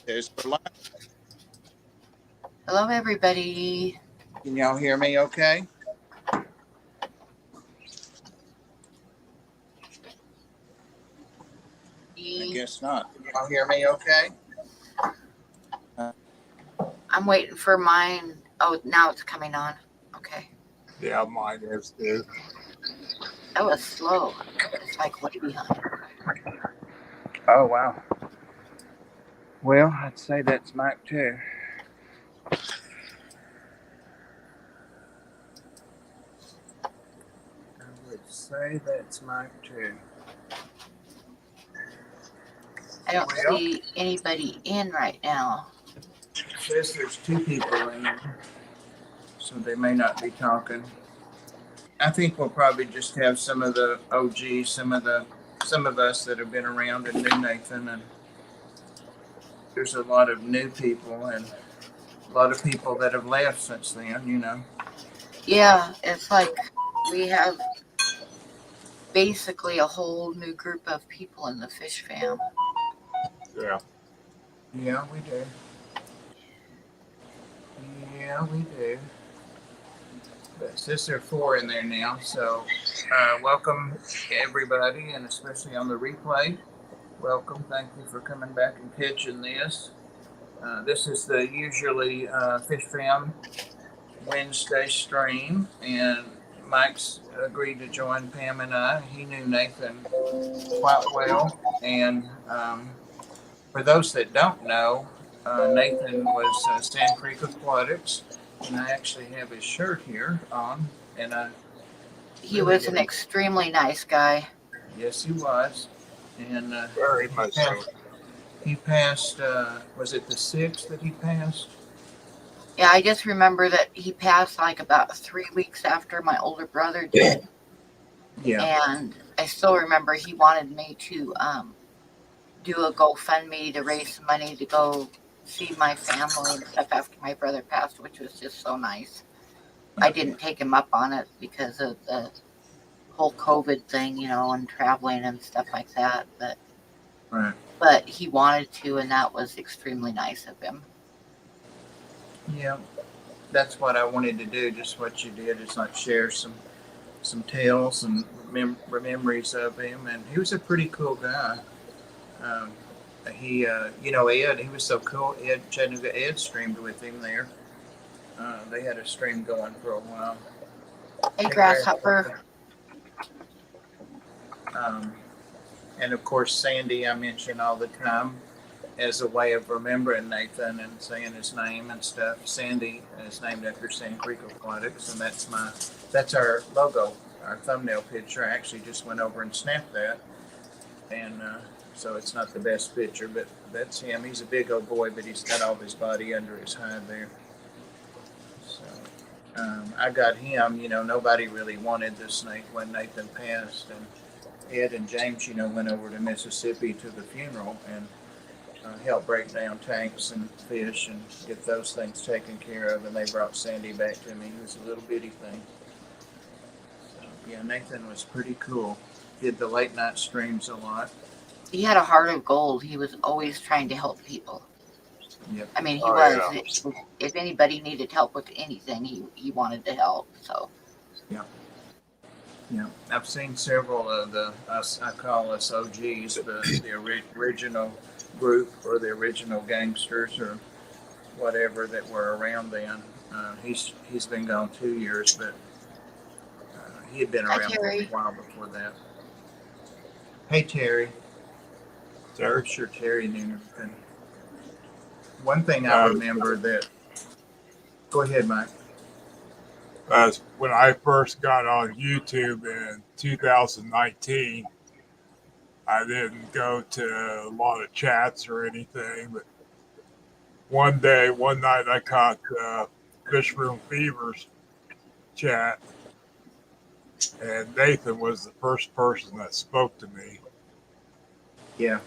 There's for life. Hello, everybody. Can y'all hear me okay? I guess not. Can y'all hear me okay? I'm waiting for mine. Oh, now it's coming on. Okay. Yeah, mine is too. That was slow. It's like way behind. Oh, wow. Well, I'd say that's Mike too. I would say that's Mike too. I don't see anybody in right now. It says there's two people in there, so they may not be talking. I think we'll probably just have some of the OGs, some of us that have been around and knew Nathan, and there's a lot of new people and a lot of people that have left since then, you know. Yeah, it's like we have basically a whole new group of people in the Fishfam. Yeah. Yeah, we do. Yeah, we do. But since there are four in there now, so welcome everybody, and especially on the replay. Welcome. Thank you for coming back and catching this. This is the usually Fishfam Wednesday stream, and Mike's agreed to join Pam and I. He knew Nathan quite well, and for those that don't know, Nathan was Sand Creek Aquatics, and I actually have his shirt here on, and He was an extremely nice guy. Yes, he was, and Very much so. he passed. Was it the 6th that he passed? Yeah, I just remember that he passed like about 3 weeks after my older brother did. Yeah. And I still remember he wanted me to do a GoFundMe to raise some money to go see my family and stuff after my brother passed, which was just so nice. I didn't take him up on it because of the whole COVID thing, and traveling and stuff like that. Right. But he wanted to, and that was extremely nice of him. Yeah, that's what I wanted to do. Just what you did is like share some tales and memories of him, and he was a pretty cool guy. He, Ed, he was so cool. Chattanooga Ed streamed with him there. They had a stream going for a while. Hey, Grasshopper. And of course, Sandy, I mention all the time as a way of remembering Nathan and saying his name and stuff. Sandy is named after Sand Creek Aquatics, and that's our logo, our thumbnail picture. I actually just went over and snapped that, and so it's not the best picture, but that's him. He's a big old boy, but he's got all of his body under his hide there. So I got him. Nobody really wanted the snake when Nathan passed, and Ed and James, went over to Mississippi to the funeral and helped break down tanks and fish and get those things taken care of. And they brought Sandy back to me. He was a little bitty thing. So, yeah, Nathan was pretty cool. Did the late night streams a lot. He had a heart of gold. He was always trying to help people. Yep. I mean, he was. Yeah. If anybody needed help with anything, he wanted to help. So. Yeah. Yeah, I've seen several of I call us OGs, the original group or the original gangsters or whatever that were around then. He's been gone 2 years, but he had been around for a while before that. Hey, Terry. I'm sure Terry knew everything. One thing I remember that... Go ahead, Mike. When I first got on YouTube in 2019, I didn't go to a lot of chats or anything, but one night I caught Fish Room Fever's chat, and Nathan was the first person that spoke to me. Yeah.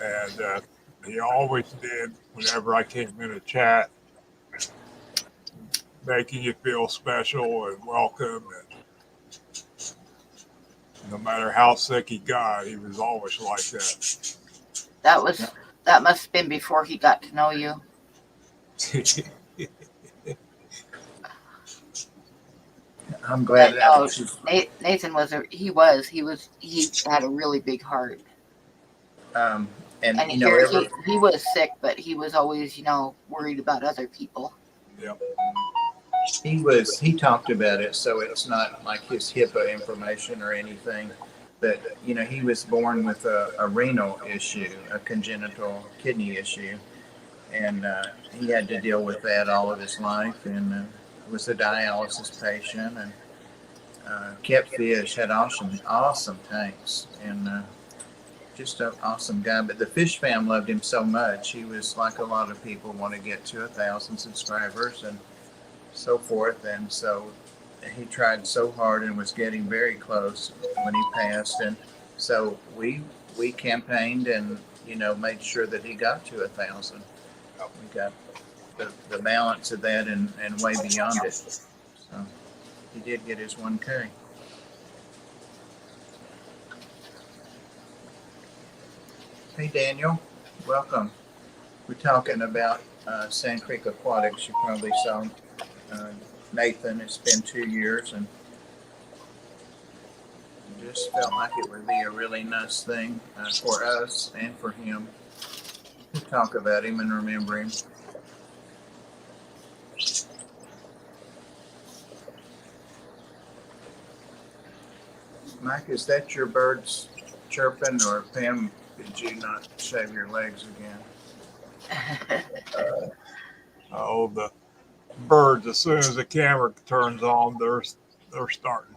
And he always did whenever I came in a chat, making you feel special and welcome. And no matter how sick he got, he was always like that. That was That must have been before he got to know you. I'm glad But that no, Nathan he had a really big heart. um, and And he was sick, but he was always, worried about other people. Yep. he talked about it, so it's not like his HIPAA information or anything. But he was born with a renal issue, a congenital kidney issue, and he had to deal with that all of his life, and was a dialysis patient, and kept fish, had awesome tanks, and just an awesome guy. But the Fishfam loved him so much. He was like a lot of people want to get to 1,000 subscribers and so forth. And so he tried so hard and was getting very close when he passed. And so we campaigned and made sure that he got to 1,000. We got the balance of that and way beyond it. So he did get his 1K. Hey Daniel, welcome. We're talking about Sand Creek Aquatics. You probably saw Nathan. It's been 2 years, and just felt like it would be a really nice thing for us and for him to talk about him and remember him. Mike, is that your birds chirping, or Pam, did you not shave your legs again? Oh, the birds! As soon as the camera turns on, they're starting.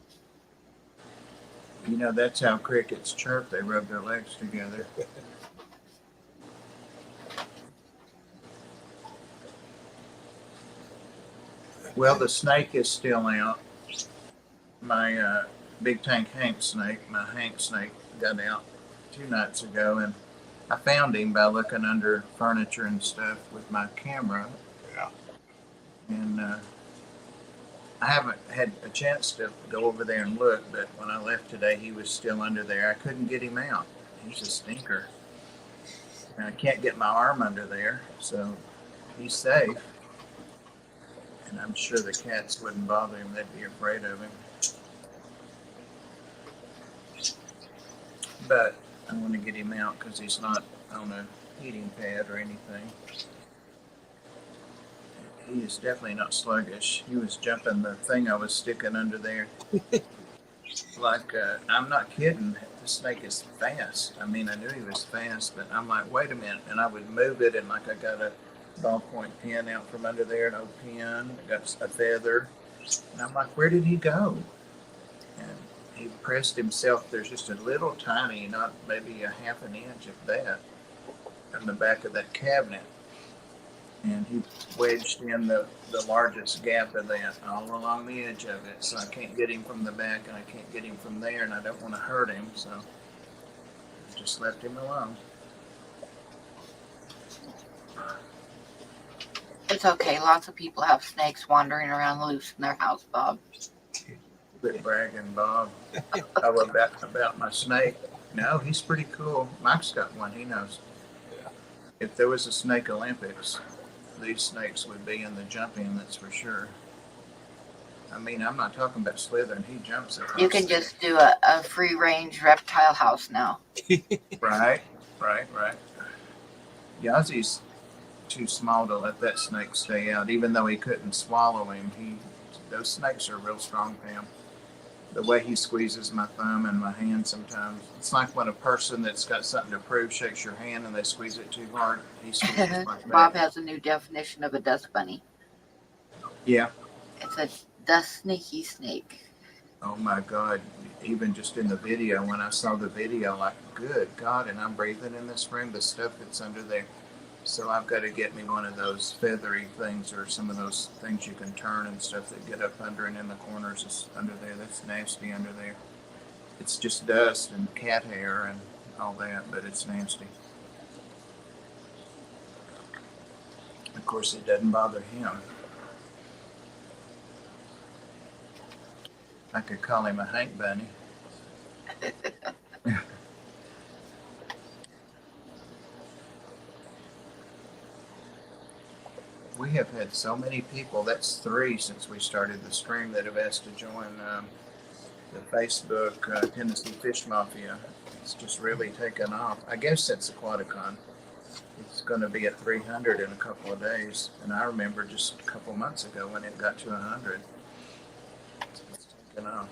That's how crickets chirp. They rub their legs together. Well, the snake is still out. My big tank Hank snake, my Hank snake, got out 2 nights ago, and I found him by looking under furniture and stuff with my camera. Yeah. And I haven't had a chance to go over there and look, but when I left today, he was still under there. I couldn't get him out. He's a stinker. And I can't get my arm under there, so he's safe. And I'm sure the cats wouldn't bother him. They'd be afraid of him. But I want to get him out because he's not on a heating pad or anything. He is definitely not sluggish. He was jumping the thing I was sticking under there. Like, I'm not kidding. The snake is fast. I mean, I knew he was fast, but I'm like, wait a minute. And I would move it, and like I got a ballpoint pen out from under there, an old pen. I got a feather. And I'm like, where did he go? And he pressed himself. There's just a little tiny, not maybe a half an inch of that, in the back of that cabinet. And he wedged in the largest gap of that all along the edge of it. So I can't get him from the back, and I can't get him from there, and I don't want to hurt him. So I just left him alone. It's okay. Lots of people have snakes wandering around loose in their house, Bob. Quit bragging, Bob. Oh, about my snake. No, he's pretty cool. Mike's got one. He knows. If there was a snake Olympics, these snakes would be in the jumping, that's for sure. I mean, I'm not talking about slithering. He jumps across. You can just do a free range reptile house now. Right. Yazi's too small to let that snake stay out, even though he couldn't swallow him. Those snakes are real strong, Pam. The way he squeezes my thumb and my hand sometimes. It's like when a person that's got something to prove shakes your hand and they squeeze it too hard. He squeezes like that. Bob has a new definition of a dust bunny. Yeah. It's a dust snaky snake. Oh my God. Even just in the video, when I saw the video, like, good God, and I'm breathing in this room, the stuff that's under there. So I've got to get me one of those feathery things, or some of those things you can turn and stuff that get up under and in the corners under there. That's nasty under there. It's just dust and cat hair and all that, but it's nasty. Of course, it doesn't bother him. I could call him a Hank Bunny. We have had so many people. That's 3 since we started the stream that have asked to join the Facebook Tennessee Fish Mafia. It's just really taken off. I guess it's Aquaticon. It's going to be at 300 in a couple of days. And I remember just a couple months ago when it got to 100. It's taken off.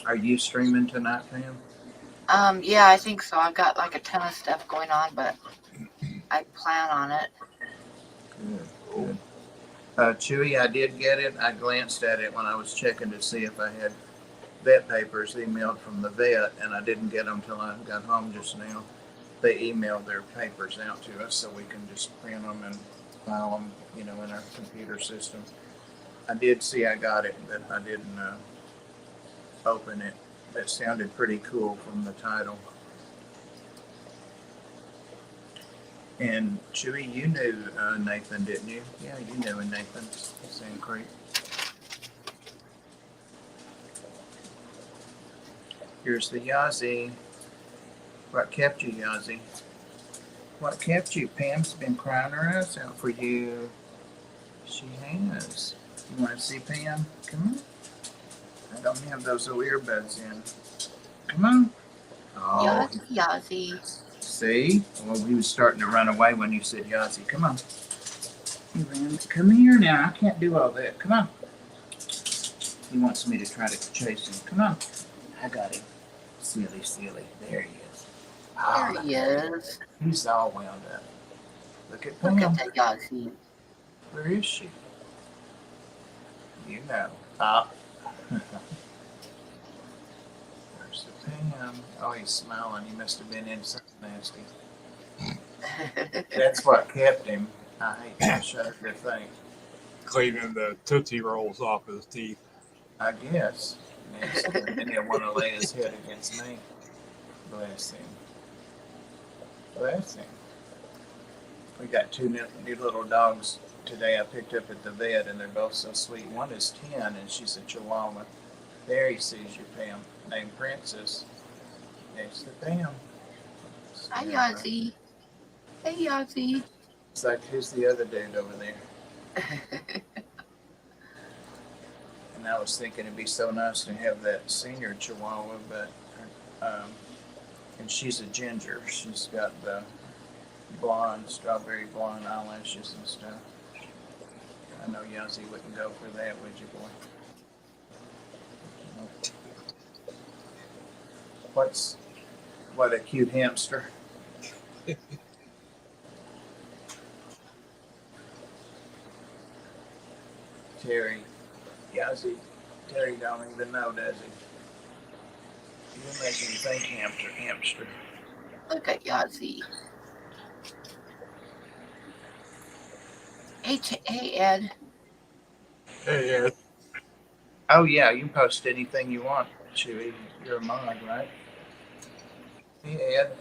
Are you streaming tonight, Pam? Yeah, I think so. I've got like a ton of stuff going on, but I plan on it. Good. Chewy, I did get it. I glanced at it when I was checking to see if I had vet papers emailed from the vet, and I didn't get them till I got home just now. They emailed their papers out to us so we can just print them and file them, in our computer system. I did see I got it, but I didn't open it. That sounded pretty cool from the title. And Chewy, you knew Nathan, didn't you? Yeah, you knew Nathan, Sand Creek. Here's the Yazzie. What kept you, Yazzie? What kept you? Pam's been crying her eyes out for you. She has. You want to see Pam? Come on. I don't have those little earbuds in. Come on. Oh, Yazzie. see? Well, he was starting to run away when you said Yazzie. Come on. He ran. Come here now. I can't do all that. Come on. He wants me to try to chase him. Come on. I got him. Silly. There he is. There he is. He's all wound up. Look at Pam. Look at that Yazzie. Where is she? You know. Ah. There's the Pam. Oh, he's smiling. He must have been in something nasty. That's what kept him. I hate to shut the thing. Cleaning the Tootsie Rolls off his teeth. I guess. And then he'll want to lay his head against me. Bless him. Bless him. We got 2 new little dogs today I picked up at the vet, and they're both so sweet. One is 10, and she's a Chihuahua. There he sees you, Pam. Named Princess. There's the Pam. Hi, Yazzie. Hey, Yazzie. It's like, who's the other dude over there? And I was thinking it'd be so nice to have that senior Chihuahua, but and she's a ginger. She's got the strawberry blonde eyelashes and stuff. I know Yazzie wouldn't go for that, would you, boy? What a cute hamster. Terry don't even know, does he? You're making me think hamster. Look at Yazzie. Hey, Ed. Hey, Ed. Oh yeah, you can post anything you want, Chewy. You're a mod, right? Hey Ed.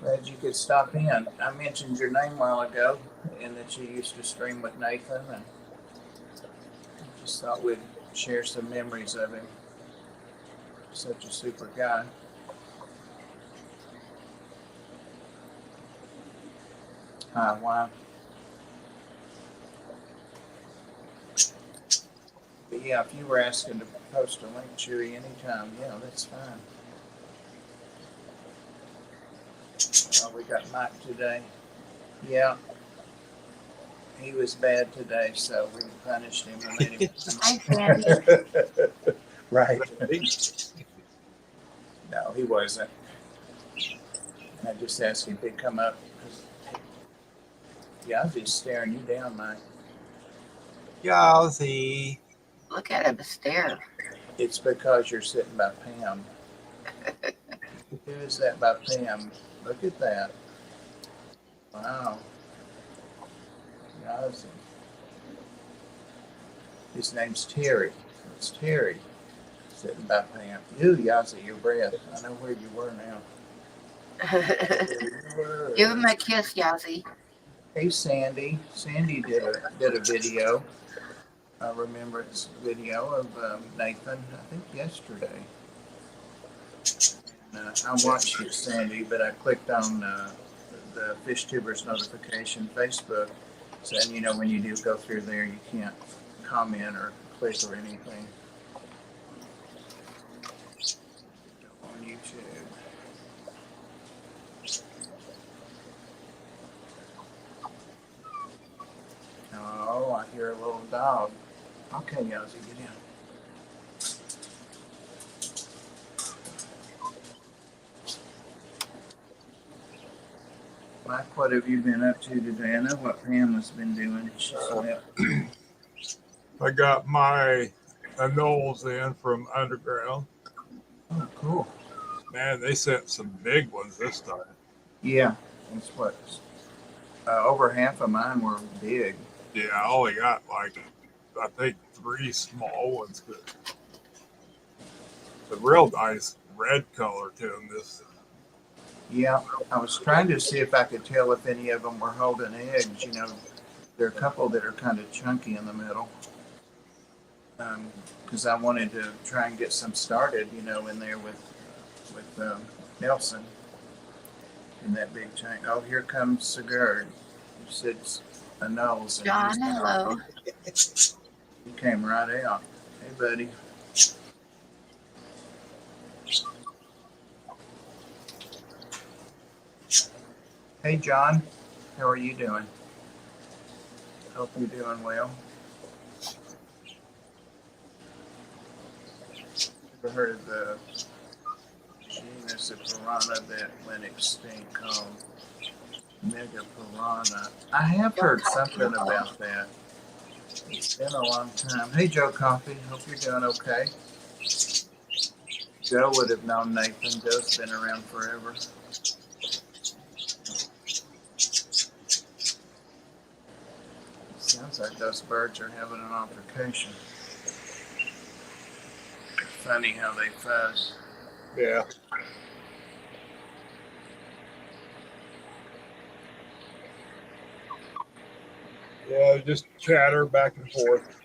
Glad you could stop in. I mentioned your name a while ago and that you used to stream with Nathan, and I just thought we'd share some memories of him. Such a super guy. Hi, wow. But yeah, if you were asking to post a link, Chewy, anytime, yeah, that's fine. Oh, we got Mike today. Yeah. He was bad today, so we punished him and made him. Hi, Sandy. Right. No, he wasn't. I just asked him if he'd come up. Yeah, I was just staring you down, Mike. Yazzie. Look at him stare. It's because you're sitting by Pam. Who is that by Pam? Look at that. Wow. Yazzie. His name's Terry. It's Terry. Sitting by Pam. Ew, Yazzie, your breath. I know where you were now. Give him a kiss, Yazzie. Hey, Sandy. Sandy did a video, a remembrance video of Nathan, I think yesterday. And, I watched it, Sandy, but I clicked on the Fish Tubers notification Facebook saying, you know, when you do go through there, you can't comment or click or anything. Go on YouTube. Oh, I hear a little dog. Okay, Yossi, get in. Mike, what have you been up to today? I know what Pam has been doing. She slept. I got my anoles in from underground. Oh, cool. Man, they sent some big ones this time. Yeah, that's what. Over half of mine were big. Yeah, I only got like, I think 3 small ones, but the real nice red color to them. This, Yeah, I was trying to see if I could tell if any of them were holding eggs. You know, there are a couple that are kind of chunky in the middle. Because I wanted to try and get some started, you know, in there with Nelson in that big tank. Oh, here comes Sigurd. He sits a nose. John, hello. He came right out. Hey, buddy. Hey, John. How are you doing? Hope you're doing well. Ever heard of the genus of piranha that went extinct called Mega Piranha? I have heard something about that. It's been a long time. Hey, Joe Coffee. Hope you're doing okay. Joe would have known Nathan. Joe's been around forever. Sounds like those birds are having an altercation. Funny how they fuzz. yeah. Yeah, just chatter back and forth.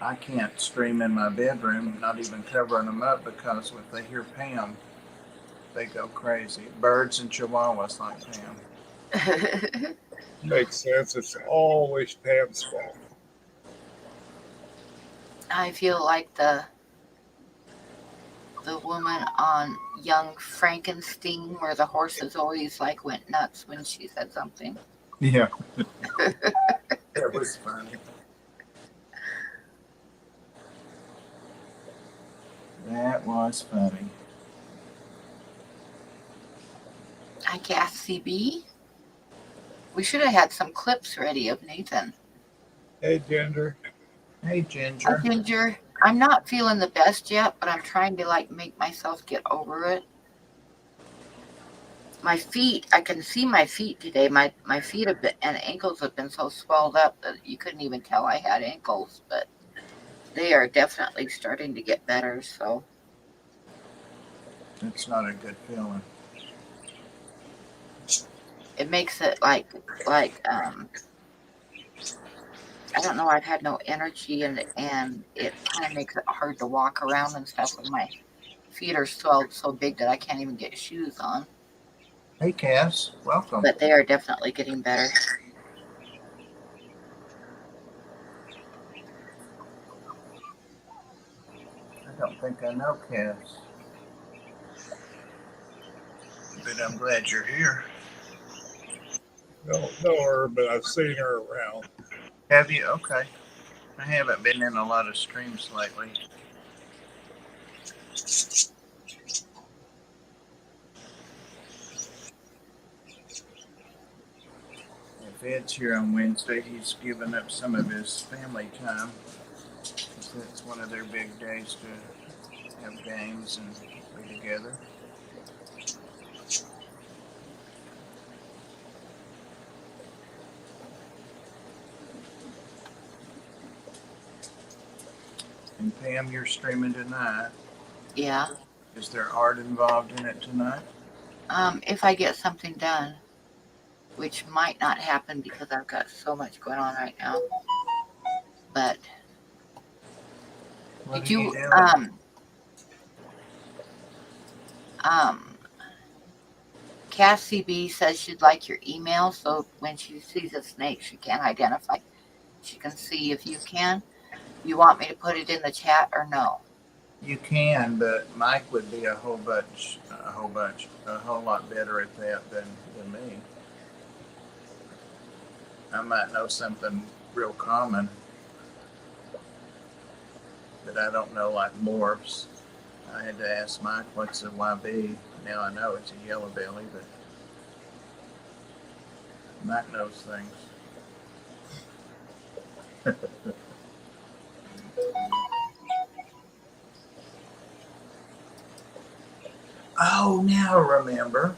I can't stream in my bedroom, not even covering them up, because if they hear Pam, they go crazy. Birds and chihuahuas like Pam. Makes sense. It's always Pam's fault. I feel like the woman on Young Frankenstein, where the horses always like went nuts when she said something. Yeah. That was funny. That was funny. I guess CB. We should have had some clips ready of Nathan. Hey, Ginger. Hey, Hi, Ginger. Ginger. I'm not feeling the best yet, but I'm trying to like make myself get over it. My feet, I can see my feet today. My feet have been, and ankles have been so swelled up that you couldn't even tell I had ankles, but they are definitely starting to get better. So It's not a good feeling. it makes it like I don't know. I've had no energy, and it kind of makes it hard to walk around and stuff when my feet are swelled so big that I can't even get shoes on. Hey, Cass. Welcome. But they are definitely getting better. I don't think I know Cass. But I'm glad you're here. Don't know her, but I've seen her around. Have you? Okay. I haven't been in a lot of streams lately. If Ed's here on Wednesday, he's given up some of his family time. It's one of their big days to have games and be together. And Pam, you're streaming tonight. Yeah. Is there art involved in it tonight? If I get something done, which might not happen because I've got so much going on right now. But What did are you doing? Cassie B says she'd like your email so when she sees a snake, she can identify. She can see if you can. You want me to put it in the chat or no? You can, but Mike would be a whole lot better at that than me. I might know something real common that I don't know, like morphs. I had to ask Mike, what's a YB? Now I know it's a yellow belly, but Mike knows things. Oh, now I remember.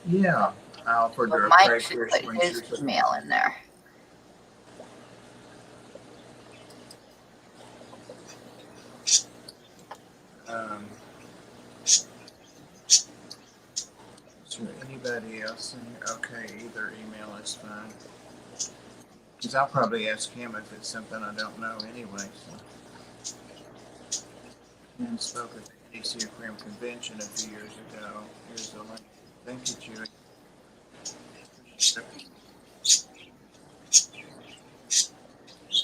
Yeah, I offered her Well, a Mike should crayfish put when she his was. email in there. Is there anybody else in here? Okay, either email is fine. Because I'll probably ask him if it's something I don't know anyway. So. And spoke at the DC Aquarium convention a few years ago. Here's the link. Thank you, Julie.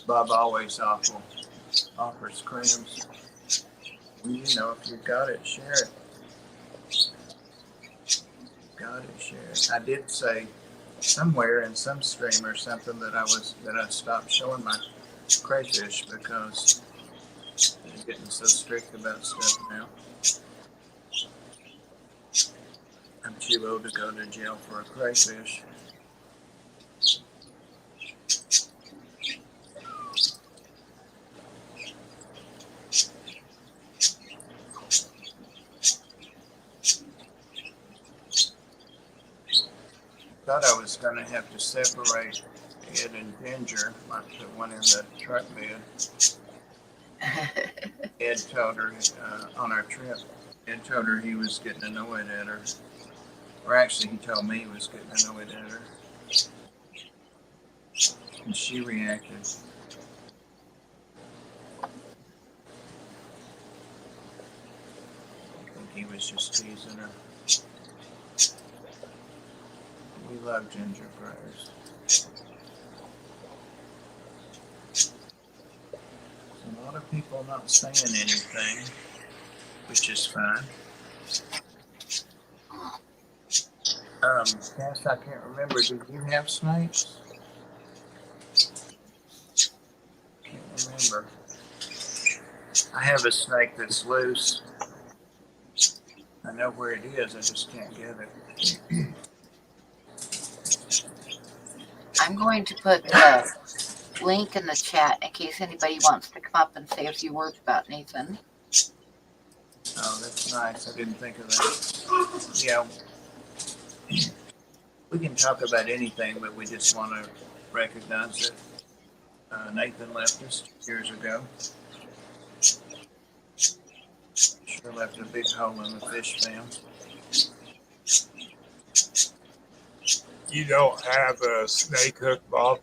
Bob always offers crayons. Well, you know, if you got it, share it. Got it, share it. I did say somewhere in some stream or something that I stopped showing my crayfish because they're getting so strict about stuff now. I'm too old to go to jail for a crayfish. Thought I was going to have to separate Ed and Ginger, like the one in the truck bed. Ed told her on our trip, Ed told her he was getting annoyed at her. Or actually, he told me he was getting annoyed at her. And she reacted. I think he was just teasing her. We love Ginger Prayers. A lot of people not saying anything, which is fine. Cass, I can't remember. Did you have snakes? Can't remember. I have a snake that's loose. I know where it is. I just can't get it. I'm going to put the link in the chat in case anybody wants to come up and say a few words about Nathan. Oh, that's nice. I didn't think of that. Yeah. We can talk about anything, but we just want to recognize that Nathan left us 2 years ago. Sure left a big hole in the Fishfam. You don't have a snake hook, Bob?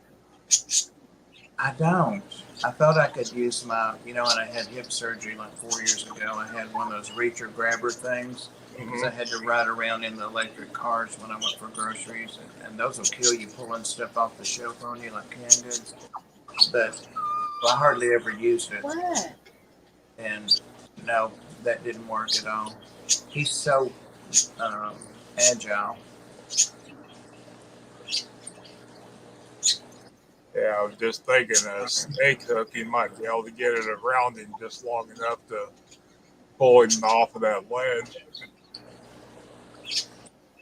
I don't. I thought I could use my, when I had hip surgery like 4 years ago, I had one of those reacher grabber things. Because I had to ride around in the electric cars when I went for groceries, and those will kill you pulling stuff off the shelf on you like canned goods. But I hardly ever used it. What? And no, that didn't work at all. He's so agile. Yeah, I was just thinking a snake hook, you might be able to get it around him just long enough to pull him off of that ledge.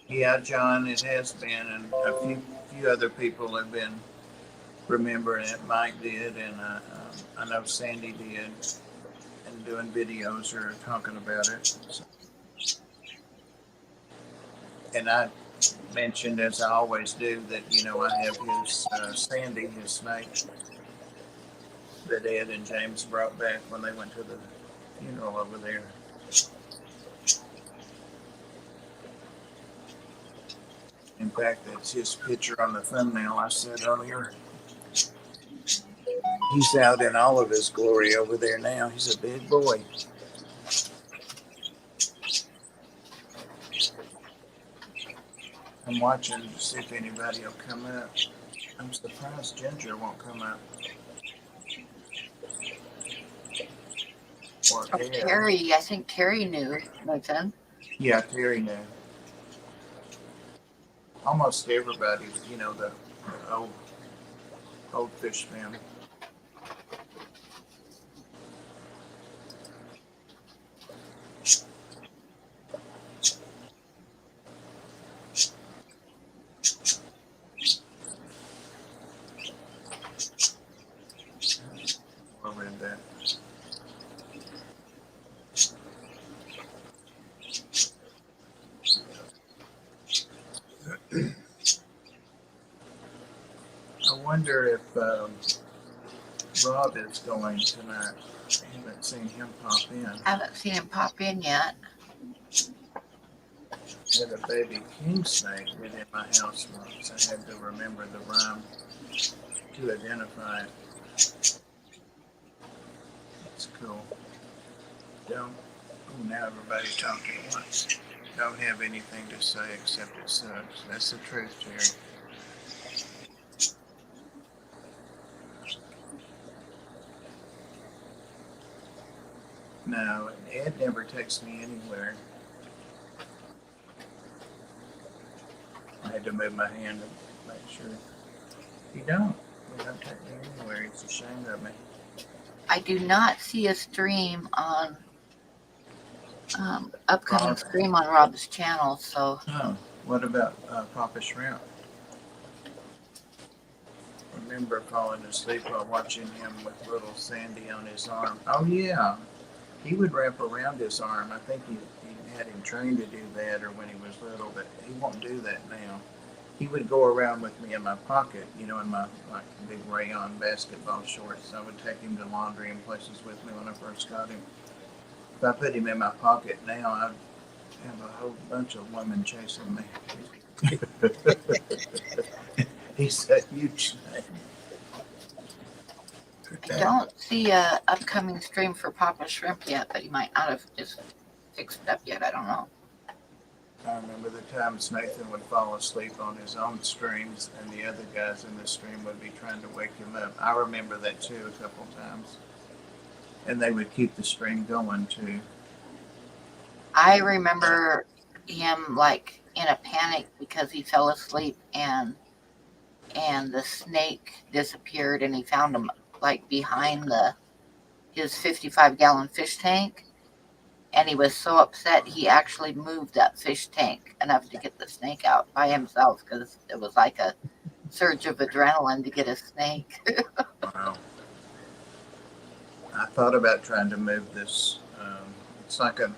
Yeah, John, it has been, and a few other people have been remembering it. Mike did, and I know Sandy did, and doing videos or talking about it. So. And I mentioned, as I always do, that I have his Sandy, his snake, that Ed and James brought back when they went to the funeral over there. In fact, that's his picture on the thumbnail I said earlier. He's out in all of his glory over there now. He's a big boy. I'm watching to see if anybody will come up. I'm surprised Ginger won't come up. Or Oh, Ed. Terry, I think Terry knew, Nathan. Yeah, Terry knew. Almost everybody, you know, the old Fishfam. I read that. I wonder if Rob is going tonight. I haven't seen him pop in. I haven't seen him pop in yet. I had a baby king snake live in my house once. I had to remember the rhyme to identify it. That's cool. Don't. Oh, now everybody's talking at once. Don't have anything to say except it sucks. That's the truth, Jerry. No, Ed never texts me anywhere. I had to move my hand to make sure. He don't. He don't text me anywhere. He's ashamed of me. I do not see a stream on upcoming Rob. stream on Rob's channel, so Oh, what about Papa Shrimp? Remember falling asleep while watching him with little Sandy on his arm. Oh yeah, he would wrap around his arm. I think he had him trained to do that, or when he was little, but he won't do that now. He would go around with me in my pocket, you know, in my like big rayon basketball shorts. I would take him to laundry and places with me when I first got him. If I put him in my pocket now, I'd have a whole bunch of women chasing me. He's a huge snake. I don't see a upcoming stream for Papa Shrimp yet, but he might not have just fixed it up yet. I don't know. I remember the times Nathan would fall asleep on his own streams and the other guys in the stream would be trying to wake him up. I remember that too a couple times. And they would keep the stream going too. I remember him like in a panic because he fell asleep and the snake disappeared, and he found him like behind his 55-gallon fish tank, and he was so upset he actually moved that fish tank enough to get the snake out by himself because it was like a surge of adrenaline to get a snake. Wow. I thought about trying to move this. It's like a,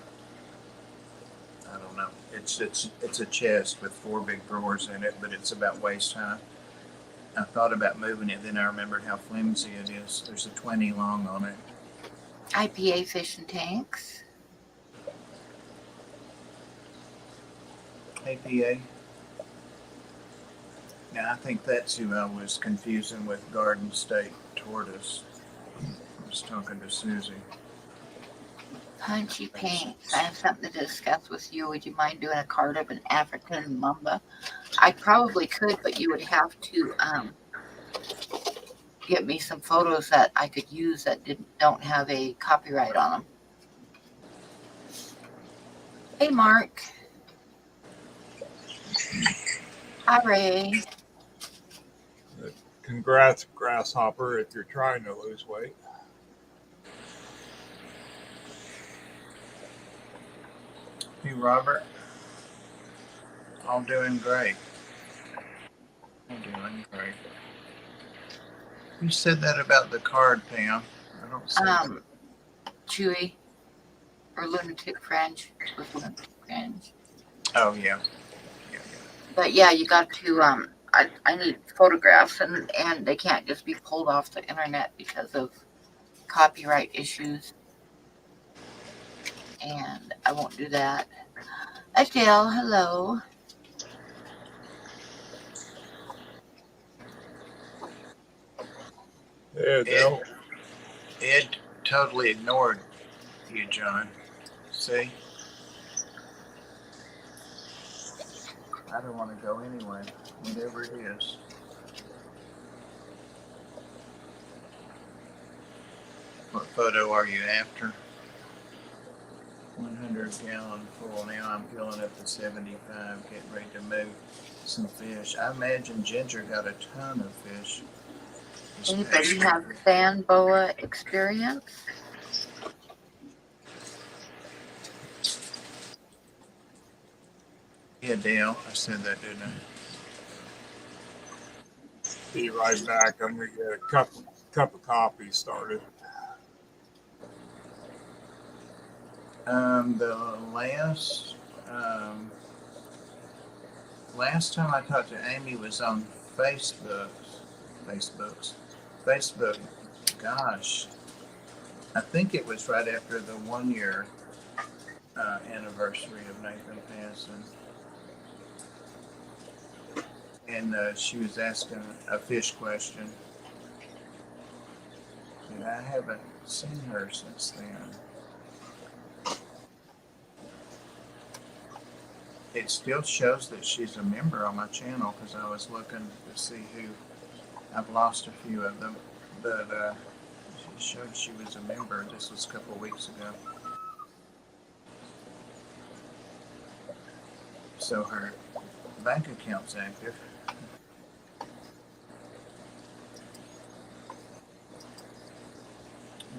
I don't know. It's a chest with 4 big drawers in it, but it's about waist high. I thought about moving it, then I remembered how flimsy it is. There's a 20 long on it. IPA fishing tanks. APA. Now I think that's who I was confusing with Garden State Tortoise. I was talking to Susie. Punchy paints. I have something to discuss with you. Would you mind doing a card of an African mamba? I probably could, but you would have to get me some photos that I could use that don't have a copyright on them. Hey, Mark. Hi, Ray. Congrats, Grasshopper, if you're trying to lose weight. Hey, Robert. All doing great. All doing great. You said that about the card, Pam. I don't see it. Chewy or Lunatic Fringe with Lunatic Fringe. Oh, yeah. Yeah. But yeah, you got to I need photographs, and they can't just be pulled off the internet because of copyright issues. And I won't do that. Adele, hello. Hey, Adele. Ed totally ignored you, John. See? I don't want to go anyway, whatever it is. What photo are you after? 100-gallon full. Now I'm filling up to 75, getting ready to move some fish. I imagine Ginger got a ton of fish. this Anybody past have week. sand boa experience? Yeah, Dale, I said that, didn't I? Be right back. I'm gonna get a cup of coffee started. The last time I talked to Amy was on Facebook. Facebook. Gosh, I think it was right after the 1 year anniversary of Nathan passing, and she was asking a fish question. And I haven't seen her since then. It still shows that she's a member on my channel because I was looking to see who. I've lost a few of them, but she showed she was a member. This was a couple of weeks ago. So her bank account's active.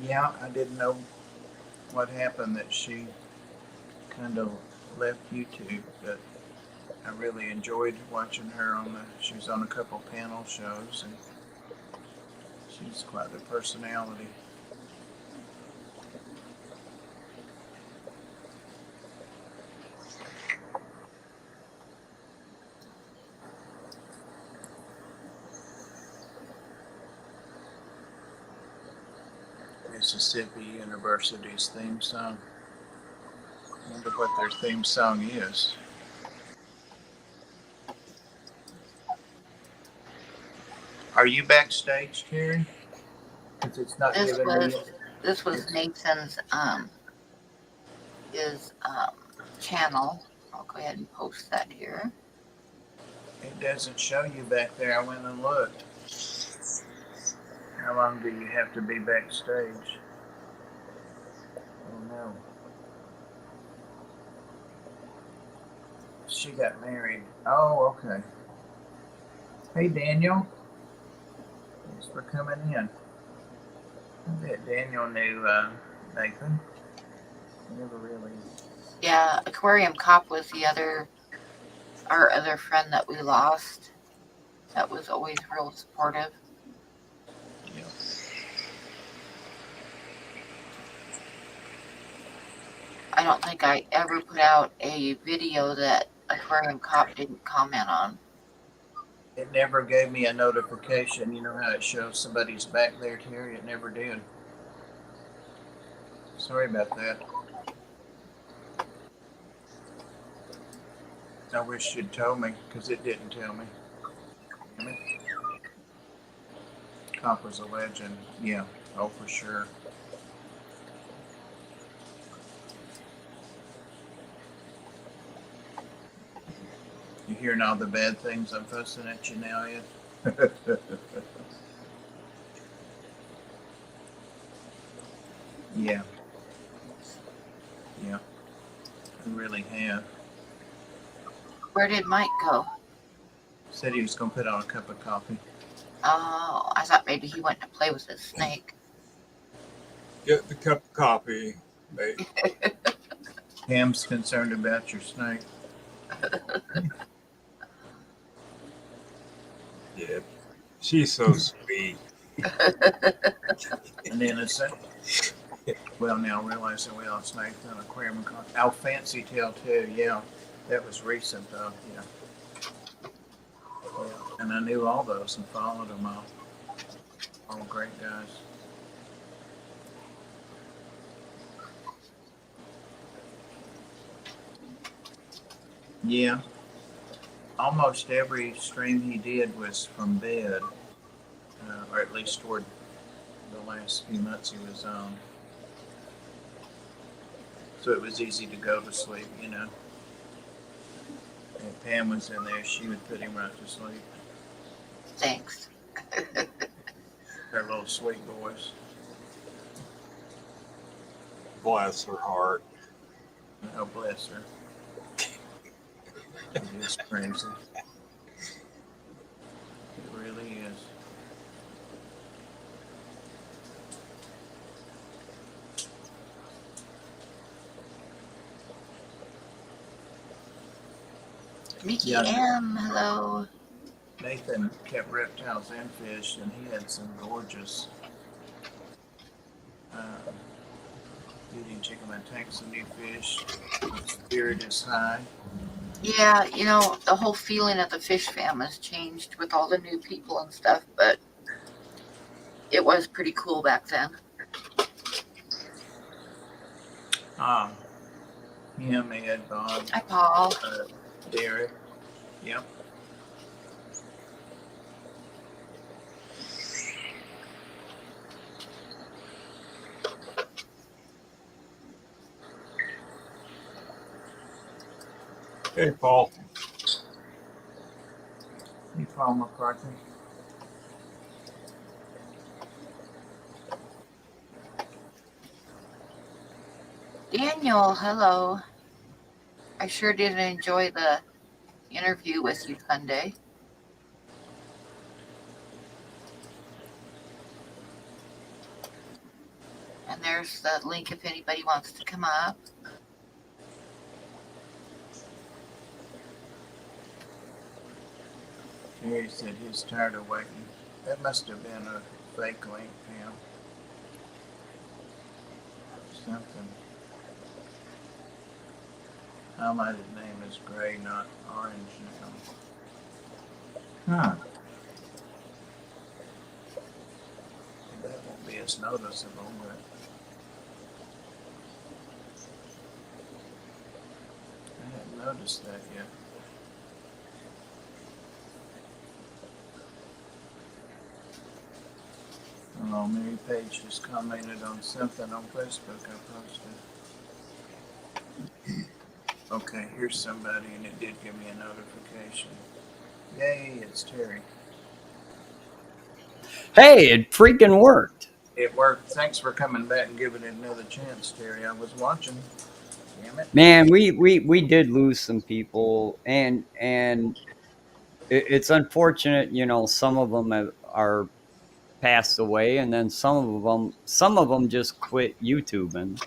Yeah, I didn't know what happened that she kind of left YouTube, but I really enjoyed watching her she was on a couple panel shows, and she's quite a personality. Mississippi University's theme song. I wonder what their theme song is. Are you backstage, Terry? Because it's not This giving me. was Nathan's his channel. I'll go ahead and post that here. It doesn't show you back there. I went and looked. How long do you have to be backstage? Oh no. She got married. Oh, okay. Hey, Daniel. Thanks for coming in. I bet Daniel knew Nathan. Never really. Yeah, Aquarium Cop was our other friend that we lost. That was always real supportive. Yeah. I don't think I ever put out a video that Aquarium Cop didn't comment on. It never gave me a notification. You know how it shows somebody's back there, Terry? It never did. Sorry about that. I wish you'd told me, because it didn't tell me. Damn it. Cop was a legend. Yeah. Oh, for sure. You hearing all the bad things I'm fussing at you now, Ed? Yeah. Yeah. I really have. Where did Mike go? Said he was going to put on a cup of coffee. Oh, I thought maybe he went to play with his snake. Get the cup of coffee, mate. Pam's concerned about your snake. Yeah, she's so sweet. And innocent. Well, now realizing we lost Nathan, Aquarium, oh, Fancy Tail too. Yeah, that was recent though. Yeah. And I knew all those and followed them all. All great guys. Yeah. Almost every stream he did was from bed, or at least toward the last few months he was on. So it was easy to go to sleep, you know. If Pam was in there, she would put him right to sleep. Thanks. Her little sweet voice. Bless her heart. Oh, bless her. It is crazy. It really is. Mickey Yeah. M, hello. Nathan kept reptiles and fish, and he had some gorgeous feeding chicken and tanks of new fish. Spirit is high. Yeah, you know, the whole feeling of the Fishfam has changed with all the new people and stuff, but it was pretty cool back then. Him, Ed, Bob, Hi, Paul. Derek. Yep. Hey, Paul. You Paul McCarthy. Daniel, hello. I sure did enjoy the interview with you Sunday. And there's the link if anybody wants to come up. Terry said he's tired of waiting. That must have been a fake link, Pam. Something. Highlighted name is gray, not orange now. Huh. That won't be as noticeable, but I hadn't noticed that yet. Oh, Mary Page just commented on something on Facebook I posted. Okay, here's somebody, and it did give me a notification. Yay, it's Terry. Hey, it freaking worked. It worked. Thanks for coming back and giving it another chance, Terry. I was watching. Damn it. Man, we did lose some people, and it's unfortunate. You know, some of them are passed away, and then some of them just quit YouTubing.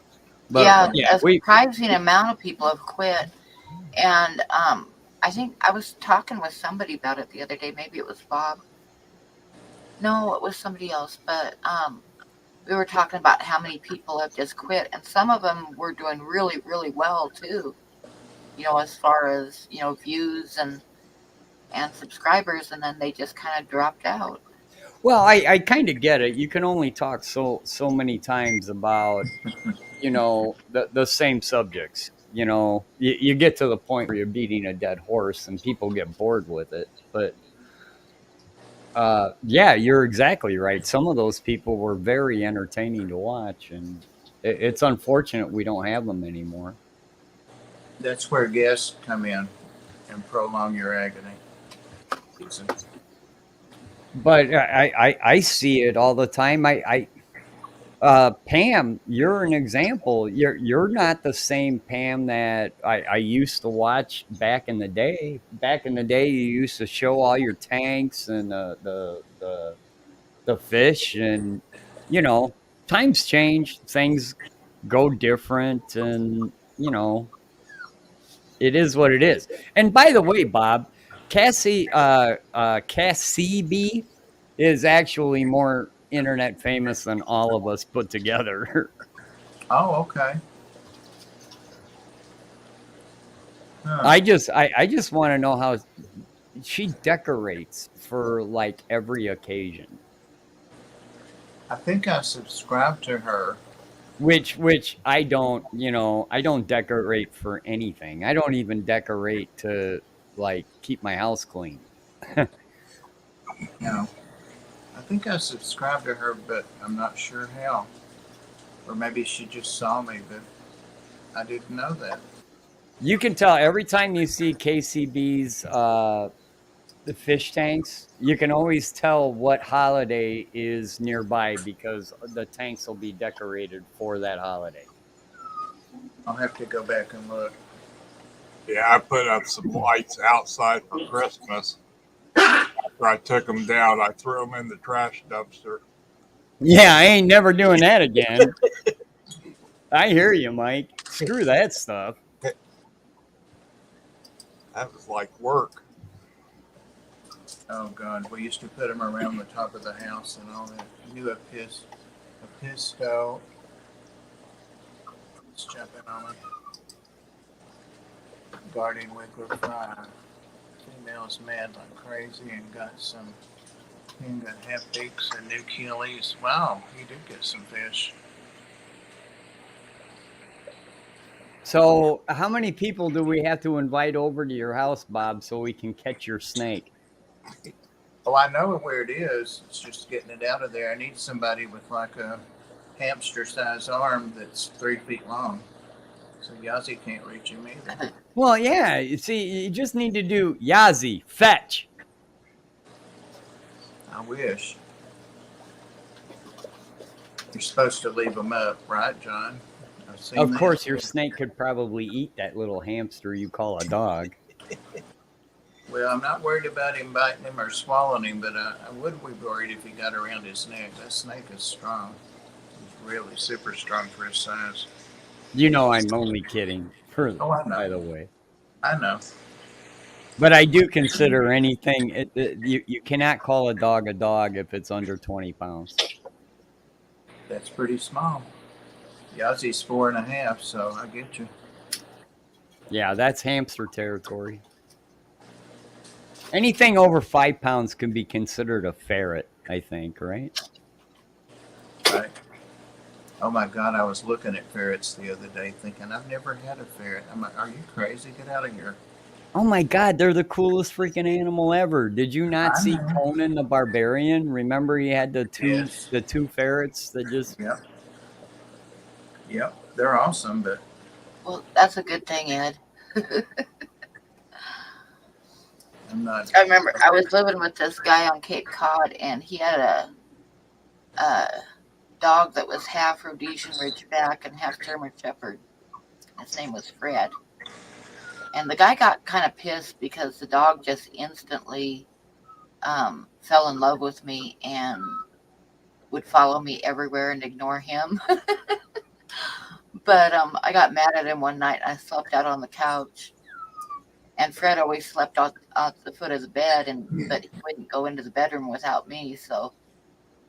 But Yeah, yeah, a surprising amount of people have quit. And I think I was talking with somebody about it the other day. Maybe it was Bob. No, it was somebody else. But we were talking about how many people have just quit. And some of them were doing really, really well, too. You know, as far as, you know, views and subscribers. And then they just kind of dropped out. well, I kind of get it. You can only talk so many times about, you know, the same subjects. You know, you get to the point where you're beating a dead horse, and people get bored with it. But yeah, you're exactly right. Some of those people were very entertaining to watch, and it's unfortunate we don't have them anymore. That's where guests come in and prolong your agony. But I see it all the time. Pam, you're an example. You're not the same Pam that I used to watch back in the day. Back in the day, you used to show all your tanks and the fish, and you know, times change, things go different, and you know, it is what it is. And by the way, Bob, Cassidy is actually more internet famous than all of us put together. Oh, okay. Huh. I just want to know how she decorates for like every occasion. I think I subscribed to her. Which I don't, you know, I don't decorate for anything. I don't even decorate to like keep my house clean. No, I think I subscribed to her, but I'm not sure how. Or maybe she just saw me, but I didn't know that. You can tell every time you see KCB's the fish tanks, you can always tell what holiday is nearby because the tanks will be decorated for that holiday. I'll have to go back and look. Yeah, I put up some lights outside for Christmas. After I took them down, I threw them in the trash dumpster. Yeah, I ain't never doing that again. I hear you, Mike. Screw that stuff. That was like work. Oh God, we used to put them around the top of the house and all that. You knew a pisco. Let's jump in on it. Guardian wiggler fry. Female's mad like crazy and got some. And got half beaks and new keelies. Wow, you did get some fish. So, how many people do we have to invite over to your house, Bob, so we can catch your snake? Oh, I know where it is. It's just getting it out of there. I need somebody with like a hamster-sized arm that's 3 feet long. So Yazzie can't reach him either. Well, yeah. You see, you just need to do Yazi, fetch. I wish. You're supposed to leave them up, right, John? I've seen Of that. course, your snake could probably eat that little hamster you call a dog. Well, I'm not worried about him biting him or swallowing him, but I would be worried if he got around his neck. That snake is strong. He's really super strong for his size. You know, I'm only kidding. Oh, I know. By the way, I know. but I do consider anything. You cannot call a dog if it's under 20 pounds. That's pretty small. Yazzie's 4.5, so I get you. Yeah, that's hamster territory. Anything over 5 pounds can be considered a ferret, I think, right? Right. Oh my God, I was looking at ferrets the other day thinking, I've never had a ferret. I'm like, are you crazy? Get out of here. Oh my God, they're the coolest freaking animal ever. Did you not I see know. Conan the Barbarian? Remember he had Yes. the two ferrets that just Yep. Yep. They're awesome, but Well, that's a good thing, Ed. I'm not. I remember I was living with this guy on Cape Cod, and he had a dog that was half Rhodesian Ridgeback and half German Shepherd. His name was Fred. And the guy got kind of pissed because the dog just instantly fell in love with me and would follow me everywhere and ignore him. But I got mad at him one night. I slept out on the couch, and Fred always slept at the foot of the bed, but he wouldn't go into the bedroom without me. So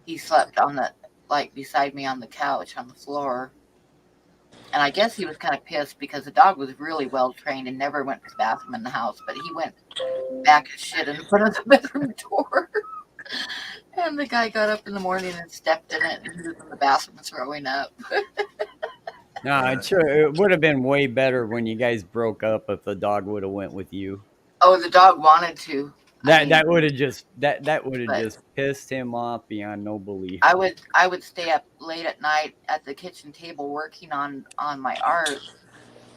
he slept on the beside me on the couch on the floor. And I guess he was kind of pissed because the dog was really well trained and never went to the bathroom in the house, but he went back as shit in front of the bedroom door. And the guy got up in the morning and stepped in it, and he was in the bathroom throwing up. no, it would have been way better when you guys broke up if the dog would have went with you. Oh, the dog wanted to. That would have just But- just pissed him off beyond no belief. I would stay up late at night at the kitchen table working on my art,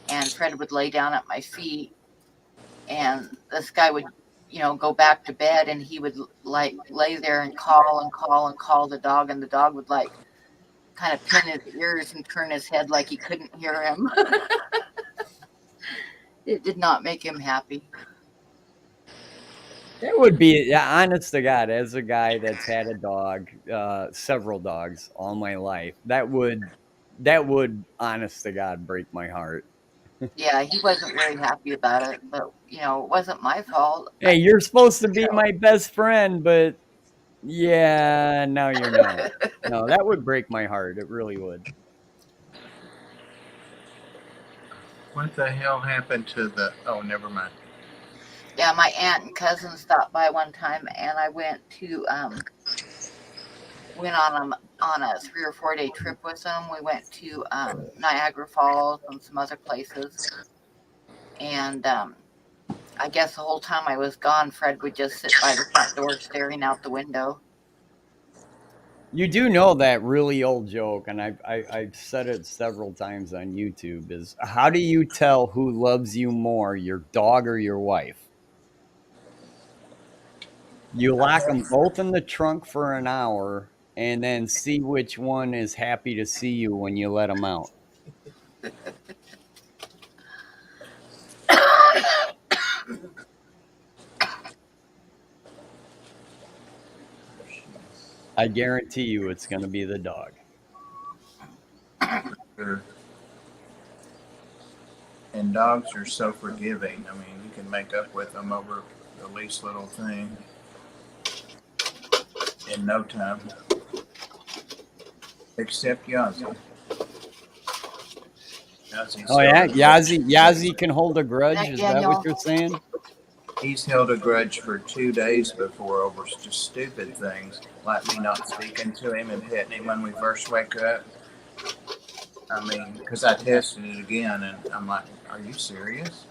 and Fred would lay down at my feet, and this guy would, go back to bed, and he would lay there and call the dog, and the dog would kind of pin his ears and turn his head like he couldn't hear him. It did not make him happy. It would be, honest to God, as a guy that's had a dog, several dogs all my life, that would, honest to God, break my heart. Yeah, he wasn't very happy about it, but it wasn't my fault. Hey, you're supposed to be my best friend, but yeah, no, you're not. No, that would break my heart. It really would. What the hell happened to the? Oh, never mind. Yeah, my aunt and cousin stopped by one time, and I went on a 3 or 4 day trip with them. We went to Niagara Falls and some other places, and I guess the whole time I was gone, Fred would just sit by the front door staring out the window. You do know that really old joke, and I've said it several times on YouTube, is how do you tell who loves you more, your dog or your wife? You I lock them have, both in the trunk for an hour and then see which one is happy to see you when you let them out. I guarantee you it's going to be the dog. and dogs are so forgiving. I mean, you can make up with them over the least little thing in no time, except Yazzie. Yazzie's Oh held yeah, a grudge. Yazzie can hold a grudge. Night, Is that what Daniel. you're saying? He's held a grudge for 2 days before over just stupid things, like me not speaking to him and petting him when we first wake up. I mean, because I tested it again, and I'm like, "Are you serious?"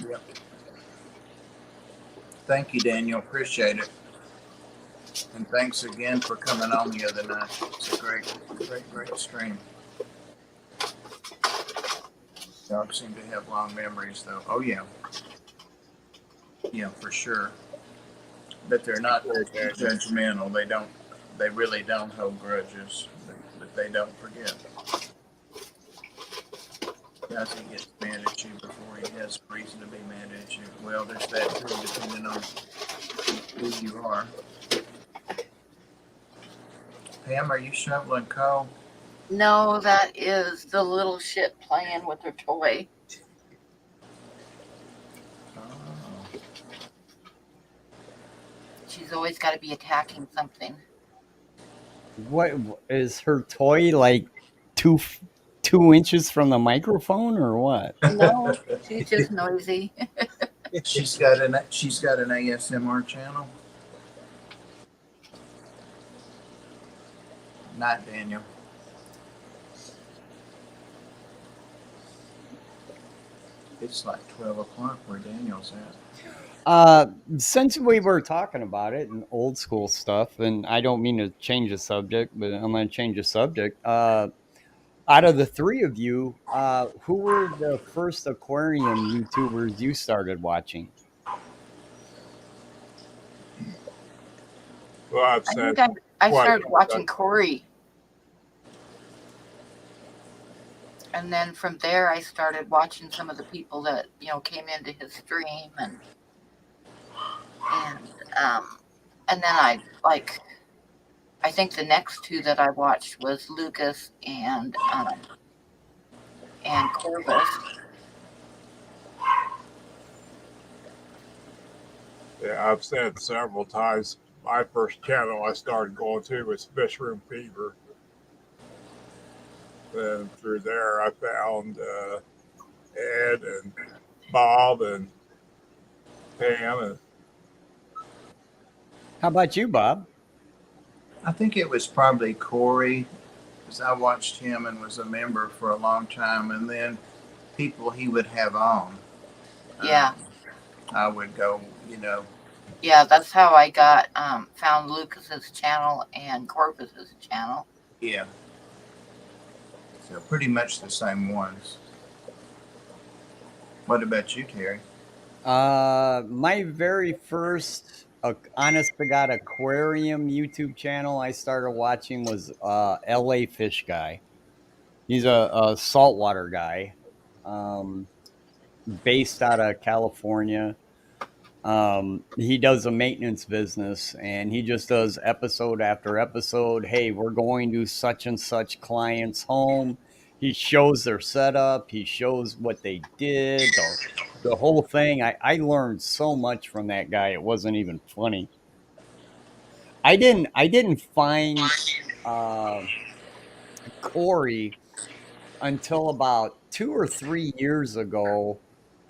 Yep. Thank you, Daniel. Appreciate it. And thanks again for coming on the other night. It's a great stream. Dogs seem to have long memories, though. Oh, yeah. Yeah, for sure. But they're not judgmental. They really don't hold grudges, but they don't forget. Guys, he gets mad at you before he has reason to be mad at you. Well, there's that too, depending on who you are. Pam, are you shoveling coal? No, that is the little shit playing with her toy. Oh. She's always got to be attacking something. What is her toy like? 2 inches from the microphone or what? No, she's just noisy. She's got an ASMR channel. Not Daniel. It's like 12 o'clock where Daniel's at. Since we were talking about it and old school stuff, and I don't mean to change the subject, but I'm going to change the subject. Out of the three of you, who were the first aquarium YouTubers you started watching? Well, I've I said think I quite started a watching Corey. And then from there, I started watching some of the people that, came into his stream. And then I think the next two that I watched was Lucas and Corvus. Yeah, I've said several times. My first channel I started going to was Fish Room Fever. Then through there, I found Ed and Bob and Pam. And How about you, Bob? I think it was probably Corey, because I watched him and was a member for a long time, and then people he would have on. Yeah. I would go, Yeah, that's how I got found Lucas's channel and Corvus's channel. yeah. So pretty much the same ones. What about you, Terry? My very first, honest to God, aquarium YouTube channel I started watching was a.k.a. Fish Guy. He's a saltwater guy, based out of California. He does a maintenance business and he just does episode after episode. Hey, we're going to such and such client's home. He shows their setup. He shows what they did, the whole thing. I learned so much from that guy. It wasn't even funny. I didn't find Corey until about 2 or 3 years ago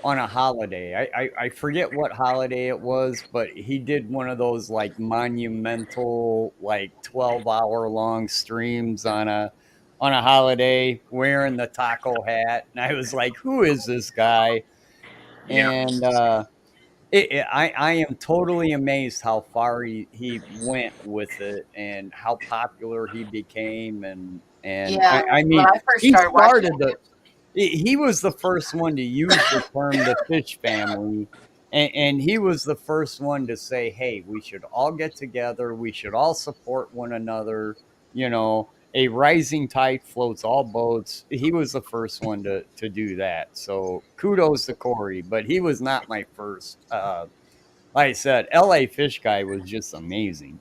on a holiday. I forget what holiday it was, but he did one of those like monumental, like 12-hour long streams on a holiday wearing the taco hat. And I was like, who is this guy? Yeah. And I am totally amazed how far he went with it and how popular he became. And Yeah, I when mean, I first he started watching started the, he was the first one to use the term the fish family. And he was the first one to say, hey, we should all get together. We should all support one another. You know, a rising tide floats all boats. He was the first one to do that. So kudos to Corey, but he was not my first. Like I said, L.A. Fish Guy was just amazing.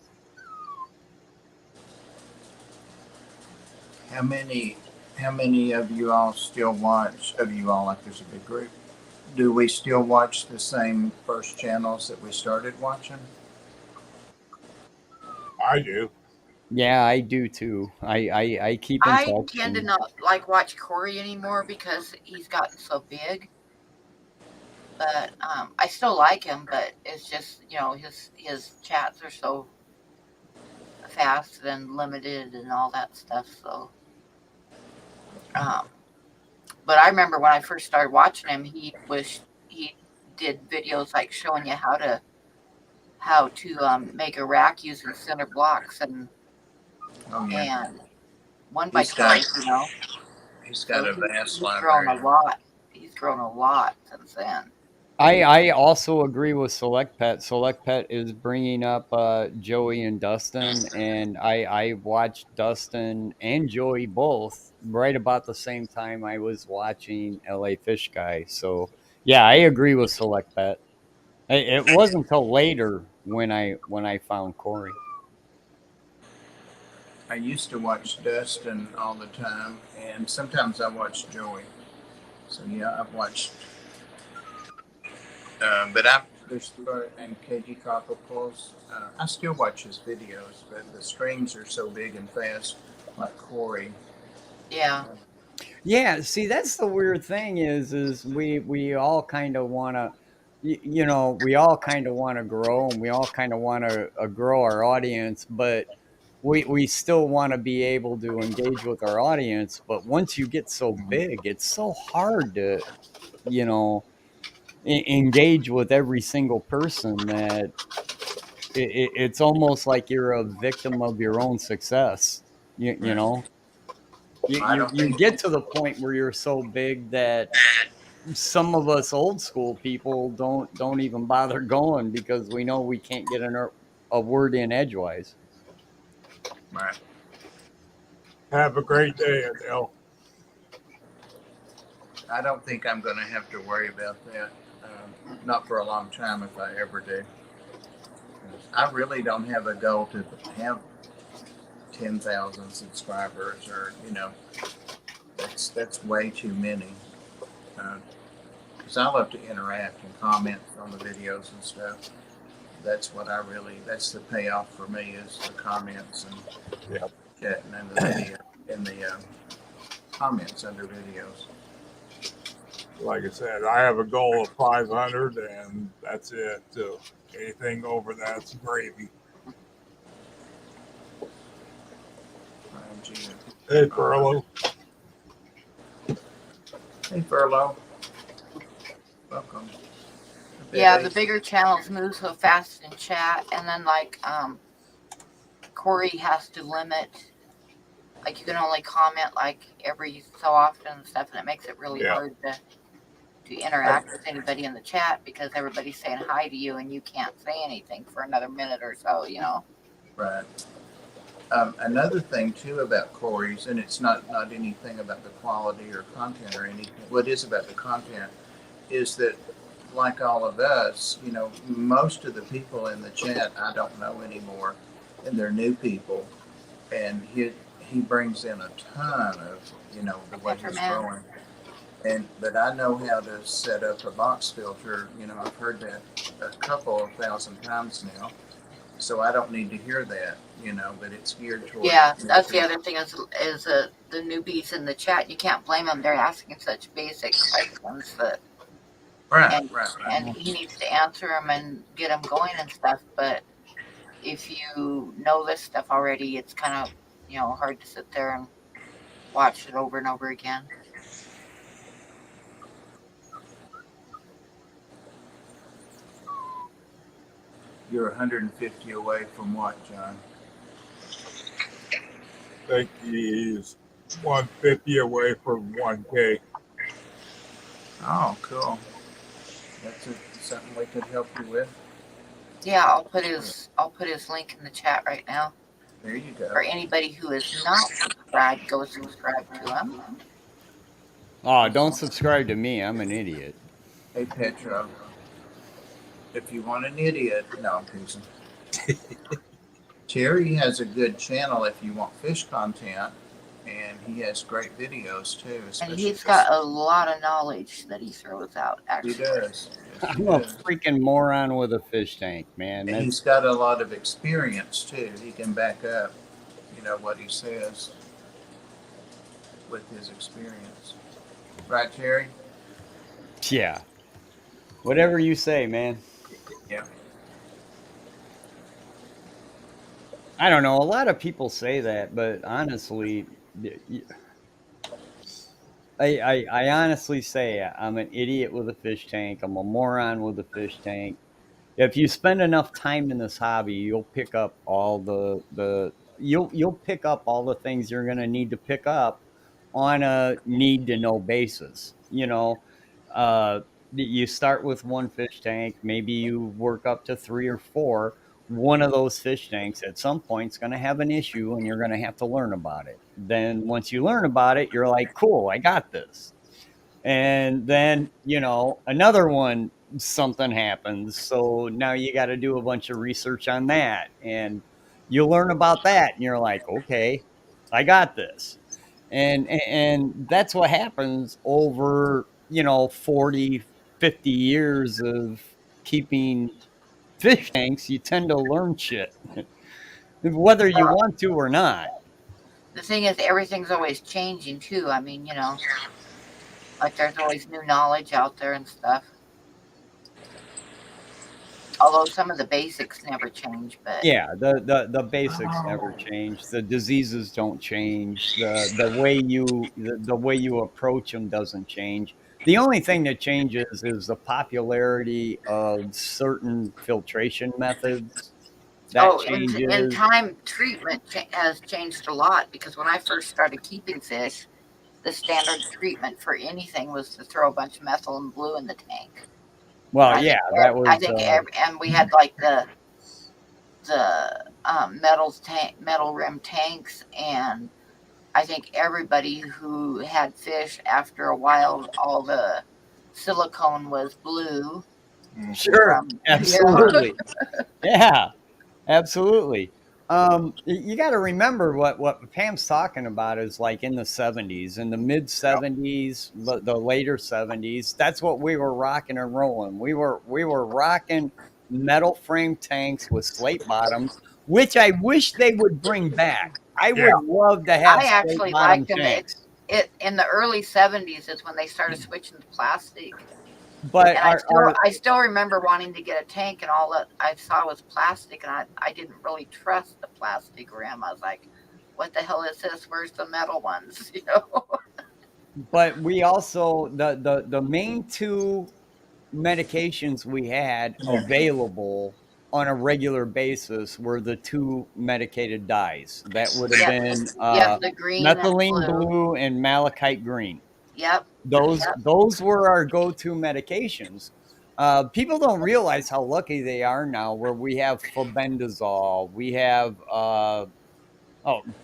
How many how many of you all still watch, of you all, like there's a big group, do we still watch the same first channels that we started watching? I do. Yeah, I do too. I keep in I touch. tend to And not like watch Corey anymore because he's gotten so big. But I still like him, but it's just his chats are so fast and limited and all that stuff. So, um, but I remember when I first started watching him, he did videos like showing you how to make a rack using cinder blocks Oh yeah, and one by he's got 12. he's got So a vast he's grown a library. lot. He's grown a lot since then. I also agree with Select Pet. Select Pet is bringing up Joey and Dustin, and I watched Dustin and Joey both right about the same time I was watching L.A. Fish Guy. So yeah, I agree with Select Pet. It wasn't until later when I found Corey. I used to watch Dustin all the time, and sometimes I watch Joey. So yeah, I've watched, but I there's and KG Tropicals. I still watch his videos, but the streams are so big and fast, like Corey. Yeah. Yeah, see, that's the weird thing is we all kind of want to, you know, we all kind of want to grow and we all kind of want to grow our audience, but we still want to be able to engage with our audience. But once you get so big, it's so hard to, you know, engage with every single person that it's almost like you're a victim of your own success. You Right. know, I don't you think. get to the point where you're so big that some of us old school people don't even bother going because we know we can't get a word in edgewise. Right. Have a great day, Adele. I don't think I'm going to have to worry about that. Not for a long time, if I ever do. I really don't have a goal to have 10,000 subscribers, or that's way too many. Because I love to interact and comment on the videos and stuff. That's the payoff for me, is the comments and Yeah. chatting in the video, in the comments under videos. Like I said, I have a goal of 500, and that's it. So anything over that's gravy. Hey, Furlough. Hey, Furlough. Welcome. Yeah, the bigger channels move so fast in chat, and then Corey has to limit. Like you can only comment like every so often and stuff, and it makes it really Yeah. hard to interact with anybody in the chat because everybody's saying hi to you and you can't say anything for another minute or so. Right. Another thing too about Corey's, and it's not anything about the quality or content or anything. What is about the content is that, like all of us, most of the people in the chat I don't know anymore, and they're new people, and he brings in a ton of the way he's growing. But I know how to set up a box filter. I've heard that a couple of thousand times now, so I don't need to hear that. But it's geared toward. Yeah, that's the other thing is the newbies in the chat. You can't blame them. They're asking such basic questions Right, and right, and right. he needs to answer them and get them going and stuff. But if you know this stuff already, it's kind of hard to sit there and watch it over and over again. You're 150 away from what, John? I think he's 150 away from 1K. Oh, cool. That's something we could help you with. Yeah, I'll put his link in the chat right now. There you go. For anybody who is not subscribed, go subscribe to him. Oh, don't subscribe to me. I'm an idiot. Hey, Petro. If you want an idiot, no, I'm teasing. Terry has a good channel if you want fish content, and he has great videos too. And Especially he's got a lot of knowledge that he throws out, He actually. does. Yes, he I'm a does. freaking moron with a fish tank, man. And he's got a lot of experience too. He can back up, what he says with his experience. Right, Terry? Yeah. Whatever you say, man. Yeah. I don't know. A lot of people say that, but honestly, I honestly say I'm an idiot with a fish tank. I'm a moron with a fish tank. If you spend enough time in this hobby, you'll pick up all you'll pick up all the things you're going to need to pick up on a need to know basis. Uh, you start with one fish tank, maybe you work up to 3 or 4. One of those fish tanks at some point is going to have an issue and you're going to have to learn about it. Then once you learn about it, you're like, cool, I got this. And then, another one, something happens. So now you got to do a bunch of research on that. And you learn about that. And you're like, okay, I got this. And that's what happens over, 40, 50 years of keeping fish tanks. You tend to learn shit, whether you want to or not. The thing is, everything's always changing too. I mean, like there's always new knowledge out there and stuff. Although some of the basics never change, but Yeah, the basics never change. The diseases don't change. The way you approach them doesn't change. The only thing that changes is the popularity of certain filtration methods. That in changes. time, treatment has changed a lot because when I first started keeping fish, the standard treatment for anything was to throw a bunch of methyl and blue in the tank. Well, yeah, that was. And we had like the metal rim tanks, and I think everybody who had fish after a while, all the silicone was blue. Sure, absolutely. Yeah, absolutely. You got to remember what Pam's talking about is like in the 70s, in the mid 70s, the later 70s. That's what we were rocking and rolling. We were rocking metal frame tanks with slate bottoms, which I wish they would bring back. I would love to have I actually slate bottom liked them. tanks. It in the early 70s is when they started switching to plastic. But And I still remember wanting to get a tank, and all that I saw was plastic, and I didn't really trust the plastic rim. I was like, what the hell is this? Where's the metal ones? But we also the main two medications we had available on a regular basis were the two medicated dyes. That would have been the green methylene and blue and malachite green. Yep. Those were our go-to medications. People don't realize how lucky they are now, where we have febendazole, we have oh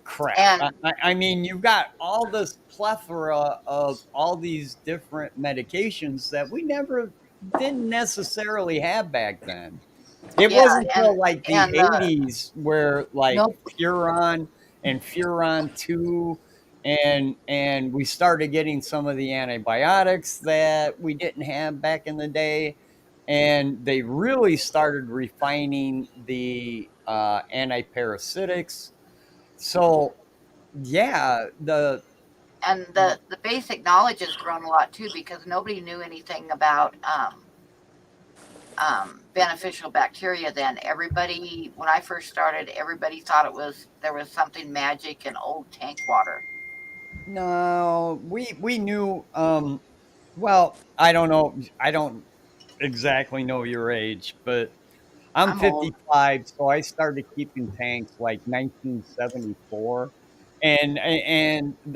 crap! And I mean, you've got all this plethora of all these different medications that we never didn't necessarily have back then. It wasn't until like the 80s where like Furon and Furon 2 and we started getting some of the antibiotics that we didn't have back in the day, and they really started refining the antiparasitics. So yeah, the basic knowledge has grown a lot too, because nobody knew anything about beneficial bacteria then. Everybody, when I first started, everybody thought there was something magic in old tank water. no, we knew. Well, I don't know. I don't exactly know your age, but I'm I'm old. 55, so I started keeping tanks like 1974, and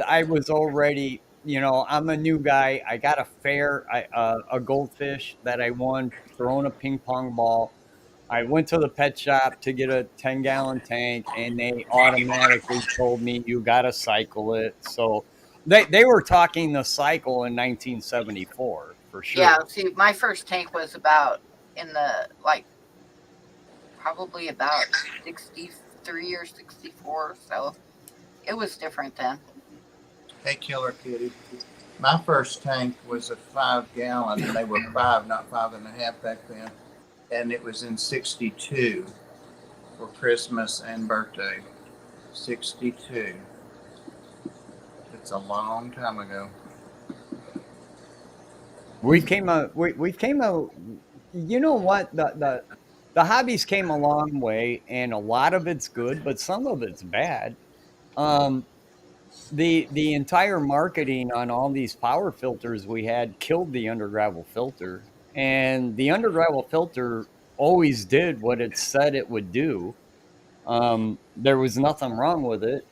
I was already, I'm a new guy. I got a goldfish that I won throwing a ping pong ball. I went to the pet shop to get a 10-gallon tank, and they automatically told me you got to cycle it. So they were talking the cycle in 1974 for Yeah, sure. see, my first tank was about in the like probably about 63 or 64, so it was different then. Hey, Killer Kitty. My first tank was a 5 gallon, and they were five, not 5.5 back then. And it was in '62 for Christmas and birthday. '62. It's a long time ago. We came a you know what, the hobbies came a long way, and a lot of it's good, but some of it's bad. Um, the entire marketing on all these power filters we had killed the under gravel filter, and the under gravel filter always did what it said it would do. There was nothing wrong with it.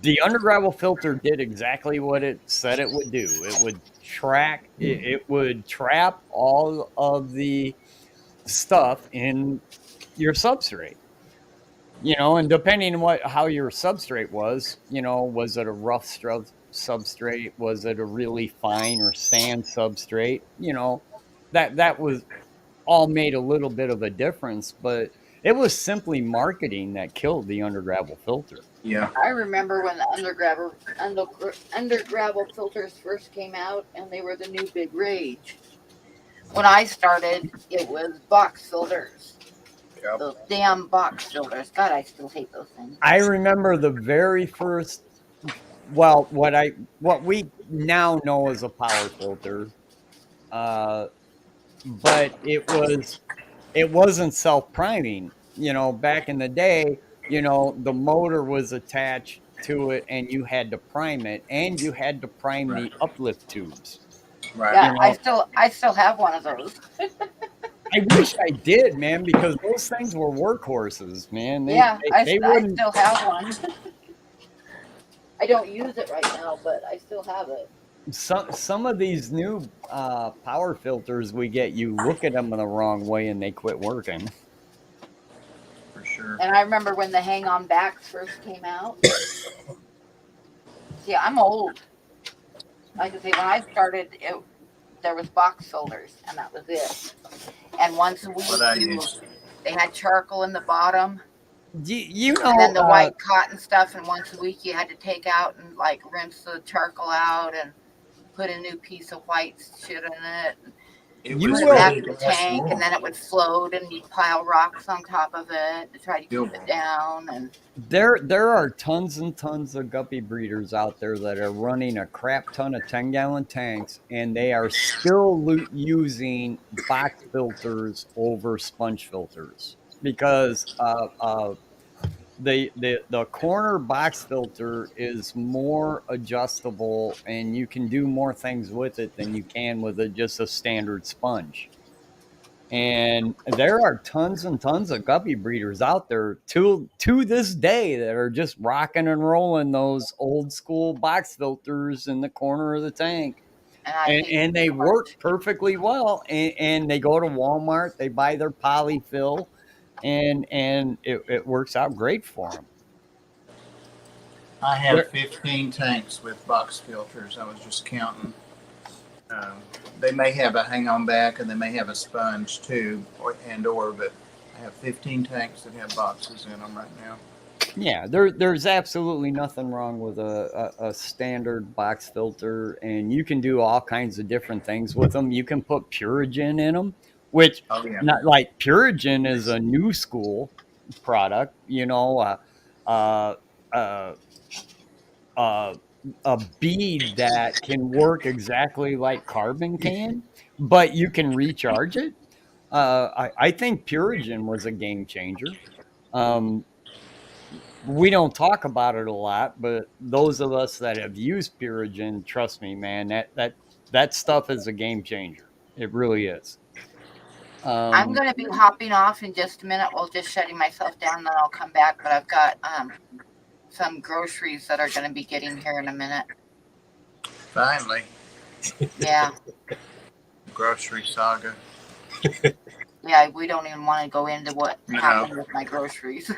The under gravel filter did exactly what it said it would do. It would trap all of the stuff in your substrate. And depending on how your substrate was, was it a rough substrate? Was it a really fine or sand substrate? That was all made a little bit of a difference, but it was simply marketing that killed the under gravel filter. Yeah. I remember when the under gravel filters first came out, and they were the new big rage. When I started, it was box filters. Yep. Those damn box filters. God, I still hate those things. I remember the very first, well, what we now know as a power filter, uh, but it wasn't self priming. Back in the day, the motor was attached to it, and you had to prime it, and you had to prime Right. the uplift tubes. Right. Yeah, You know, I still have one of those. I wish I did, man, because those things were workhorses, man. They Yeah, they, I, they I wouldn't. still have one. I don't use it right now, but I still have it. Some of these new power filters we get, you look at them in the wrong way and they quit working. For sure. And I remember when the hang on backs first came out. See, I'm old. Like I say, when I started, there was box filters, and that was it. And once a week, What I used. they had charcoal in the bottom, You and then know, the white cotton stuff. And once a week, you had to take out and like rinse the charcoal out and put a new piece of white shit in it. It you was Put it back will. really in the last tank, and long. then it would float, and you'd pile rocks on top of it to try to keep it down. And There are tons and tons of guppy breeders out there that are running a crap ton of 10-gallon tanks, and they are still using box filters over sponge filters because the corner box filter is more adjustable, and you can do more things with it than you can with just a standard sponge. And there are tons and tons of guppy breeders out there to this day that are just rocking and rolling those old school box filters in the corner of the tank. I And, hate and them they so work much. perfectly well. And they go to Walmart, they buy their polyfill, and it works out great for them. I have 15 tanks with box filters. I was just counting. Um, they may have a hang on back, and they may have a sponge too, or but I have 15 tanks that have boxes in them right now. Yeah, there's absolutely nothing wrong with a standard box filter, and you can do all kinds of different things with them. You can put Purigen in them, which Oh yeah. not like Purigen is a new school product. Uh, uh, uh, a bead that can work exactly like carbon can, but you can recharge it. I think Purigen was a game changer. Um, we don't talk about it a lot, but those of us that have used Purigen, trust me, man, that stuff is a game changer. It really is. I'm going to be hopping off in just a minute. Well, just shutting myself down, then I'll come back. But I've got some groceries that are going to be getting here in a minute. Finally, Yeah. grocery saga. Yeah, we don't even want to go into what No. happened with my groceries.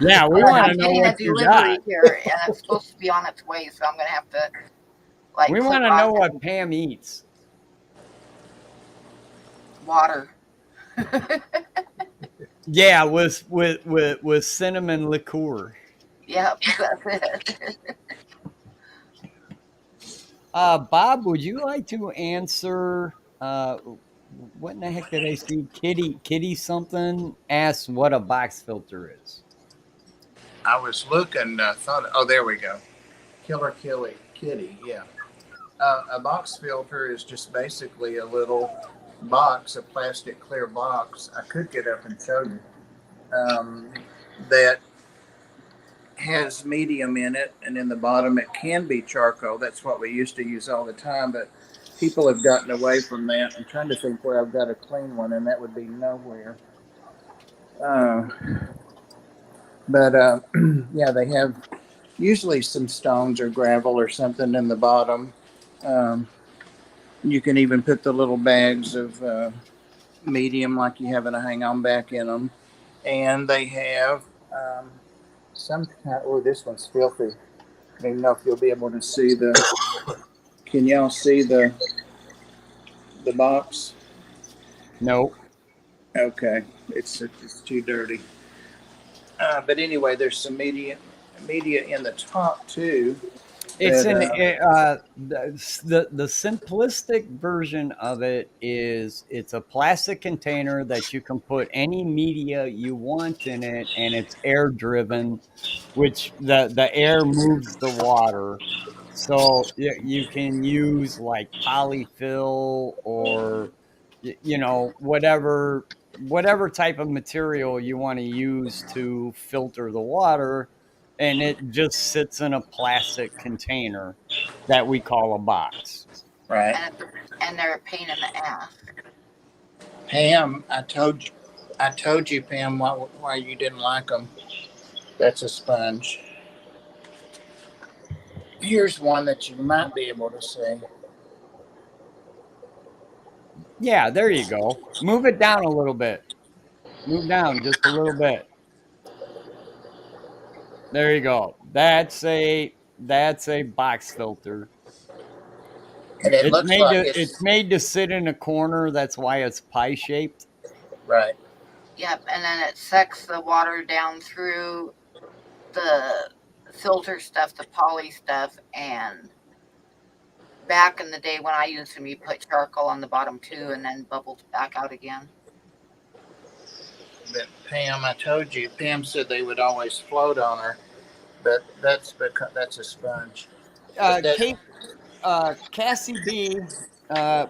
Yeah, we But want to I'm know getting a what you delivery got. here, and it's supposed to be on its way, so I'm going to have to We click want to on know what Pam eats. water. Yeah, with cinnamon liqueur. Yep, that's it. Bob, would you like to answer? What in the heck did I see? Kitty something asked what a box filter is. I was looking, thought, oh, there we go. Killer Kitty, yeah. A box filter is just basically a little box, a plastic clear box. I could get up and show you that has medium in it, and in the bottom it can be charcoal. That's what we used to use all the time, but people have gotten away from that. I'm trying to think where I've got a clean one, and that would be nowhere. Uh, but yeah, they have usually some stones or gravel or something in the bottom. Um, you can even put the little bags of medium like you have in a hang-on back in them, and they have some kind. Oh, this one's filthy. I don't even know if you'll be able to see the. Can y'all see the box? No. Okay, it's too dirty. But anyway, there's some media in the top too. It's That an the simplistic version of it is it's a plastic container that you can put any media you want in it, and it's air driven, which the air moves the water. So you can use like polyfill or whatever type of material you want to use to filter the water, and it just sits in a plastic container that we call a box. right, And they're a pain in the ass. Pam. I told you, Pam, why you didn't like them. That's a sponge. Here's one that you might be able to see. Yeah, there you go. Move it down a little bit. Move down just a little bit. There you go. That's a box filter. And it It's looks made like to it's it's made to sit in a corner. That's why it's pie shaped. right. Yep, and then it sucks the water down through the filter stuff, the poly stuff, and back in the day when I used them, you put charcoal on the bottom too, and then bubbled back out again. But Pam, I told you. Pam said they would always float on her, but that's because that's a sponge. But that Kate, Cassie B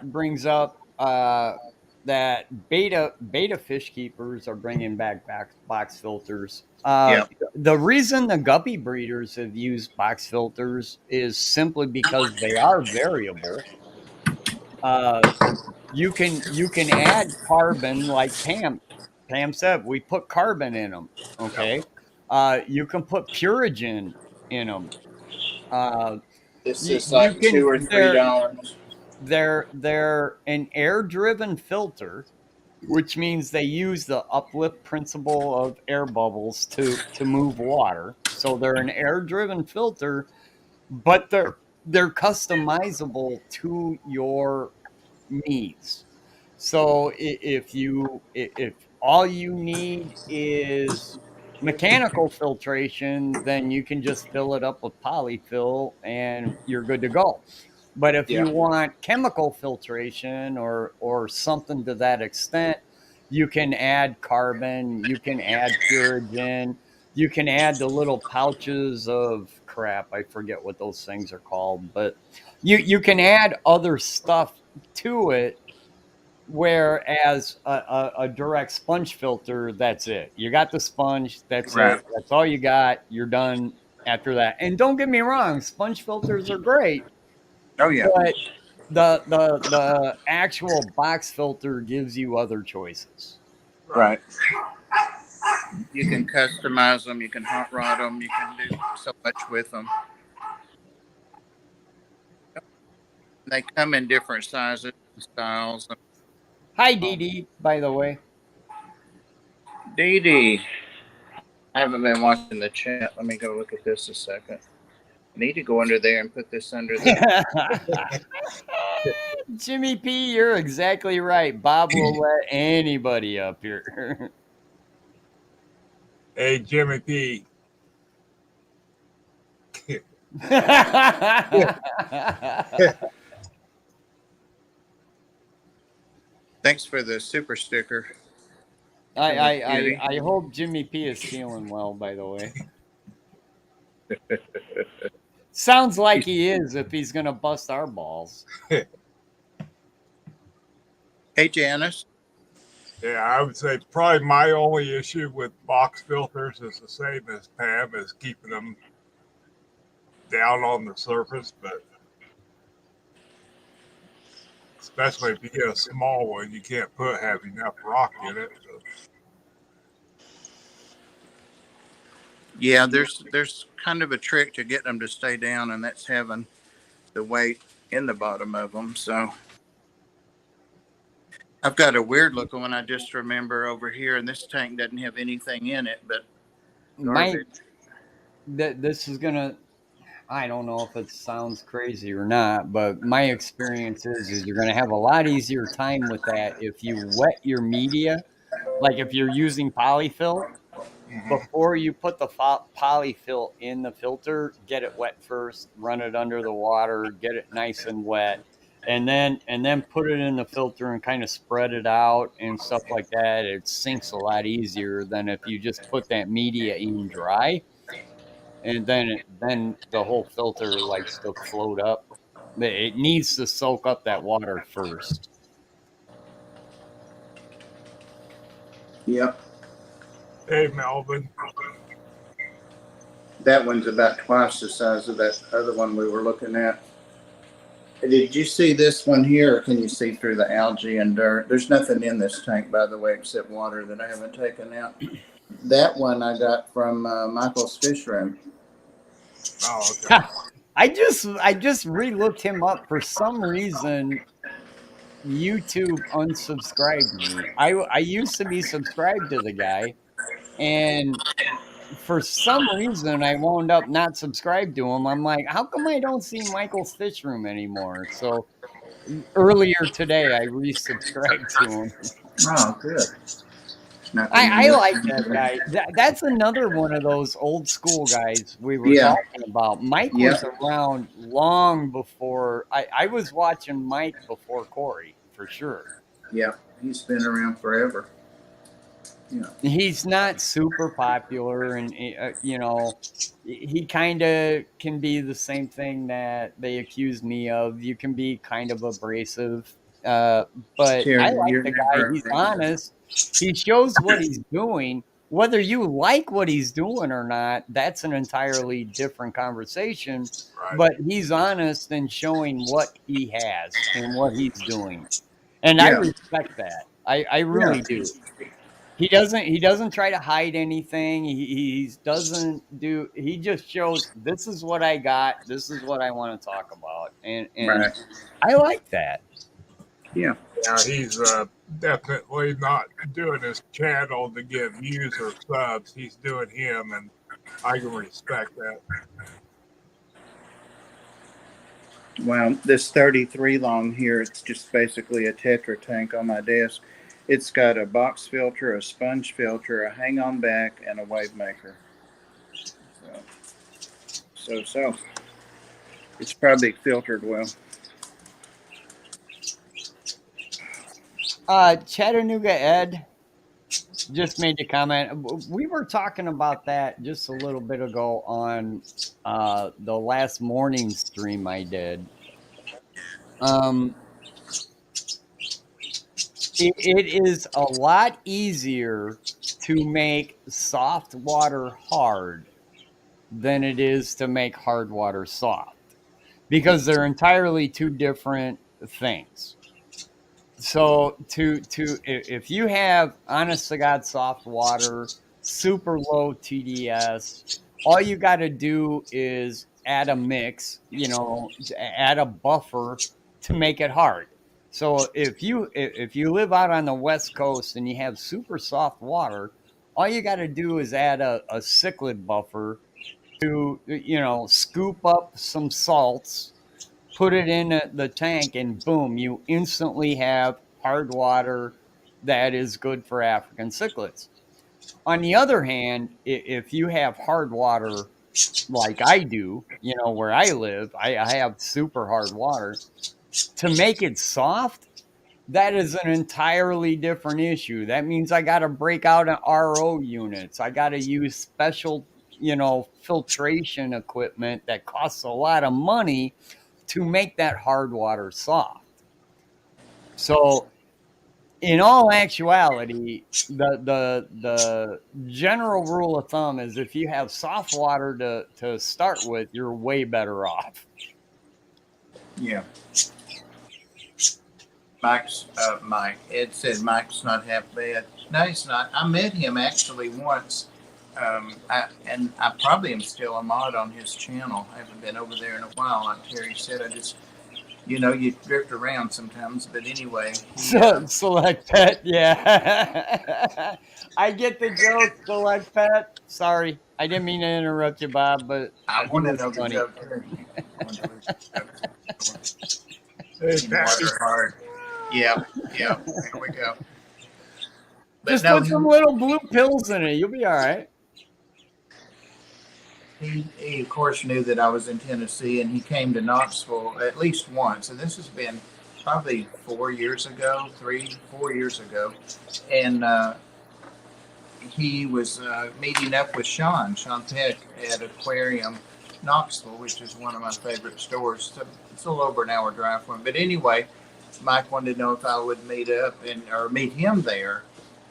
brings up that beta fish keepers are bringing back box filters. yeah, The reason the guppy breeders have used box filters is simply because they are variable. Uh, you can add carbon, like Pam said. We put carbon in them. Okay, you can put purigen in them. Uh, this you, is you like can $2 or $3. they're an air driven filter, which means they use the uplift principle of air bubbles to move water. So they're an air driven filter, but they're customizable to your needs. So if all you need is mechanical filtration, then you can just fill it up with polyfill and you're good to go. But if Yeah, you want chemical filtration or something to that extent, you can add carbon, you can add purigen, you can add the little pouches of crap. I forget what those things are called, but you can add other stuff to it. Whereas a direct sponge filter, that's it. You got the sponge, that's right. it. That's all you got. You're done after that. And don't get me wrong, sponge filters are great, Oh yeah, but The actual box filter gives you other choices. Right. You can customize them. You can hot rod them. You can do so much with them. They come in different sizes and styles. Hi, Dee Dee, by the way. Dee Dee, I haven't been watching the chat. Let me go look at this a second. I need to go under there and put this under the. Jimmy P, you're exactly right. Bob will let anybody up here. Hey, Jimmy P. Thanks for the super sticker. I hope Jimmy P is feeling well, by the way. Sounds like he is if he's going to bust our balls. Hey, Janice. Yeah, I would say probably my only issue with box filters is the same as Pam, is keeping them down on the surface, but especially if you get a small one, you can't have enough rock in it. So. Yeah, there's kind of a trick to getting them to stay down, and that's having the weight in the bottom of them. So I've got a weird looking one. I just remember over here, and this tank doesn't have anything in it but garbage. This is gonna. I don't know if it sounds crazy or not, but my experience is you're gonna have a lot easier time with that if you wet your media, like if you're using polyfill. Before you put the polyfill in the filter, get it wet first, run it under the water, get it nice and wet, and then put it in the filter and kind of spread it out and stuff like that. It sinks a lot easier than if you just put that media in dry, and then the whole filter likes to float up. It needs to soak up that water first. Yep. Hey, Melvin. That one's about twice the size of that other one we were looking at. Did you see this one here, or can you see through the algae and dirt? There's nothing in this tank, by the way, except water that I haven't taken out. That one I got from Michael's Fish Room. Oh, okay. I just re-looked him up for some reason. YouTube unsubscribed me. I used to be subscribed to the guy, and for some reason I wound up not subscribed to him. I'm like, how come I don't see Michael's Fish Room anymore? So earlier today I resubscribed to him. Oh, good. I like that guy. That's another one of those old school guys we were talking about. Mike was around long before I was watching Mike before Corey, for sure. Yeah, he's been around forever. Yeah. He's not super popular, and he kind of can be the same thing that they accuse me of. You can be kind of abrasive, but I like the guy. He's honest. He shows what he's doing. Whether you like what he's doing or not, that's an entirely different conversation. Right. But he's honest in showing what he has and what he's doing, and I respect that. I really do. He doesn't try to hide anything. He doesn't do. He just shows, this is what I got. This is what I want to talk about, and I like that. Yeah, he's definitely not doing his channel to get views or subs. He's doing him, and I can respect that. Well, this 33 long here, it's just basically a Tetra tank on my desk. It's got a box filter, a sponge filter, a hang-on back, and a wave maker. So it's probably filtered well. Chattanooga Ed just made a comment. We were talking about that just a little bit ago on the last morning stream I did. It is a lot easier to make soft water hard than it is to make hard water soft, because they're entirely two different things. So if you have honest to God soft water, super low TDS, all you got to do is add a mix, add a buffer to make it hard. So if you live out on the West Coast and you have super soft water, all you got to do is add a cichlid buffer to scoop up some salts, put it in the tank, and boom, you instantly have hard water that is good for African cichlids. On the other hand, if you have hard water like I do, where I live, I have super hard water. To make it soft, that is an entirely different issue. That means I got to break out an RO units. I got to use special, filtration equipment that costs a lot of money to make that hard water soft. So, in all actuality, the general rule of thumb is if you have soft water to start with, you're way better off. Yeah. Mike. Ed said Mike's not half bad. No, he's not. I met him actually once. I probably am still a mod on his channel. I haven't been over there in a while. Like Terry said, I just, you drift around sometimes. But anyway, Select pet, yeah. I get the joke, select pet. Sorry, I didn't mean to interrupt you, Bob, but I want to was know the funny. joke. I want to know the joke. Hey, You know, Patty. they're hard. Yeah, there we go. But Just no, put some little blue pills in it. You'll be all right. he of course knew that I was in Tennessee, and he came to Knoxville at least once. And this has been probably 4 years ago, 4 years ago. And he was meeting up with Sean Peck at Aquarium, Knoxville, which is one of my favorite stores. It's a little over an hour drive from him. But anyway, Mike wanted to know if I would meet up or meet him there.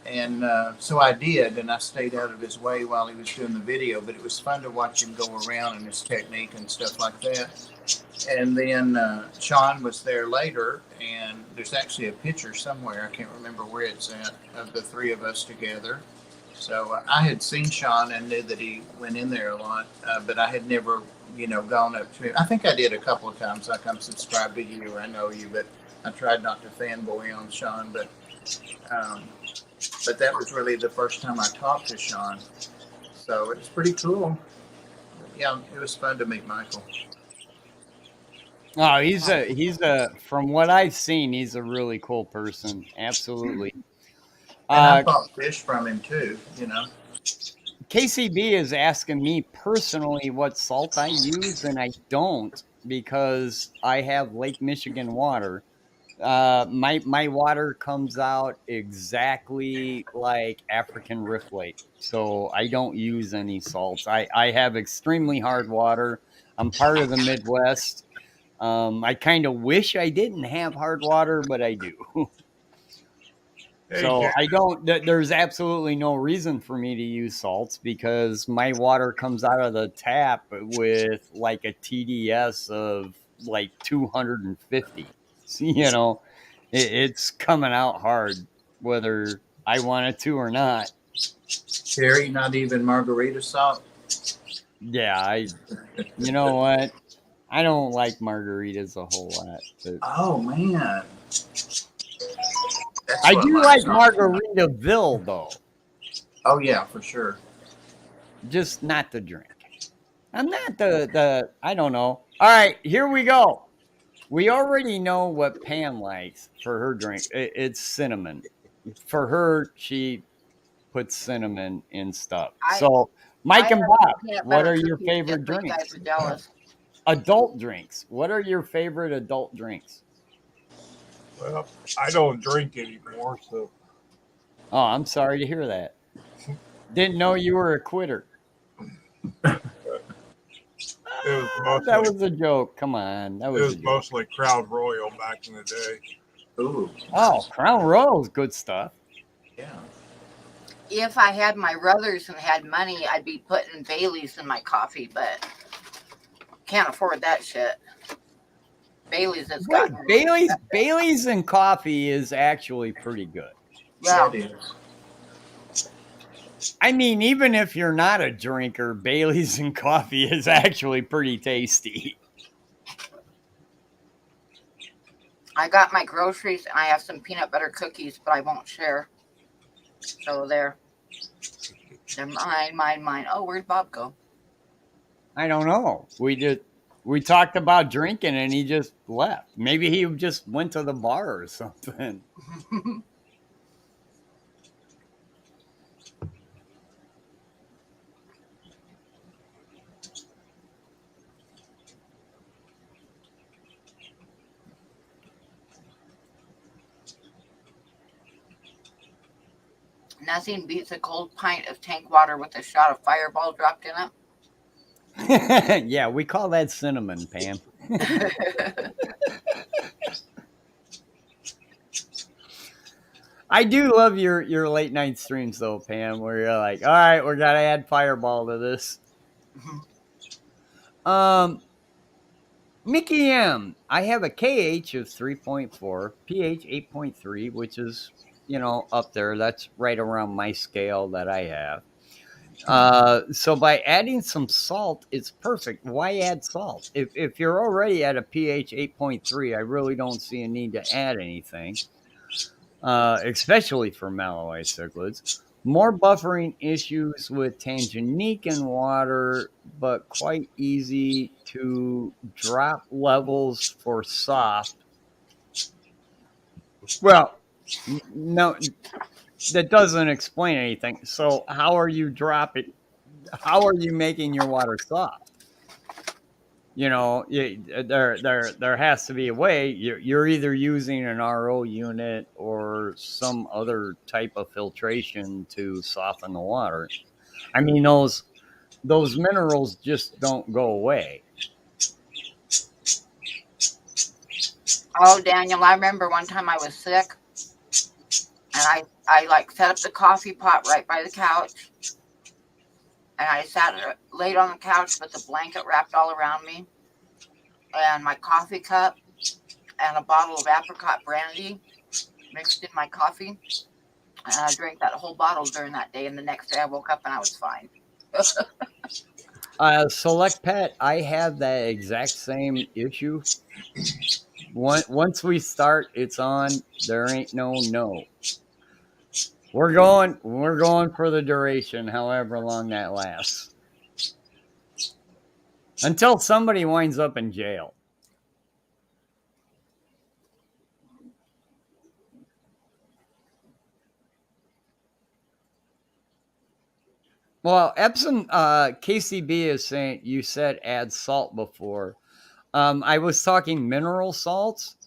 And so I did, and I stayed out of his way while he was doing the video. But it was fun to watch him go around and his technique and stuff like that. And then Sean was there later, and there's actually a picture somewhere, I can't remember where it's at, of the three of us together. So I had seen Sean and knew that he went in there a lot, but I had never, gone up to him. I think I did a couple of times, like I'm subscribed to you, I know you, but I tried not to fanboy on Sean. But that was really the first time I talked to Sean. So it was pretty cool. Yeah, it was fun to meet Michael. Oh, he's a from what I've seen, he's a really cool person. Absolutely. And I bought fish from him too, KCB is asking me personally what salt I use, and I don't because I have Lake Michigan water. My water comes out exactly like African Rift Lake, so I don't use any salts. I have extremely hard water. I'm part of the Midwest. I kind of wish I didn't have hard water, but I do. Hey, So Jack. I don't. There's absolutely no reason for me to use salts because my water comes out of the tap with like a TDS of like 250. It's coming out hard whether I want it to or not. Terry, not even margarita salt. Yeah, you know what? I don't like margaritas a whole lot. But Oh man, I do like Margaritaville though. Oh yeah, for sure. Just not the drink. I'm not the I don't know. All right, here we go. We already know what Pam likes for her drink. It's cinnamon. For her, she puts cinnamon in stuff. So, Mike and Bob, what are your favorite drinks? You guys are jealous. Adult drinks. What are your favorite adult drinks? Well, I don't drink anymore, so. Oh, I'm sorry to hear that. Didn't know you were a quitter. That was a joke. Come on. That was it was mostly Crown Royal back in the day. Ooh. Oh, Crown Royal's good stuff. Yeah. If I had my brothers and had money, I'd be putting Bailey's in my coffee, but can't afford that shit. Bailey's has Wait, gotten Bailey's and coffee is actually pretty good. yeah. It is. I mean, even if you're not a drinker, Bailey's and coffee is actually pretty tasty. I got my groceries and I have some peanut butter cookies, but I won't share. So they're mine. Oh, where'd Bob go? I don't know. We talked about drinking and he just left. Maybe he just went to the bar or something. Nothing beats a cold pint of tank water with a shot of Fireball dropped in Yeah, we call that cinnamon, Pam. it. I do love your late night streams though, Pam, where you're like, all right, we're gonna add Fireball to this. Mickey M. I have a KH of 3.4, pH 8.3, which is, up there. That's right around my scale that I have. So by adding some salt, it's perfect. Why add salt? If you're already at a pH 8.3, I really don't see a need to add anything, especially for Malloy cichlids. More buffering issues with Tanganyika in water, but quite easy to drop levels for soft. Well, no, that doesn't explain anything. So how are you dropping? How are you making your water soft? There has to be a way. You're either using an RO unit or some other type of filtration to soften the water. I mean, those minerals just don't go away. Oh, Daniel, I remember one time I was sick and I like set up the coffee pot right by the couch and I laid on the couch with the blanket wrapped all around me and my coffee cup and a bottle of apricot brandy mixed in my coffee. And I drank that whole bottle during that day. And the next day I woke up and I was fine. Select Pet, I have that exact same issue. Once we start, it's on. There ain't no. We're going for the duration, however long that lasts, until somebody winds up in jail. Well, Epsom KCB is saying you said add salt before. I was talking mineral salts.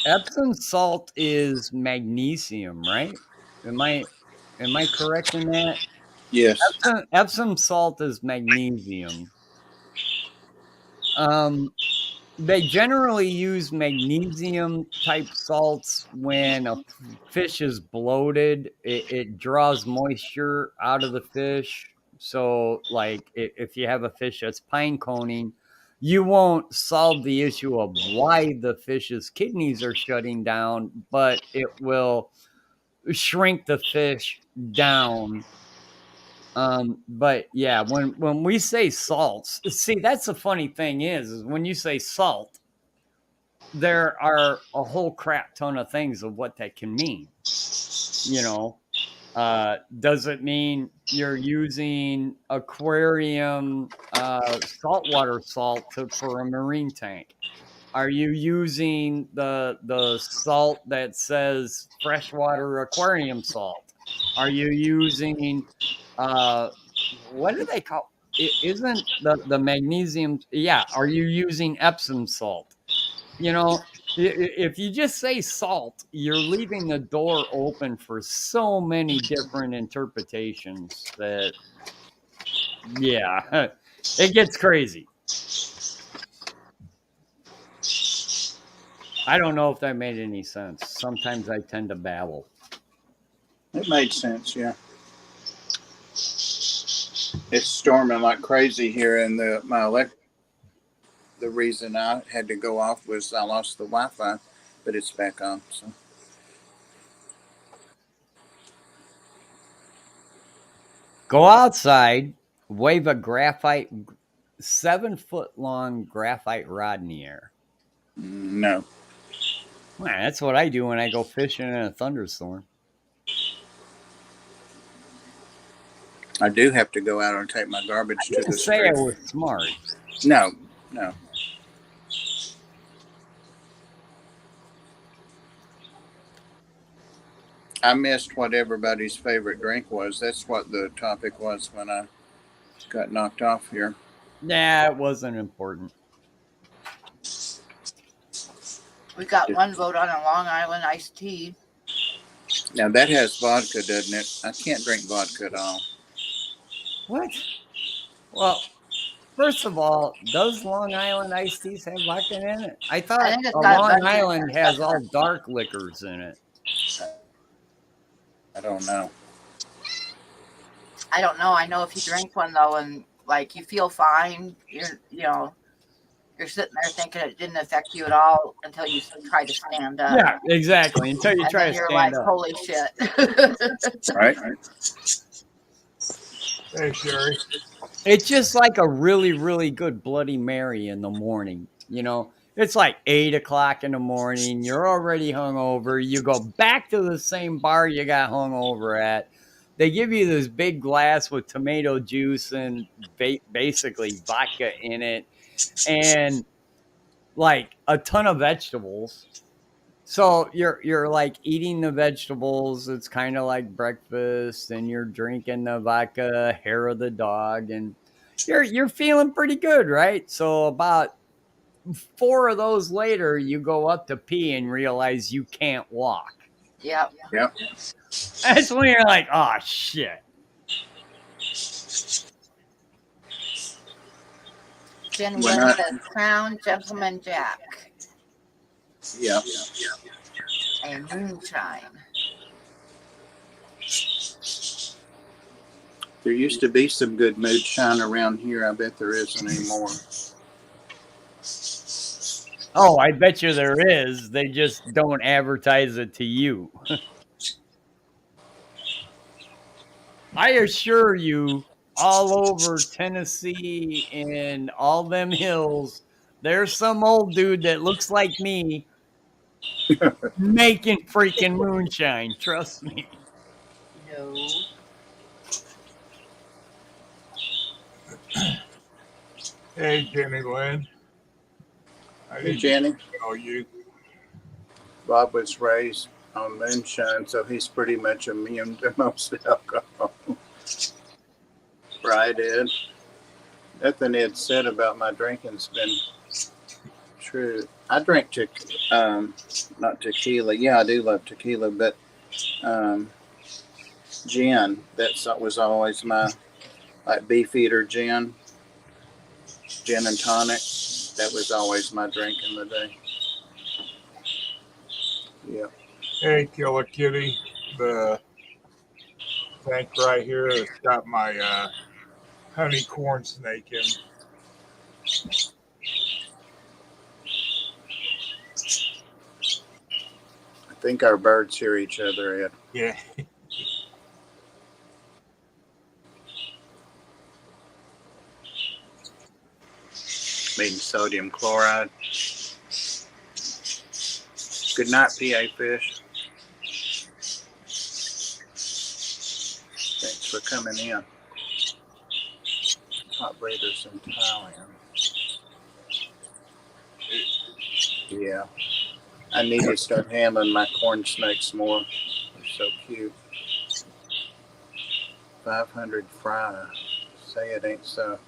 Epsom salt is magnesium, right? Am I correct in that? Yes. Epsom salt is magnesium. They generally use magnesium type salts when a fish is bloated. It draws moisture out of the fish. So, like, if you have a fish that's pine coning, you won't solve the issue of why the fish's kidneys are shutting down, but it will shrink the fish down. But yeah, when we say salts, see, that's the funny thing is when you say salt, there are a whole crap ton of things of what that can mean. Does it mean you're using aquarium saltwater salt for a marine tank? Are you using the salt that says freshwater aquarium salt? Are you using what do they call it? Isn't the magnesium? Yeah. Are you using Epsom salt? If you just say salt, you're leaving the door open for so many different interpretations that, yeah, it gets crazy. I don't know if that made any sense. Sometimes I tend to babble. It made sense, yeah. It's storming like crazy here in my electric. the reason I had to go off was I lost the Wi-Fi, but it's back on. So Go outside, wave a 7-foot long graphite rod in the air. no, Man, that's what I do when I go fishing in a thunderstorm. I do have to go out and take my garbage I to didn't the say I street. was smart. No, no. I missed what everybody's favorite drink was. That's what the topic was when I got knocked off here. Nah, it wasn't important. We got one vote on a Long Island iced tea. Now that has vodka, doesn't it? I can't drink vodka at all. What? Well, first of all, does Long Island iced teas have vodka in it? I I thought think it's a got a Long bunch of Island different has stuff all in it. dark liquors in it. I don't know. I don't know. I know if you drink one though, and like you feel fine, you're sitting there thinking it didn't affect you at all until you try to stand up, Yeah, exactly. Until you and try then to you're stand like, up. "Holy shit!" Right? Hey, Sherry. It's just like a really, really good Bloody Mary in the morning. You know, it's like 8 o'clock in the morning. You're already hungover. You go back to the same bar you got hungover at. They give you this big glass with tomato juice and basically vodka in it, and like a ton of vegetables. So you're like eating the vegetables. It's kind of like breakfast, and you're drinking the vodka, hair of the dog, and you're feeling pretty good, right? So about 4 of those later, you go up to pee and realize you can't walk. Yep. Yep. That's when you're like, oh shit. Jenny When Lynn I, says Crown Gentleman Jack yeah. and moonshine. There used to be some good moonshine around here. I bet there isn't anymore. Oh, I bet you there is. They just don't advertise it to you. I assure you, all over Tennessee and all them hills, there's some old dude that looks like me making freaking moonshine. Trust me. No. Hey, Jenny Lynn. I Hey, didn't Jenny. know you. Bob was raised on moonshine, so he's pretty much immune to most alcohol. Right, Ed? Nothing Ed said about my drinking's been true. I drink not tequila. Yeah, I do love tequila, but gin. That was always my like Beefeater gin and tonic. That was always my drink in the day. Yeah. Hey, Killer Kitty. The tank right here that's got my honey corn snake in. I think our birds hear each other, Ed. Yeah. Meaning sodium chloride. Good night, PA Fish. Thanks for coming in. Top breeders in Thailand. Yeah. I need to start handling my corn snakes more. They're so cute. 500 fry. Say it ain't so.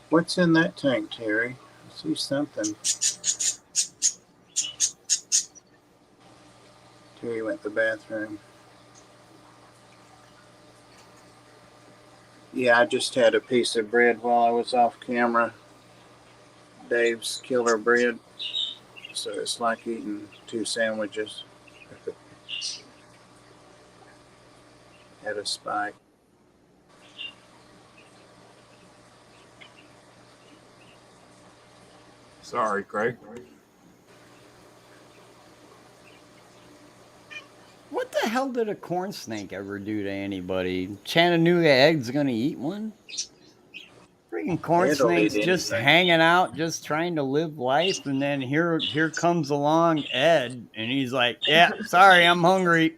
What's in that tank, Terry? I see something. Terry went to the bathroom. Yeah, I just had a piece of bread while I was off camera. Dave's killer bread. So it's like eating 2 sandwiches. Had a spike. Sorry, Craig. What the hell did a corn snake ever do to anybody? Chattanooga Egg's gonna eat one? Freaking corn It'll eat snake's just anything. hanging out, just trying to live life, and then here comes along Ed, and he's like, "Yeah, sorry, I'm hungry."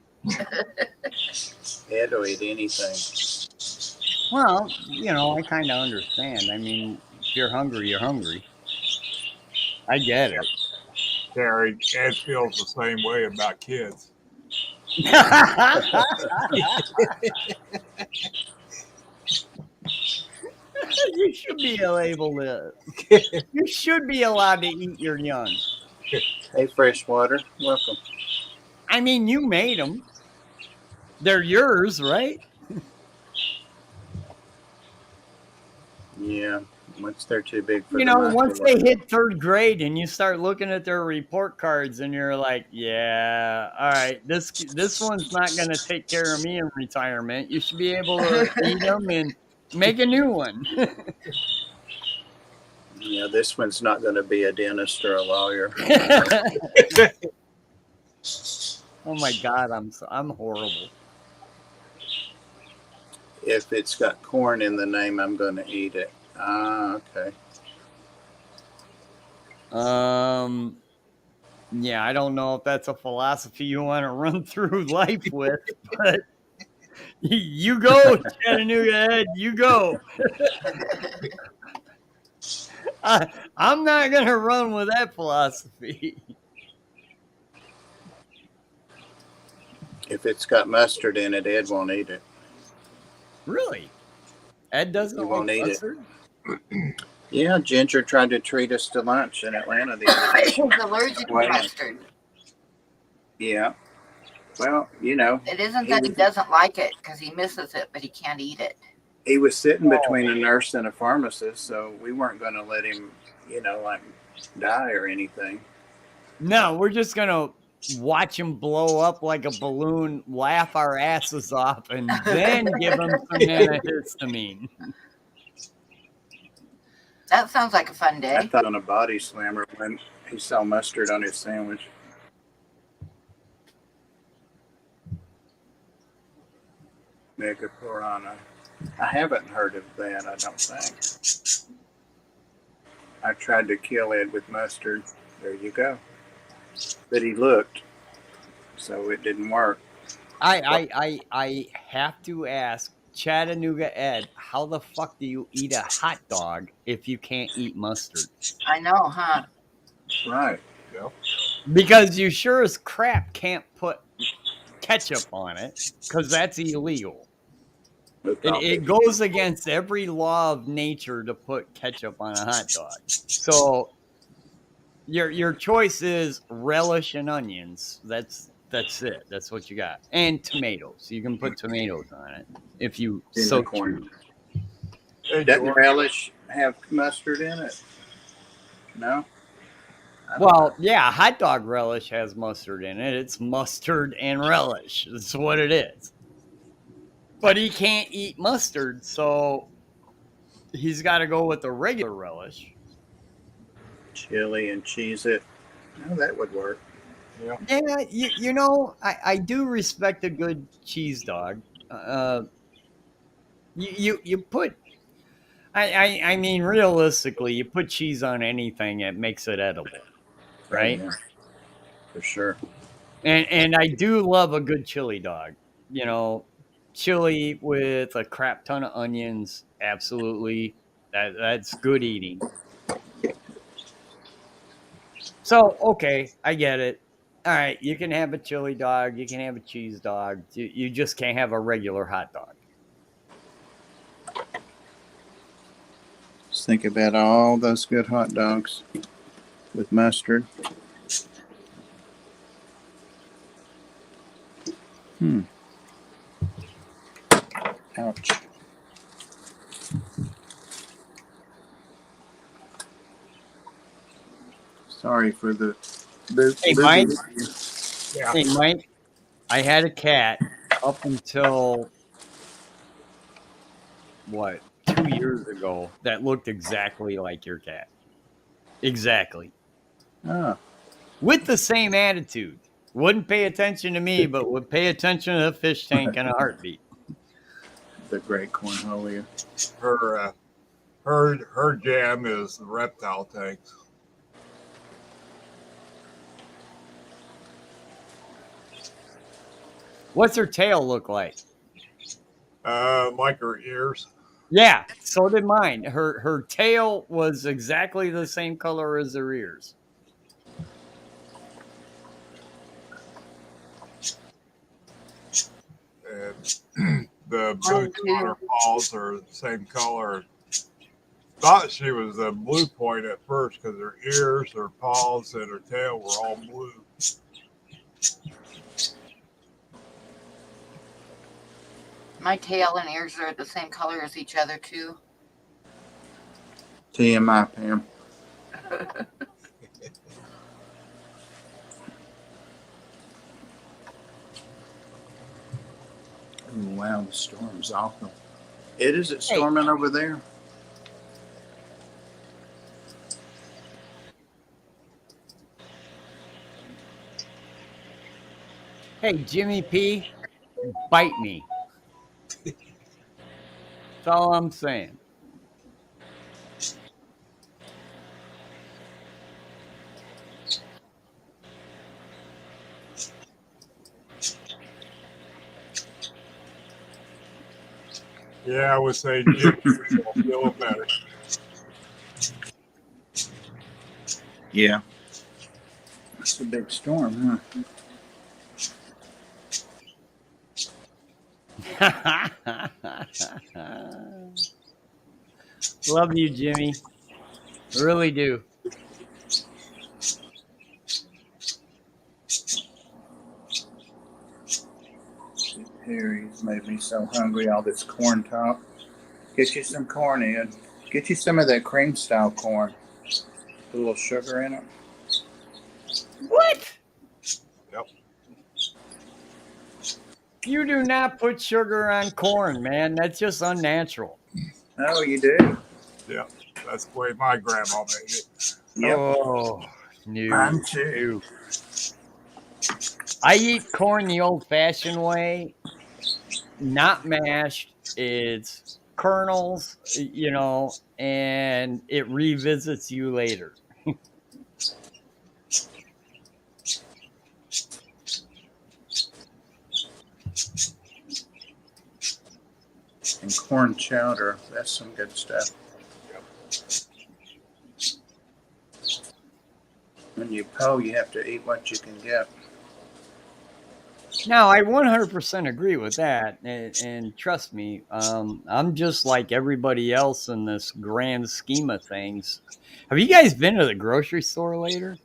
It'll eat anything. Well, I kind of understand. I mean, if you're hungry, you're hungry. I get it. Terry, Ed feels the same way about kids. You should be able to. You should be allowed to eat your young. Hey, Freshwater, welcome. I mean, you made them. They're yours, right? Yeah, once they're too big for the microwave. Once they hit third grade and you start looking at their report cards and you're like, yeah, all right, this one's not going to take care of me in retirement. You should be able to eat them and make a new one. Yeah, this one's not going to be a dentist or a lawyer. Oh my God, I'm horrible. If it's got corn in the name, I'm going to eat it. Ah, okay. Yeah, I don't know if that's a philosophy you want to run through life with, but you go, Chattanooga Ed, you go. I'm not going to run with that philosophy. If it's got mustard in it, Ed won't eat it. Really? Ed doesn't He won't like eat mustard? Yeah, Ginger tried to treat us to lunch in Atlanta the other day. He's allergic to Wait. mustard. Yeah. Well, It isn't that he doesn't like it because he misses it, but he can't eat it. he was sitting between a nurse and a pharmacist, so we weren't going to let him, like die or anything. No, we're just going to watch him blow up like a balloon, laugh our asses off, and then give him some antihistamine. That sounds like a fun I day. thought on a body slammer when he saw mustard on his sandwich. Mega piranha. I haven't heard of that, I don't think. I tried to kill Ed with mustard. There you go. But he looked, so it didn't work. I have to ask Chattanooga Ed, how the fuck do you eat a hot dog if you can't eat mustard? I know, huh? Right. Because you sure as crap can't put ketchup on it, because that's illegal. It goes against every law of nature to put ketchup on a hot dog. So your choice is relish and onions. That's it. That's what you got. And tomatoes. You can put tomatoes on it if you so choose. Doesn't relish have mustard in it? No? Well, yeah, hot dog relish has mustard in it. It's mustard and relish. That's what it is. But he can't eat mustard, so he's got to go with the regular relish. Chili and cheese it. No, that would work. Yeah, I do respect a good cheese dog. You put, I mean, realistically, you put cheese on anything, it makes it edible, right? Yeah, for sure. And I do love a good chili dog. Chili with a crap ton of onions, absolutely. That's good eating. So, okay, I get it. All right, you can have a chili dog, you can have a cheese dog. You just can't have a regular hot dog. Just think about all those good hot dogs with mustard. Ouch. Sorry for the Hey, Mike. Yeah. Hey, Mike, I had a cat up until, 2 years ago that looked exactly like your cat. Exactly. Oh, With the same attitude. Wouldn't pay attention to me, but would pay attention to the fish tank in a heartbeat. the great cornhole. Her her jam is the reptile tanks. What's her tail look like? Like her ears. Yeah, so did mine. Her tail was exactly the same color as her ears. And the blue Mine too. collar paws are the same color. Thought she was a blue point at first because her ears, her paws, and her tail were all blue. My tail and ears are the same color as each other too. TMI, Pam. Ooh, wow, the storm's awful. Is it storming over there? Hey, Jimmy P, bite me. That's all I'm saying. Yeah, I would say Jim will feel better. Yeah. It's a big storm, huh? Love you, Jimmy. Really do. Harry's made me so hungry, all this corn top. Get you some corn, Ed. Get you some of that cream style corn. Put a little sugar in it. What? Yep. You do not put sugar on corn, man. That's just unnatural. Oh, you do? Yeah, that's the way my grandma made it. Yep. Oh, no. Mine too. I eat corn the old-fashioned way, not mashed. It's kernels, you know, and it revisits you later. And corn chowder. That's some good stuff. When you poe, you have to eat what you can get. Now, I 100% agree with that, and trust me, I'm just like everybody else in this grand scheme of things. Have you guys been to the grocery store later?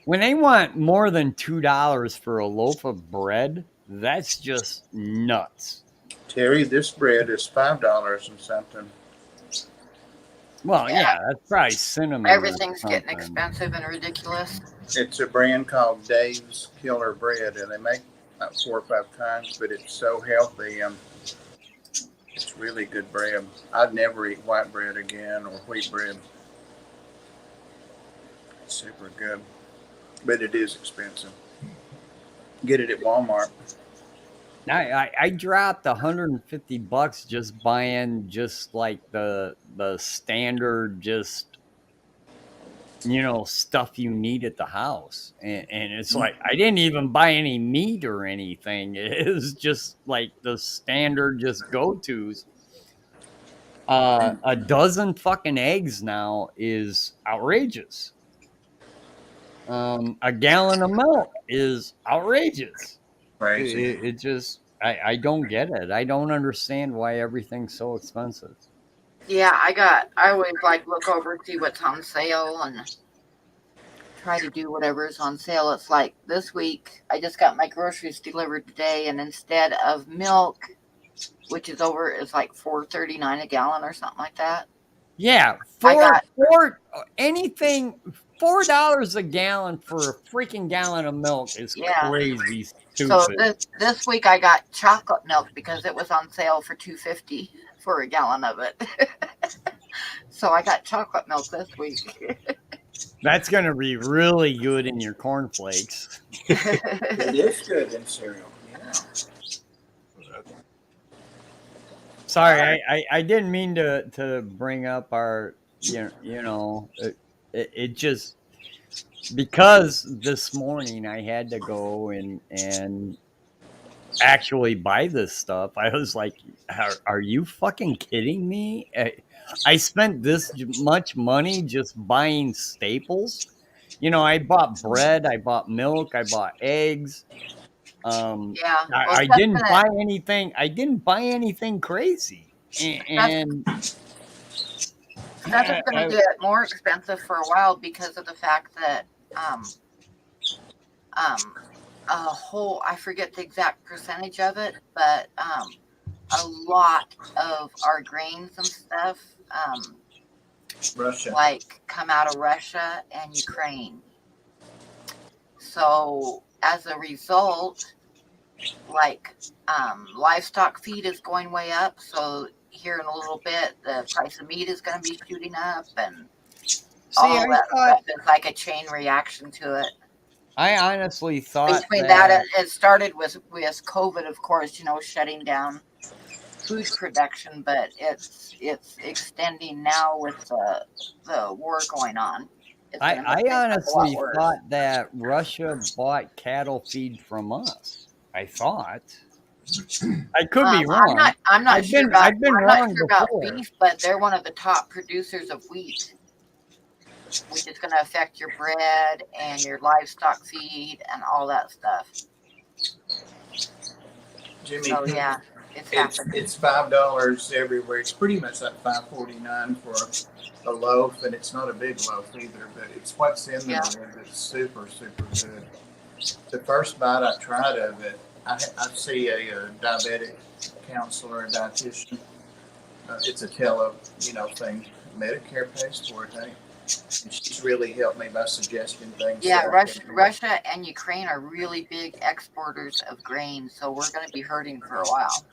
When they want more than $2 for a loaf of bread, that's just nuts. Terry, this bread is $5 and something. Well, yeah, that's probably cinnamon. Everything's getting expensive and ridiculous. It's a brand called Dave's Killer Bread, and they make about 4 or 5 kinds, but it's so healthy. It's really good bread. I'd never eat white bread again or wheat bread. It's super good, but it is expensive. Get it at Walmart. I dropped $150 just buying just like the standard just stuff you need at the house, and it's like I didn't even buy any meat or anything. It was just like the standard just go-tos. A dozen fucking eggs now is outrageous. A gallon of milk is outrageous. Crazy. It just, I don't get it. I don't understand why everything's so expensive. Yeah, I always like look over, see what's on sale, and try to do whatever's on sale. It's like this week, I just got my groceries delivered today, and instead of milk, which is over, it's like $4.39 a gallon or something like that. Yeah, anything $4 a gallon for a freaking gallon of milk is crazy stupid. So this week I got chocolate milk because it was on sale for $2.50 for a gallon of it. So I got chocolate milk this week. That's gonna be really good in your cornflakes. It is good in cereal. Yeah. Sorry, I didn't mean to bring up our it just because this morning I had to go and actually buy this stuff. I was like, are you fucking kidding me? I spent this much money just buying staples. I bought bread, I bought milk, I bought eggs. Yeah. Well, I stuff's didn't gonna buy anything. I didn't buy anything crazy, stuff, and stuff is gonna get more expensive for a while because of the fact that a whole, I forget the exact percentage of it, but a lot of our grains and stuff Russia. like come out of Russia and Ukraine. So as a result, like livestock feed is going way up. So here in a little bit, the price of meat is going to be shooting up, and see, all that stuff is like a chain reaction to it. I honestly thought Between that, it started with COVID, of course, shutting down food production, but it's extending now with the war going on. I honestly thought that Russia bought cattle feed from us. I thought. I could be wrong. I'm not sure about before. beef, but they're one of the top producers of wheat, which is going to affect your bread and your livestock feed and all that stuff. Jimmy, so yeah, it's happening. It's $5 everywhere. It's pretty much like $5.49 for a loaf, and it's not a big loaf either. But it's what's in the bread that's super, super good. The first bite I tried of it, I see a diabetic counselor, a dietitian. It's a thing. Medicare pays for it, hey. And she's really helped me by suggesting things. Yeah, Russia and Ukraine are really big exporters of grain, so we're going to be hurting for a while.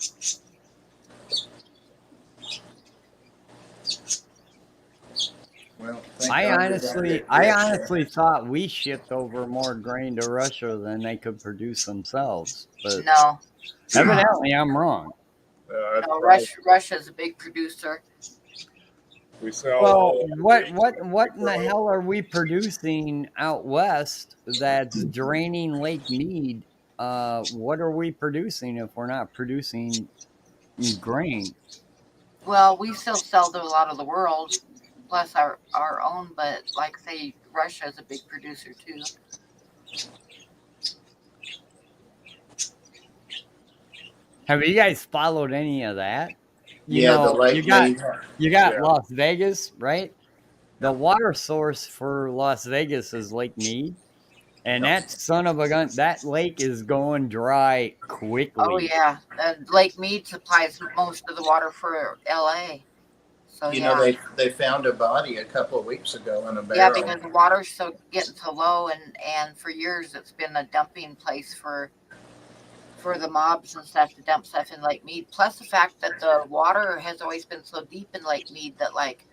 Well, I honestly thought we shipped over more grain to Russia than they could produce themselves. But no, evidently I'm wrong. No, Russia's a big producer. We sell. Well, what in the hell are we producing out west that's draining Lake Mead? What are we producing if we're not producing grain? Well, we still sell to a lot of the world, plus our own. But like say, Russia is a big producer too. Have you guys followed any of that? You got Las Vegas, right? The water source for Las Vegas is Lake Mead, and that son of a gun, that lake is going dry quickly. Oh yeah, Lake Mead supplies most of the water for LA. So they found a body a couple of weeks ago in a barrel. Yeah, because the water's getting so low, and for years it's been a dumping place for the mobs and stuff to dump stuff in Lake Mead. Plus the fact that the water has always been so deep in Lake Mead that, like,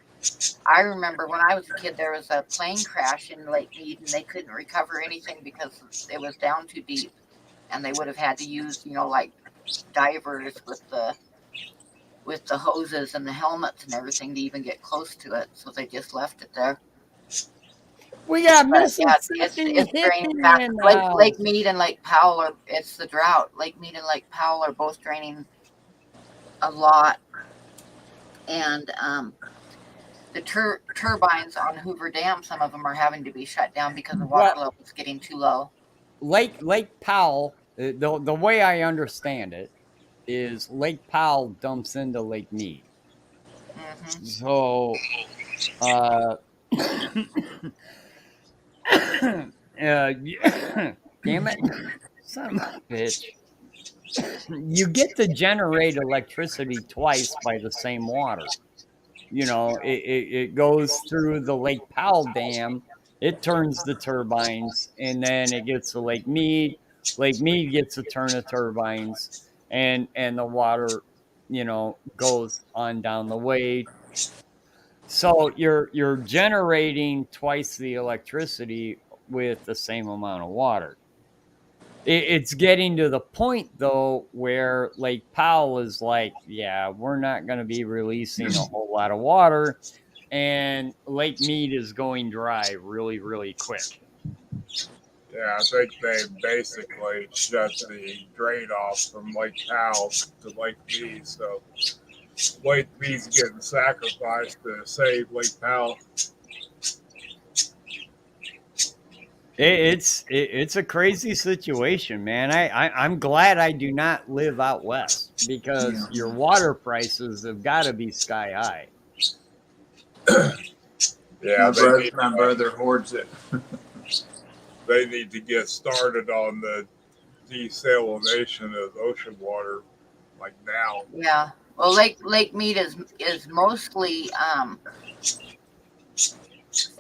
I remember when I was a kid, there was a plane crash in Lake Mead and they couldn't recover anything because it was down too deep, and they would have had to use, like divers with the hoses and the helmets and everything to even get close to it. So they just left it there. We got Mississippi. It's draining. Lake Mead and Lake Powell it's the drought. Lake Mead and Lake Powell are both draining a lot. And the turbines on Hoover Dam, some of them are having to be shut down because the water level is getting too low. Lake Powell, the way I understand it, is Lake Powell dumps into Lake Mead. Mm-hmm. So, damn it, son of a bitch. You get to generate electricity twice by the same water. It goes through the Lake Powell Dam, it turns the turbines, and then it gets to Lake Mead. Lake Mead gets a turn of turbines, and the water, goes on down the way. So you're generating twice the electricity with the same amount of water. It's getting to the point though where Lake Powell is like, yeah, we're not going to be releasing a whole lot of water, and Lake Mead is going dry really, really quick. Yeah, I think they basically shut the drain off from Lake Powell to Lake Mead, so Lake Mead's getting sacrificed to save Lake Powell. It's a crazy situation, man. I'm glad I do not live out west because your water prices have got to be sky high. Yeah, My brother hoards it. they need to get started on the desalination of ocean water like now. Yeah. Well, Lake Mead is mostly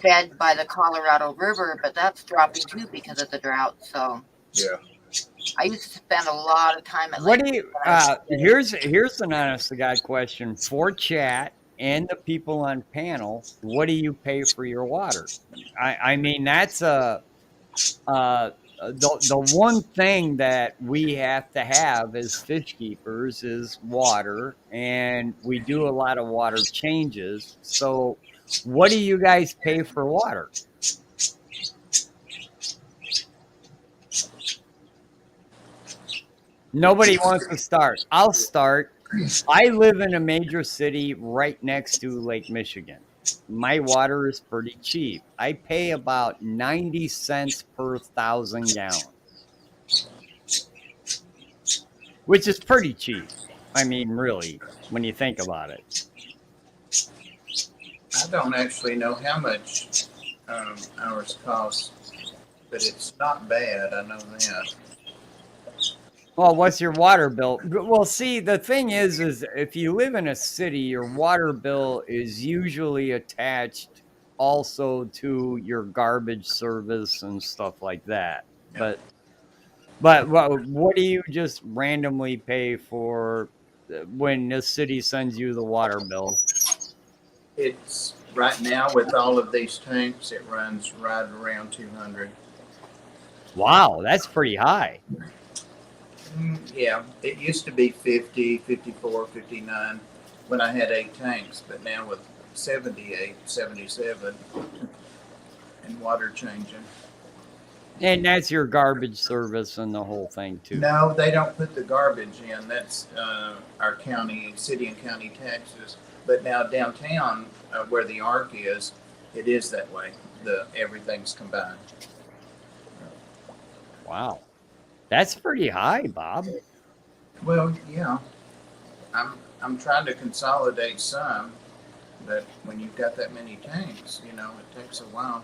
fed by the Colorado River, but that's dropping too because of the drought. So Yeah. I used to spend a lot of time at What Lake. do you? Here's an honest to God question for chat and the people on panel. What do you pay for your water? I mean that's the one thing that we have to have as fish keepers is water, and we do a lot of water changes. So, what do you guys pay for water? Nobody wants to start. I'll start. I live in a major city right next to Lake Michigan. My water is pretty cheap. I pay about 90 cents per 1,000 gallons, which is pretty cheap. I mean, really, when you think about it. I don't actually know how much ours cost, but it's not bad. I know that. Well, what's your water bill? Well, see, the thing is if you live in a city, your water bill is usually attached also to your garbage service and stuff like that. Yeah. But what do you just randomly pay for when the city sends you the water bill? It's right now with all of these tanks, it runs right around 200. Wow, that's pretty high. Yeah, it used to be 50, 54, 59 when I had 8 tanks, but now with 78, 77 and water changing. And that's your garbage service and the whole thing too. No, they don't put the garbage in. That's our county, city and county taxes. But now downtown, where the Ark is, it is that way. Everything's combined. Wow. That's pretty high, Bob. Well, yeah, I'm trying to consolidate some, but when you've got that many tanks, it takes a while.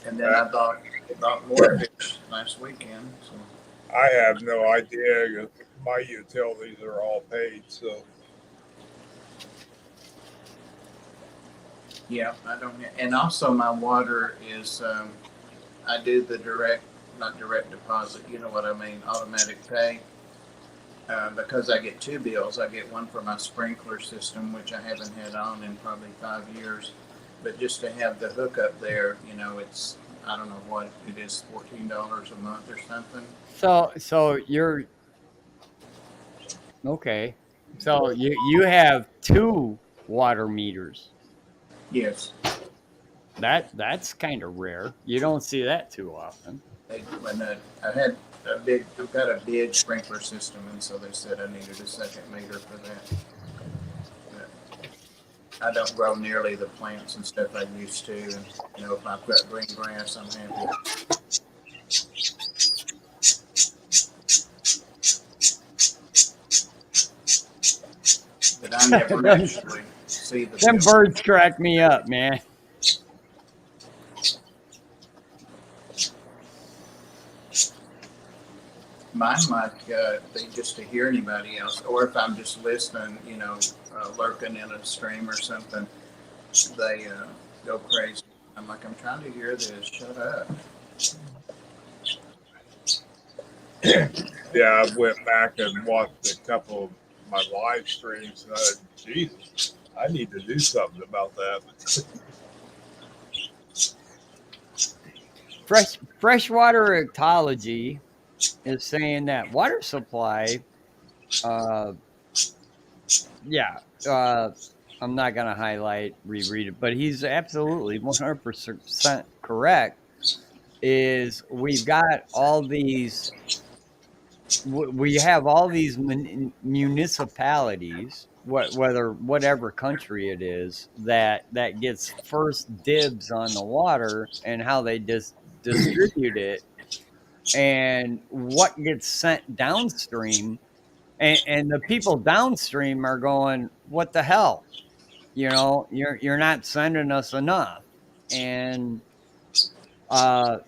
And then I bought more fish last weekend. So I have no idea. My utilities are all paid, so yeah, I don't. And also, my water is I do the not direct deposit. You know what I mean? Automatic pay. Because I get 2 bills. I get one for my sprinkler system, which I haven't had on in probably 5 years. But just to have the hookup there, it's, I don't know what it is, $14 a month or something. So you're okay. So you have 2 water meters. Yes. That's kind of rare. You don't see that too often. I've got a big sprinkler system, and so they said I needed a second meter for that. I don't grow nearly the plants and stuff I used to, and if I've got green grass, I'm happy. But I never actually see the Them birds crack me up, man. Mine might be just to hear anybody else, or if I'm just listening, lurking in a stream or something, they go crazy. I'm like, I'm trying to hear this. Shut up. yeah, I went back and watched a couple my live streams, and I said, Jesus, I need to do something about that. Freshwater ecology is saying that water supply, uh, yeah, I'm not going to reread it, but he's absolutely 100% correct. Is we've got all these, we have all these municipalities, whatever country it is, that gets first dibs on the water and how they distribute it and what gets sent downstream. And the people downstream are going, what the hell? You're not sending us enough. And uh,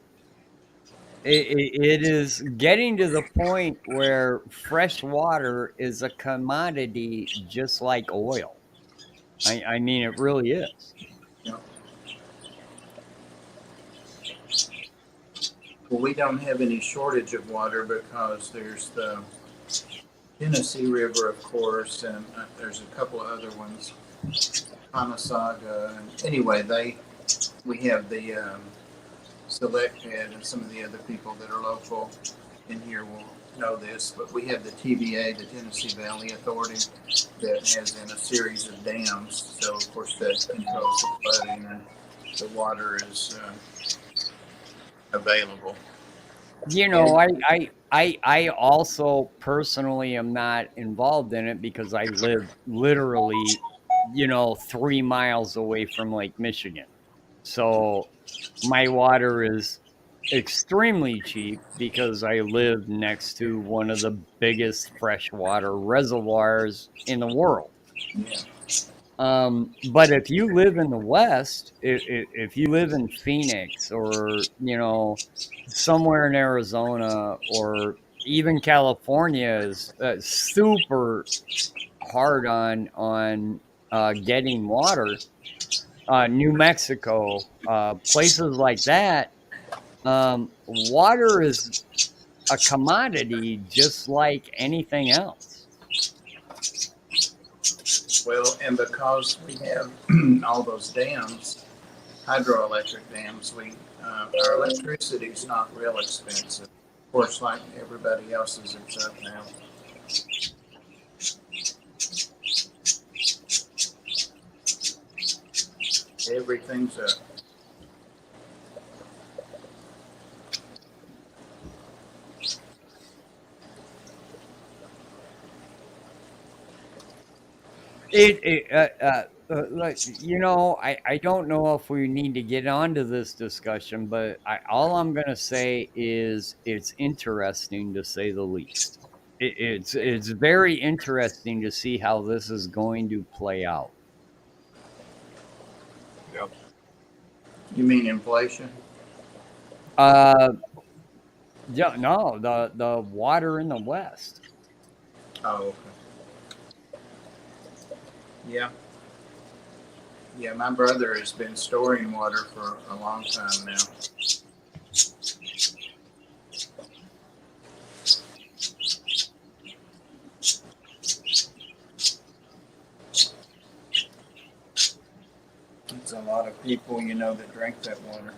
it is getting to the point where fresh water is a commodity just like oil. I mean, it really is. Yeah. Well, we don't have any shortage of water because there's the Tennessee River, of course, and there's a couple of other ones, Conosaga. And anyway, we have the Select Head, and some of the other people that are local in here will know this, but we have the TVA, the Tennessee Valley Authority, that has in a series of dams. So, of course, that controls the flooding, and the water is available. I also personally am not involved in it because I live literally, 3 miles away from Lake Michigan. So my water is extremely cheap because I live next to one of the biggest freshwater reservoirs in the world. Yeah. But if you live in the West, if you live in Phoenix or, somewhere in Arizona or even California is super hard on getting water. New Mexico, places like that, water is a commodity just like anything else. Well, and because we have all those dams, hydroelectric dams, our electricity is not real expensive. Of course, like everybody else's, it's up now. Everything's up. Look, I don't know if we need to get onto this discussion, but all I'm going to say is it's interesting to say the least. It's very interesting to see how this is going to play out. Yep. You mean inflation? Yeah, no, the water in the West. Oh, okay. Yeah. Yeah, my brother has been storing water for a long time now. It's a lot of people, that drink that water.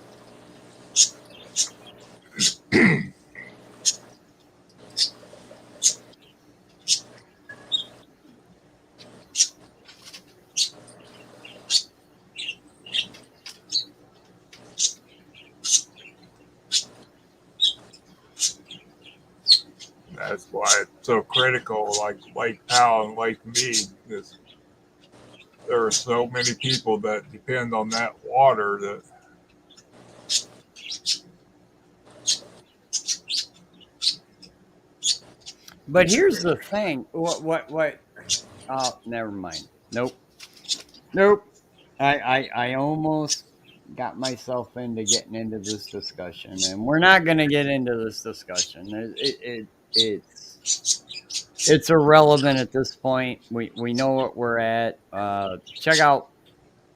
That's why it's so critical, like Lake Powell and Lake Mead, because there are so many people that depend on that water that. But here's the thing. What? Oh, never mind. Nope. I almost got myself into getting into this discussion, and we're not going to get into this discussion. It's irrelevant at this point. We know what we're at. Check out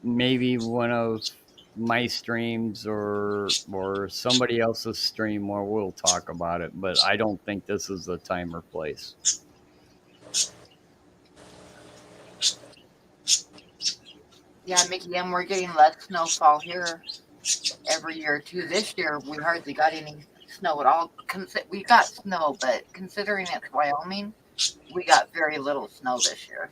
maybe one of my streams or somebody else's stream where we'll talk about it, but I don't think this is the time or place. Yeah, Mickey, and we're getting less snowfall here every year too. This year we hardly got any snow at all. We got snow, but considering it's Wyoming, we got very little snow this year.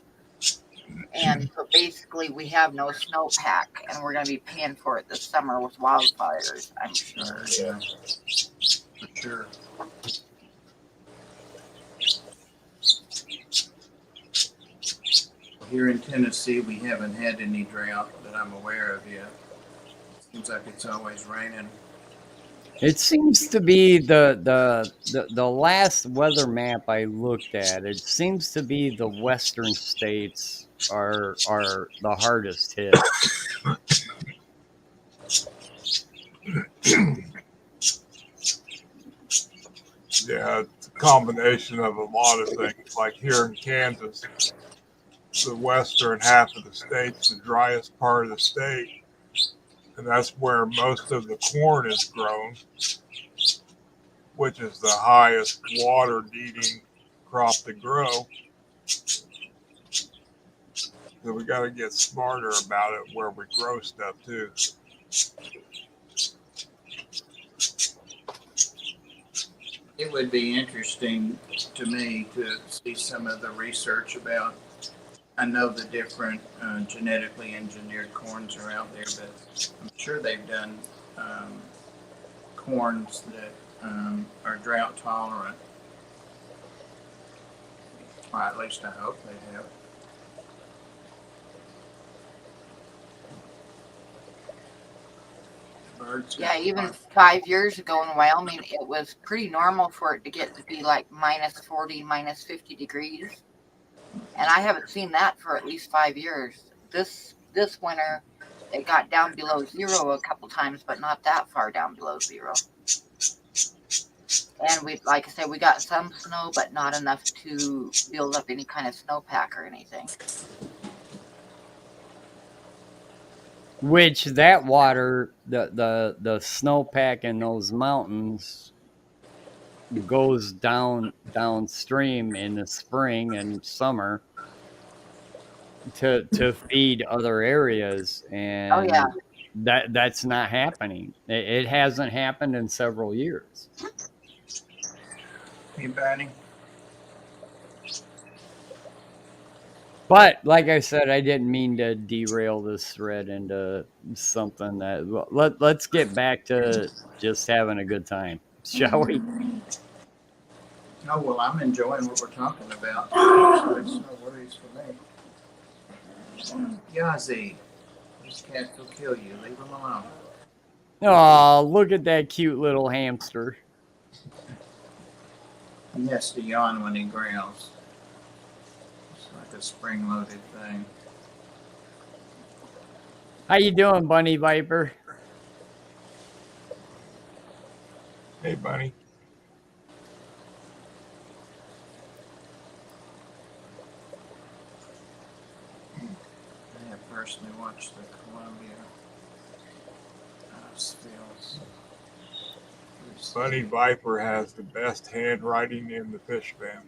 And so basically we have no snowpack, and we're going to be paying for it this summer with wildfires, I'm sure. Yeah, for sure. Here in Tennessee, we haven't had any drought that I'm aware of yet. Seems like it's always raining. It seems to be the last weather map I looked at. It seems to be the western states are the hardest hit. Yeah, it's a combination of a lot of things. Like here in Kansas, the western half of the state's the driest part of the state, and that's where most of the corn is grown, which is the highest water needing crop to grow. So we got to get smarter about it where we grow stuff too. It would be interesting to me to see some of the research about. I know the different genetically engineered corns are out there, but I'm sure they've done corns that are drought tolerant. Or at least I hope they have. Birds. Yeah, even 5 years ago in Wyoming, it was pretty normal for it to get to be like minus 40, minus 50 degrees. And I haven't seen that for at least 5 years. This winter, it got down below zero a couple times, but not that far down below zero. And we, like I said, we got some snow, but not enough to build up any kind of snowpack or anything. Which that water, the snowpack in those mountains goes downstream in the spring and summer to feed other areas, and Oh yeah, that's not happening. It hasn't happened in several years. Hey, Bonnie. But like I said, I didn't mean to derail this thread into something that let's get back to just having a good time, shall we? Oh, well, I'm enjoying what we're talking about. So it's no worries for me. Yazzie, these cats will kill you. Leave them alone. Oh, look at that cute little hamster. He has to yawn when he growls. It's like a spring-loaded thing. How you doing, Bunny Viper? Hey, Bunny. I have personally watched the Columbia spills. Bunny Viper has the best handwriting in the Fishfam.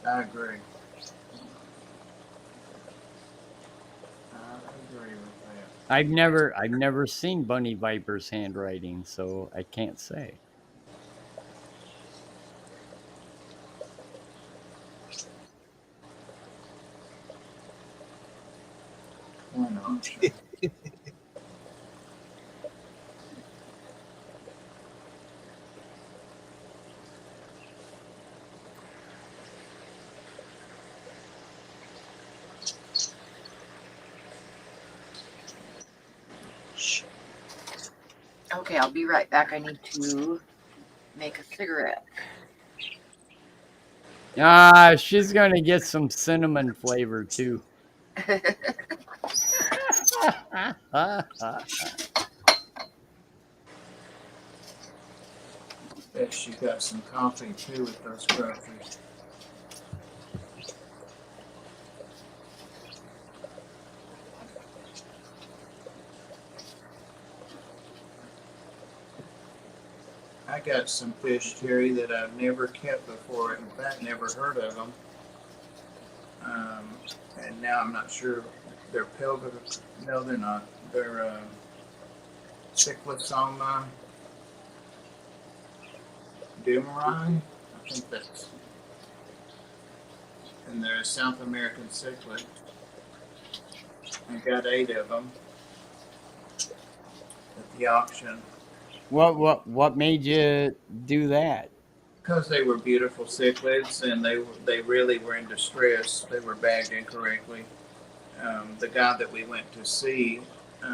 I agree. I agree with that. I've never seen Bunny Viper's handwriting, so I can't say. Why not? okay, I'll be right back. I need to make a cigarette. She's gonna get some cinnamon flavor too. Bet she got some coffee too with those groceries. I got some fish, Terry, that I've never kept before. In fact, never heard of them. And now I'm not sure they're no, they're not. They're Cyclosoma Dumeri. I think that's, and they're a South American cichlid. I got 8 of them at the auction What made you do that? because they were beautiful cichlids and they really were in distress. They were bagged incorrectly. The guy that we went to see,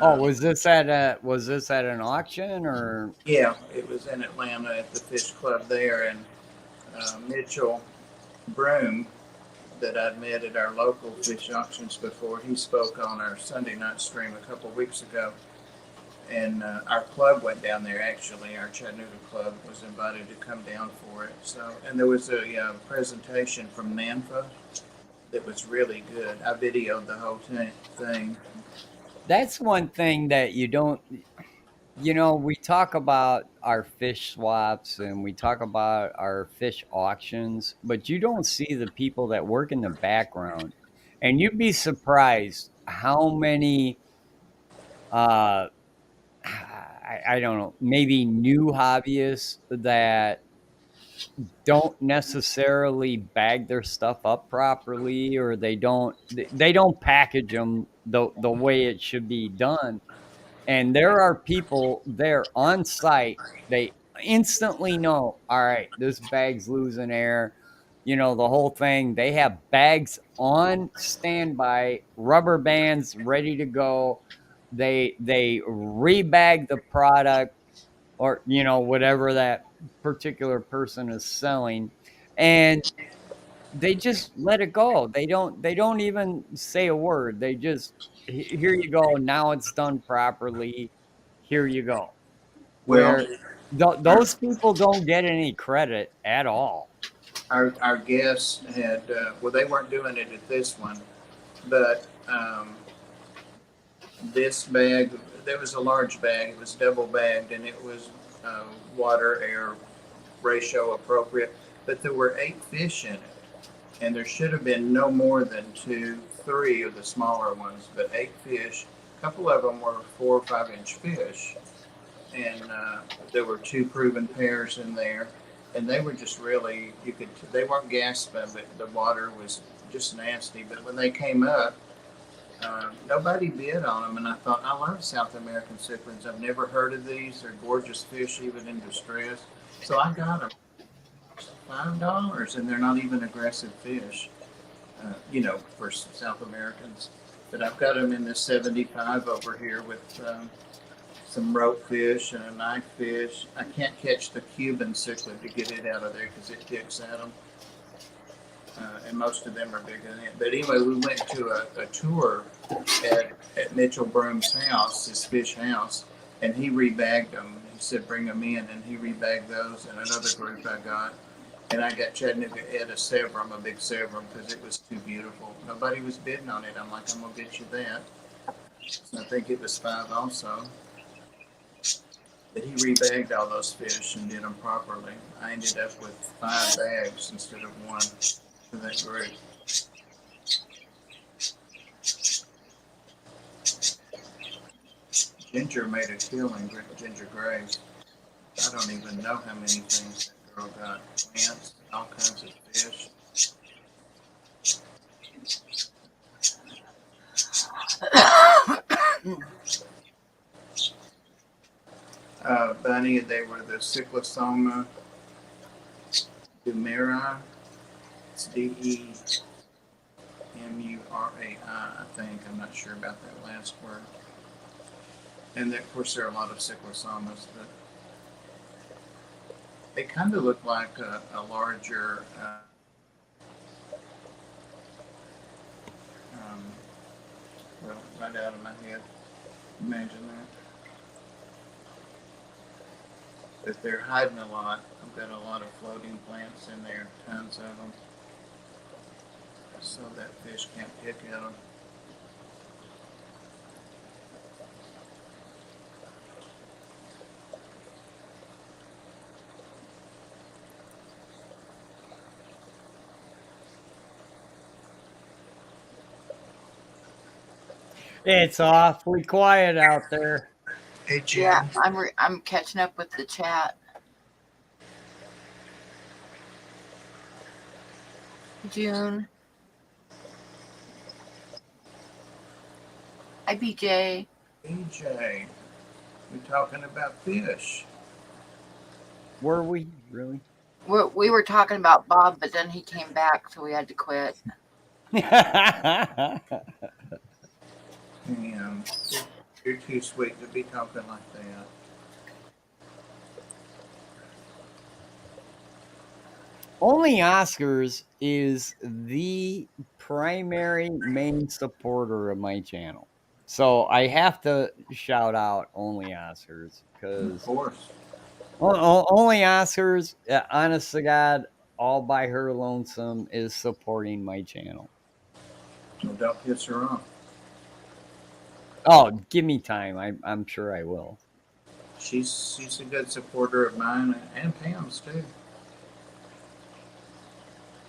Oh, um, was this at an auction or? yeah, it was in Atlanta at the Fish Club there, and Mitchell Broom, that I'd met at our local fish auctions before. He spoke on our Sunday night stream a couple of weeks ago, and our club went down there. Actually, our Chattanooga club was invited to come down for it. So, and there was a presentation from NANFA that was really good. I videoed the whole thing. That's one thing that you don't. You know, we talk about our fish swaps and we talk about our fish auctions, but you don't see the people that work in the background. And you'd be surprised how many, uh, I don't know, maybe new hobbyists that don't necessarily bag their stuff up properly, or they don't package them the way it should be done. And there are people there on site. They instantly know, all right, this bag's losing air. You know, the whole thing. They have bags on standby, rubber bands ready to go. They rebag the product, or you know, whatever that particular person is selling, and they just let it go. They don't even say a word. They just, Here you go. Now it's done properly. Here you go." Well, Where our those people don't get any credit at all. our guests had well, they weren't doing it at this one, but this bag, there was a large bag. It was double bagged, and it was water air ratio appropriate. But there were 8 fish in it, and there should have been no more than 2, 3 of the smaller ones, but 8 fish. A couple of them were 4 or 5 inch fish, and there were 2 proven pairs in there, and they were just really, you could, they weren't gasping, but the water was just nasty. But when they came up, nobody bid on them, and I thought, I love South American cichlids. I've never heard of these. They're gorgeous fish, even in distress. So I got them $5, and they're not even aggressive fish, for South Americans. But I've got them in this 75 over here with some rope fish and a knife fish. I can't catch the Cuban cichlid to get it out of there because it picks at them. And most of them are bigger than it. But anyway, we went to a tour at Mitchell Broom's house, his fish house, and he rebagged them. He said, bring them in, and he rebagged those. And another group I got. And I got Chattanooga Ed a Severum, a big Severum, because it was too beautiful. Nobody was bidding on it. I'm like, I'm going to get you that. So I think it was 5 also. But he rebagged all those fish and did them properly. I ended up with 5 bags instead of 1 for that group. Ginger made a killing, Ginger Grace. I don't even know how many things that girl got. Plants, all kinds of fish. Bunny, they were the Cyclosoma Dumeri. It's Demurai, I think. I'm not sure about that last word. And of course, there are a lot of Cyclosomas, but they kind of look like a larger, well, right out of my head. Imagine that. But they're hiding a lot. I've got a lot of floating plants in there, tons of them, so that fish can't pick at them. It's awfully quiet out there. Hey, Jim. Yeah, I'm catching up with the chat. June. Hi, BJ. EJ, we're talking about fish. Were we really? We were talking about Bob, but then he came back, so we had to quit. And you're too sweet to be talking like that. Only Oscars is the primary main supporter of my channel. So I have to shout out Only Oscars Of because course. Only Oscars, honest to God, all by her lonesome is supporting my channel. Well, don't piss her off. Oh, give me time. I'm sure I will. She's a good supporter of mine and Pam's too.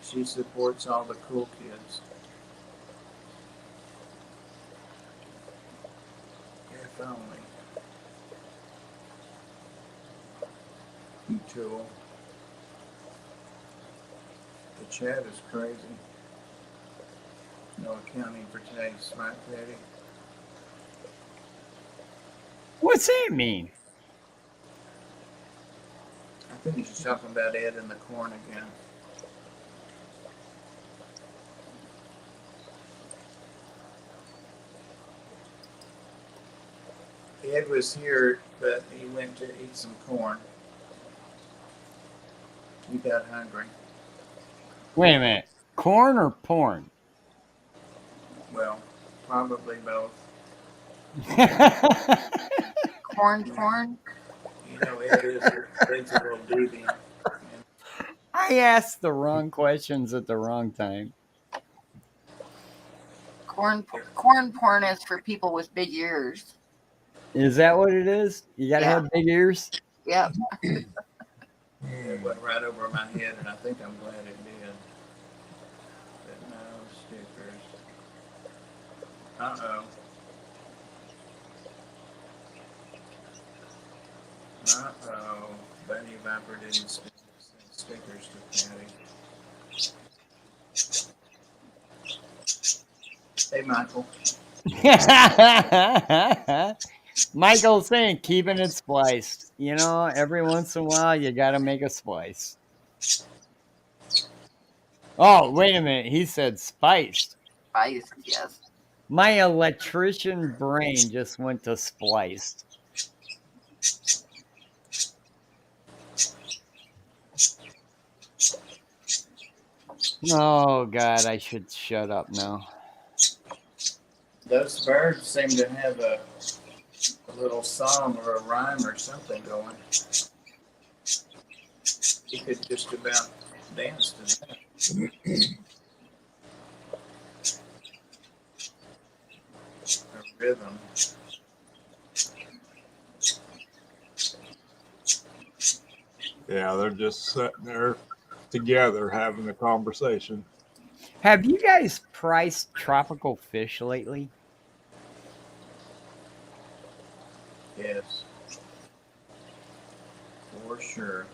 She supports all the cool kids. If only. You tool. The chat is crazy. No accounting for taste, right, Patty? What's that mean? I think he's talking about Ed and the corn again. Ed was here, but he went to eat some corn. He got hungry. Wait a minute. Corn or porn? Well, probably both. Corn. You know, Ed's a little deviant. I asked the wrong questions at the wrong time. Corn porn is for people with big ears. Is that what it is? You gotta Yeah. have big ears? Yep. It went right over my head, and I think I'm glad it did. But no stickers. Uh-oh. Uh-oh. Bunny Viper didn't send stickers to Patty. Hey, Michael. Michael's saying keeping it spliced. You know, every once in a while you gotta make a splice. Oh, wait a minute. He said spiced. Spice, yes. My electrician brain just went to spliced. Oh, God, I should shut up now. Those birds seem to have a little song or a rhyme or something going. You could just about dance to that. A rhythm. Yeah, they're just sitting there together having a conversation. Have you guys priced tropical fish lately? Yes. For sure.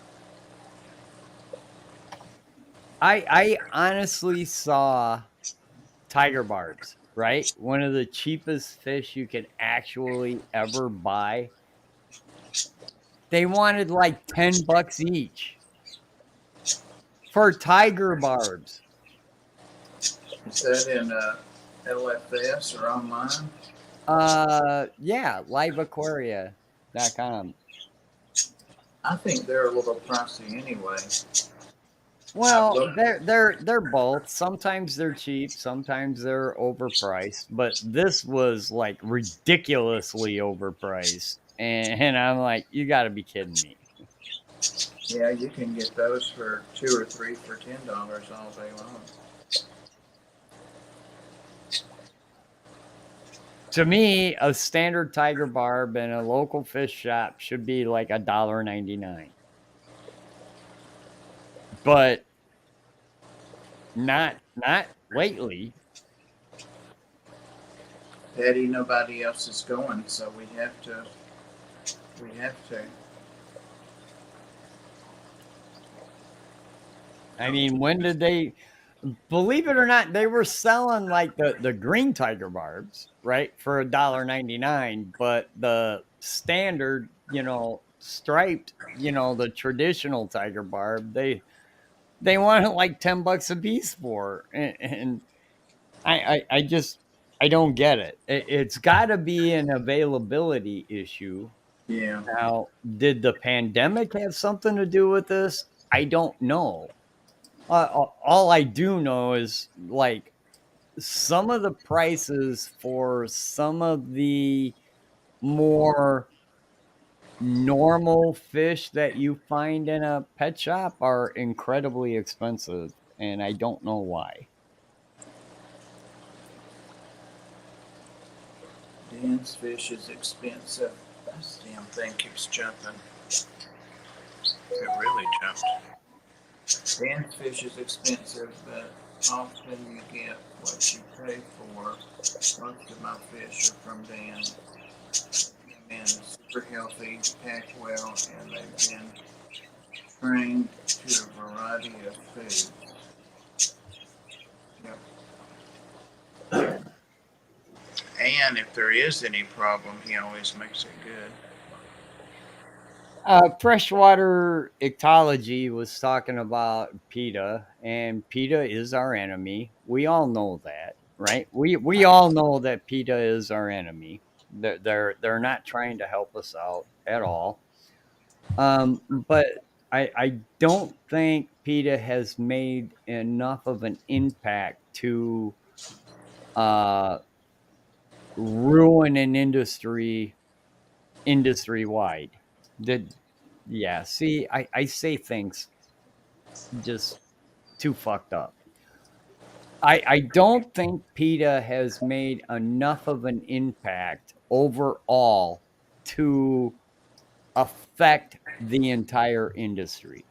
I honestly saw tiger barbs, right? One of the cheapest fish you could actually ever buy. They wanted like $10 each for tiger barbs. Is that in LFS or online? Yeah, liveaquaria.com. I think they're a little pricey anyway. Well, they're both. Sometimes they're cheap, sometimes they're overpriced, but this was like ridiculously overpriced. And I'm like, you got to be kidding me. Yeah, you can get those for 2 or 3 for $10 all day long. To me, a standard tiger barb in a local fish shop should be like $1.99. But not lately. Patty, nobody else is going, so we have to. We have to. I mean, when did they? Believe it or not, they were selling like the green tiger barbs, right, for $1.99, but the standard, striped, the traditional tiger barb, they wanted like $10 a piece for, and I just I don't get it. It's got to be an availability issue. Yeah. Now, did the pandemic have something to do with this? I don't know. All I do know is like some of the prices for some of the more normal fish that you find in a pet shop are incredibly expensive, and I don't know why. Dan's fish is expensive. This damn thing keeps jumping. It really jumped. Dan's fish is expensive, but often you get what you pay for. Most of my fish are from Dan. They've been super healthy, packed well, and they've been trained to a variety of foods. Yep. And if there is any problem, he always makes it good. Freshwater ecology was talking about PETA, and PETA is our enemy. We all know that, right? We all know that PETA is our enemy. They're not trying to help us out at all. But I don't think PETA has made enough of an impact to uh, ruin an industry wide. Did Yeah, see, I say things just too fucked up. I don't think PETA has made enough of an impact overall to affect the entire industry,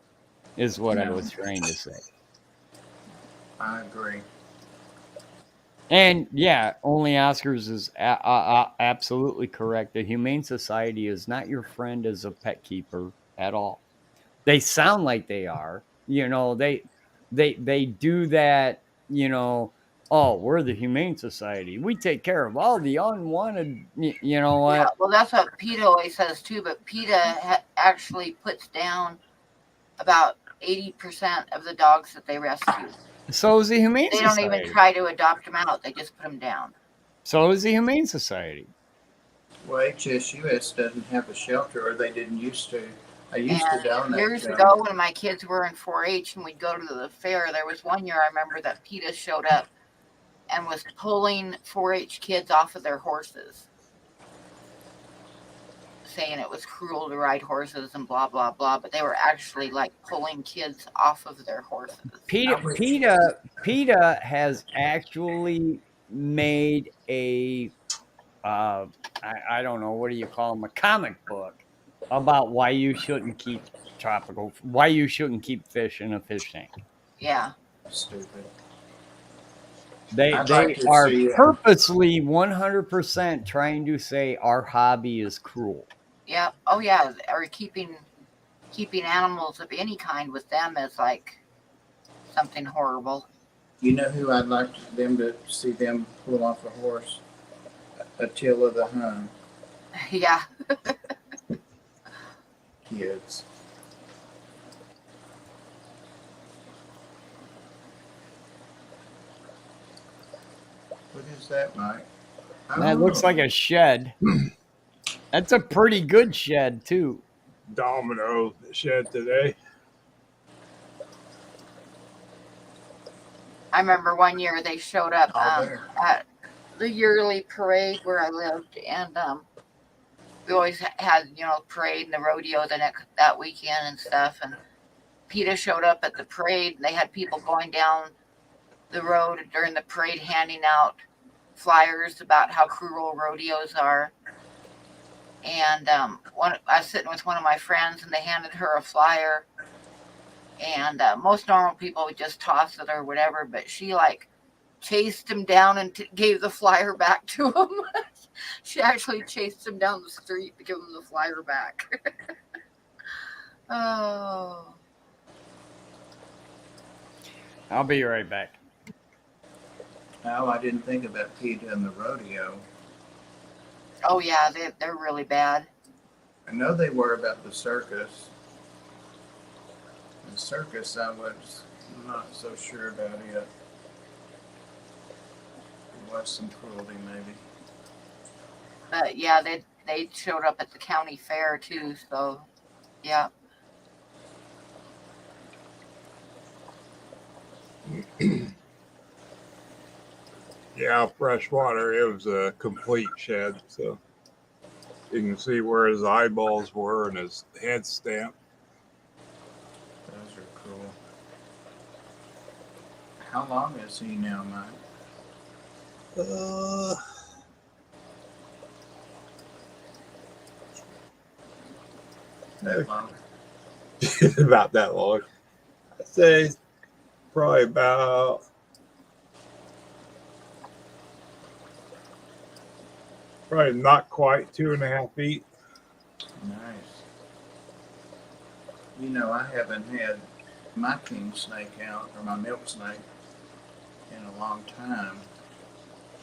is what I No, was trying to say. I agree. And yeah, only Oscars is absolutely correct. The Humane Society is not your friend as a pet keeper at all. They sound like they are. They do that, oh, we're the Humane Society. We take care of all the unwanted, you know Yeah, what? well, that's what PETA always says too. But PETA actually puts down about 80% of the dogs that they rescue. So is the Humane They don't even Society. try to adopt them out; they just put them down. So is the Humane Society. Well, HSUS doesn't have a shelter, or they didn't used to. I used to And donate years to ago, them. when my kids were in 4-H and we'd go to the fair, there was one year I remember that PETA showed up and was pulling 4-H kids off of their horses, saying it was cruel to ride horses and blah blah blah. But they were actually like pulling kids off of their horses. PETA, PETA has actually made a I don't know, what do you call them, a comic book about why you shouldn't keep fish in a fish tank. Yeah. Stupid. They I'd like they to are see. purposely 100% trying to say our hobby is cruel. Yeah. Oh yeah. Or keeping animals of any kind with them is like something horrible. You know who I'd like them to see them pull off a horse? Attila the Hun. Yeah. Kids. What is that, Mike? That looks like a shed. That's a pretty good shed too. Domino shed today. I remember one year they showed up all there. at the yearly parade where I lived, and we always had parade and the rodeo that weekend and stuff. And PETA showed up at the parade, and they had people going down the road during the parade handing out flyers about how cruel rodeos are. And I was sitting with one of my friends, and they handed her a flyer. And most normal people would just toss it or whatever, but she like chased him down and gave the flyer back to him. She actually chased him down the street to give him the flyer back. Oh. I'll be right back. Oh, I didn't think about PETA and the rodeo. Oh yeah, they're really bad. I know they were about the circus. The circus, I was not so sure about it. There was some cruelty, maybe. But yeah, they showed up at the county fair too. So yeah. Yeah, freshwater, it was a complete shed. So you can see where his eyeballs were and his head stamp. Those are cool. How long is he now, Mike? That long? About that long. I'd say probably about not quite 2.5 feet. Nice. You know, I haven't had my king snake out, or my milk snake, in a long time.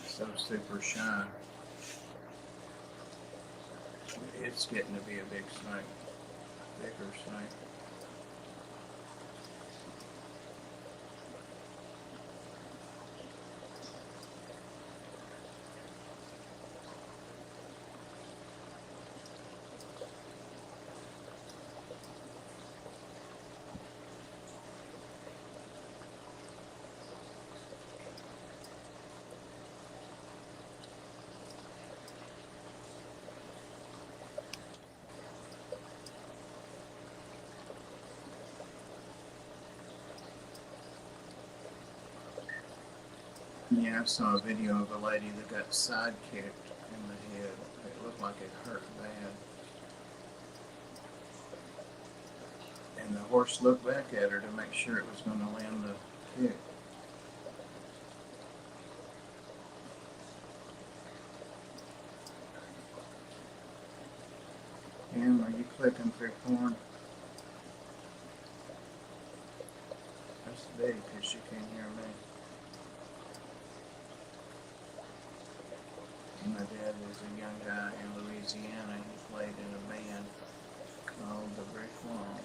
So super shy. It's getting to be a big snake. Bigger snake. Yeah, I saw a video of a lady that got side kicked in the head. It looked like it hurt bad. And the horse looked back at her to make sure it was going to land the kick. Em, are you clicking through porn? That's big because she can't hear me. My dad was a young guy in Louisiana. He played in a band called the Brick Wall.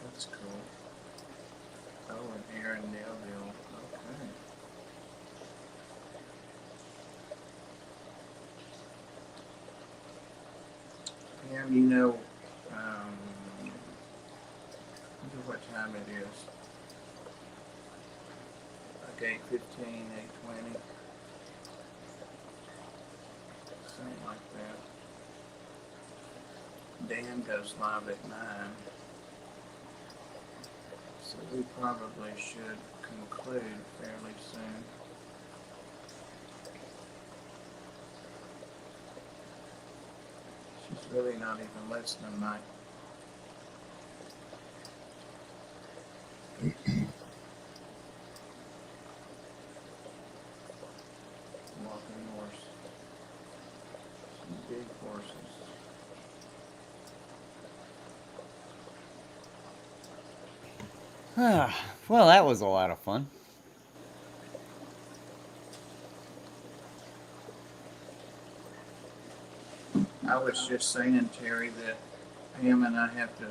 That's cool. Oh, and Aaron Delville. Okay. Pam, you know, I wonder what time it is. Like 8:15, 8:20. Something like that. Dan goes live at 9. So we probably should conclude fairly soon. She's really not even listening, Mike. Walking horse. Some big horses. Well, that was a lot of fun. I was just saying, Terry, that Pam and I have to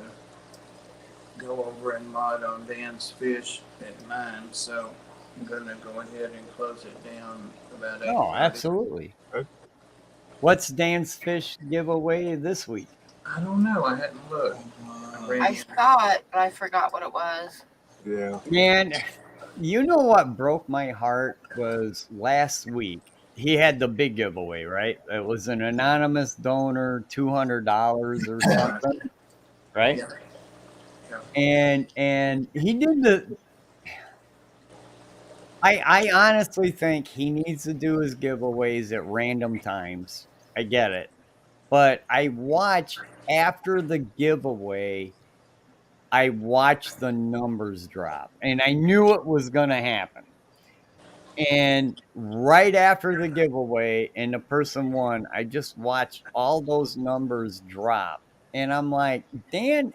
go over and mod on Dan's fish at 9, so I'm going to go ahead and close it down about 8:30. Oh, absolutely. What's Dan's fish giveaway this week? I don't know. I hadn't looked. I saw it, but I forgot what it was. Yeah. Man, you know what broke my heart was last week. He had the big giveaway, right? It was an anonymous donor, $200 or something, right? Yeah. Yeah. And he did the. I honestly think he needs to do his giveaways at random times. I get it, but I watched after the giveaway. I watched the numbers drop, and I knew it was going to happen. And right after the giveaway and the person won, I just watched all those numbers drop. And I'm like, Dan's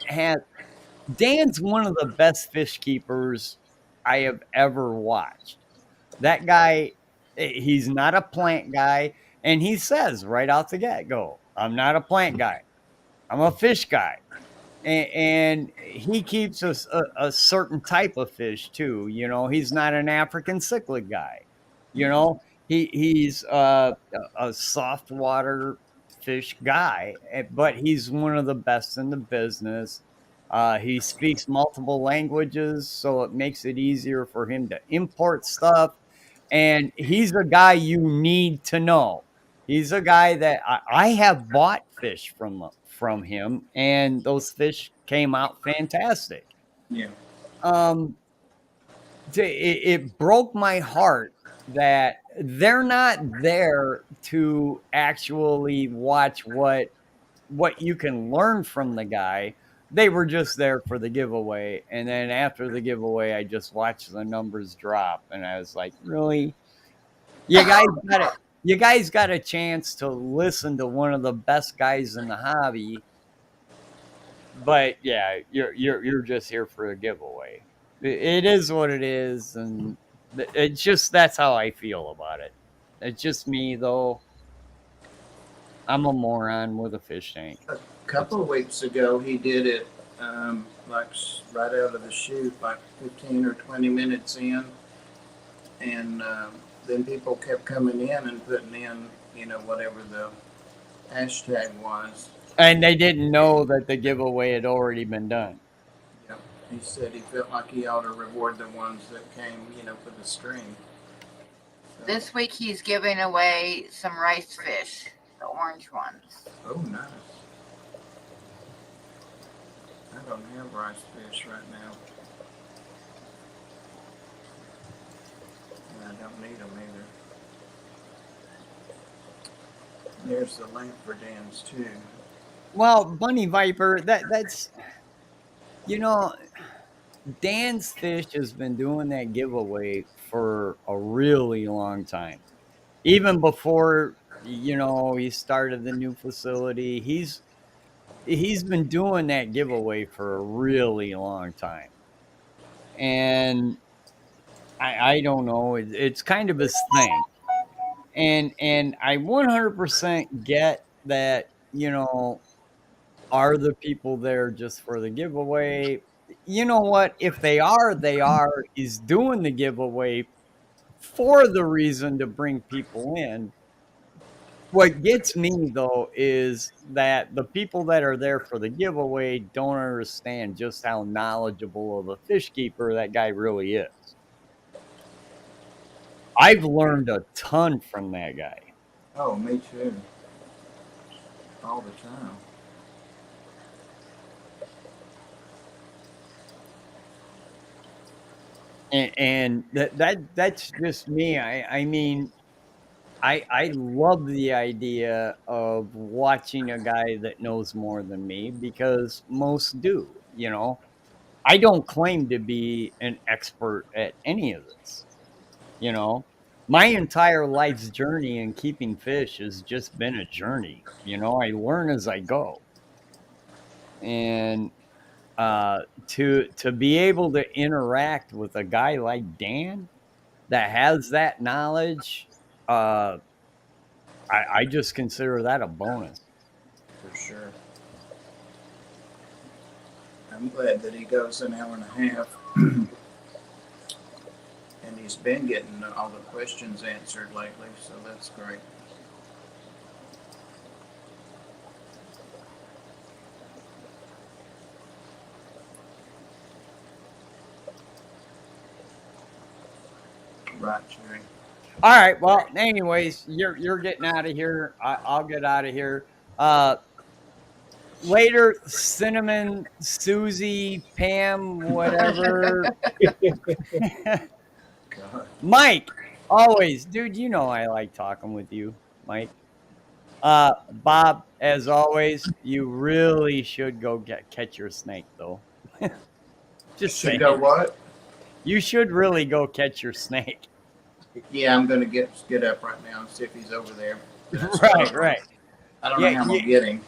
one of the best fish keepers I have ever watched. That guy, he's not a plant guy. And he says right out the get go, I'm not a plant guy. I'm a fish guy. And he keeps a certain type of fish too. You know, he's not an African cichlid guy. You know, he's a soft water fish guy, but he's one of the best in the business. He speaks multiple languages, so it makes it easier for him to import stuff. And he's a guy you need to know. He's a guy that I have bought fish from him, and those fish came out fantastic. Yeah. Um, it broke my heart that they're not there to actually watch what you can learn from the guy. They were just there for the giveaway, and then after the giveaway, I just watched the numbers drop, and I was like, really? You guys got it. You guys got a chance to listen to one of the best guys in the hobby, but yeah, you're just here for a giveaway. It is what it is, and it's just that's how I feel about it. It's just me though. I'm a moron with a fish tank. A couple of weeks ago, he did it like right out of the chute, like 15 or 20 minutes in, and then people kept coming in and putting in, whatever the hashtag was. And they didn't know that the giveaway had already been done. Yeah, he said he felt like he ought to reward the ones that came, for the string. So, This week he's giving away some rice fish, the orange ones. oh, nice. I don't have rice fish right now. And I don't need them either. There's the link for Dan's too. Well, Bunny Viper, that's Dan's Fish has been doing that giveaway for a really long time. Even before, he started the new facility. He's been doing that giveaway for a really long time. And I don't know, it's kind of his thing. And I 100% get that, are the people there just for the giveaway? You know what? If they are, they are. He's doing the giveaway for the reason to bring people in. What gets me though is that the people that are there for the giveaway don't understand just how knowledgeable of a fish keeper that guy really is. I've learned a ton from that guy. Oh, me too. All the time. And that's just me. I mean, I love the idea of watching a guy that knows more than me because most do. I don't claim to be an expert at any of this. My entire life's journey in keeping fish has just been a journey. I learn as I go, and to be able to interact with a guy like Dan that has that knowledge, I just consider that a bonus. For sure. I'm glad that he goes an hour and a half. And he's been getting all the questions answered lately, so that's great. Right, Jerry. All right. Well, anyways, you're getting out of here. I'll get out of here. Later, Cinnamon, Susie, Pam, whatever. God. Mike, always, dude. I like talking with you, Mike. Bob, as always, you really should go catch your snake, though. Just Should saying. go what? You should really go catch your snake. Yeah, I'm gonna get up right now and see if he's over there. Right. I don't Yeah, know how I'm gonna get him.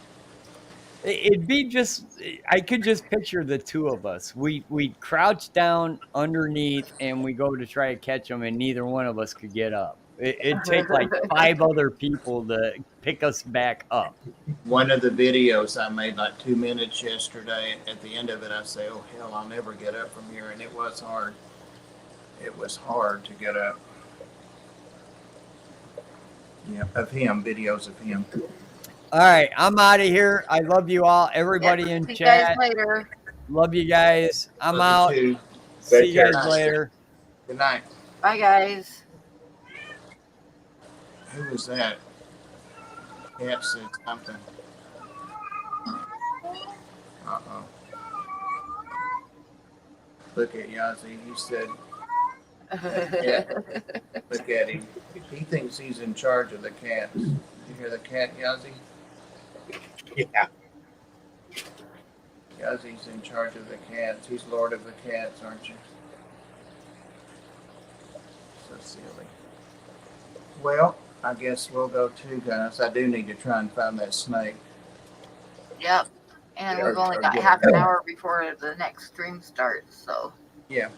It'd be just, I could just picture the two of us. We'd crouch down underneath and we go to try to catch him, and neither one of us could get up. It'd take like 5 other people to pick us back up. One of the videos I made like 2 minutes yesterday, at the end of it, I say, oh hell, I'll never get up from here. And it was hard. It was hard to get up. Yeah, of him, videos of him. All right, I'm out of here. I love you all. Everybody in See you chat. guys later. Love you guys. I'm Love out. you too. See Take you care. guys later. Good night. Bye, guys. Who was that? Cat said something. Uh-oh. Look at Yazzie. He said, look at him. He thinks he's in charge of the cats. You hear the cat, Yazzie? Yeah. Yazzie's in charge of the cats. He's lord of the cats, aren't you? So silly. Well, I guess we'll go too, guys. I do need to try and find that snake. Yep. And we've only got Yeah. half an hour before the next stream starts, so. Yeah.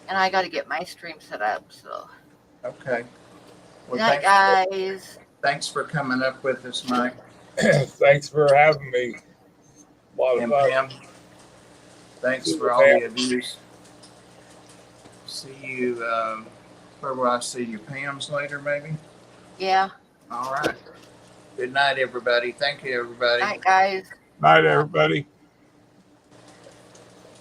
And I got to get my stream set up, so. Okay. Good night, guys. Thanks for coming up with us, Mike. Thanks for having me. A lot of And fun. Pam, thanks for all the abuse. See you, where will I see you? Pam's later, maybe? Yeah. All right. Good night, everybody. Thank you, everybody. Night, guys. Night, everybody.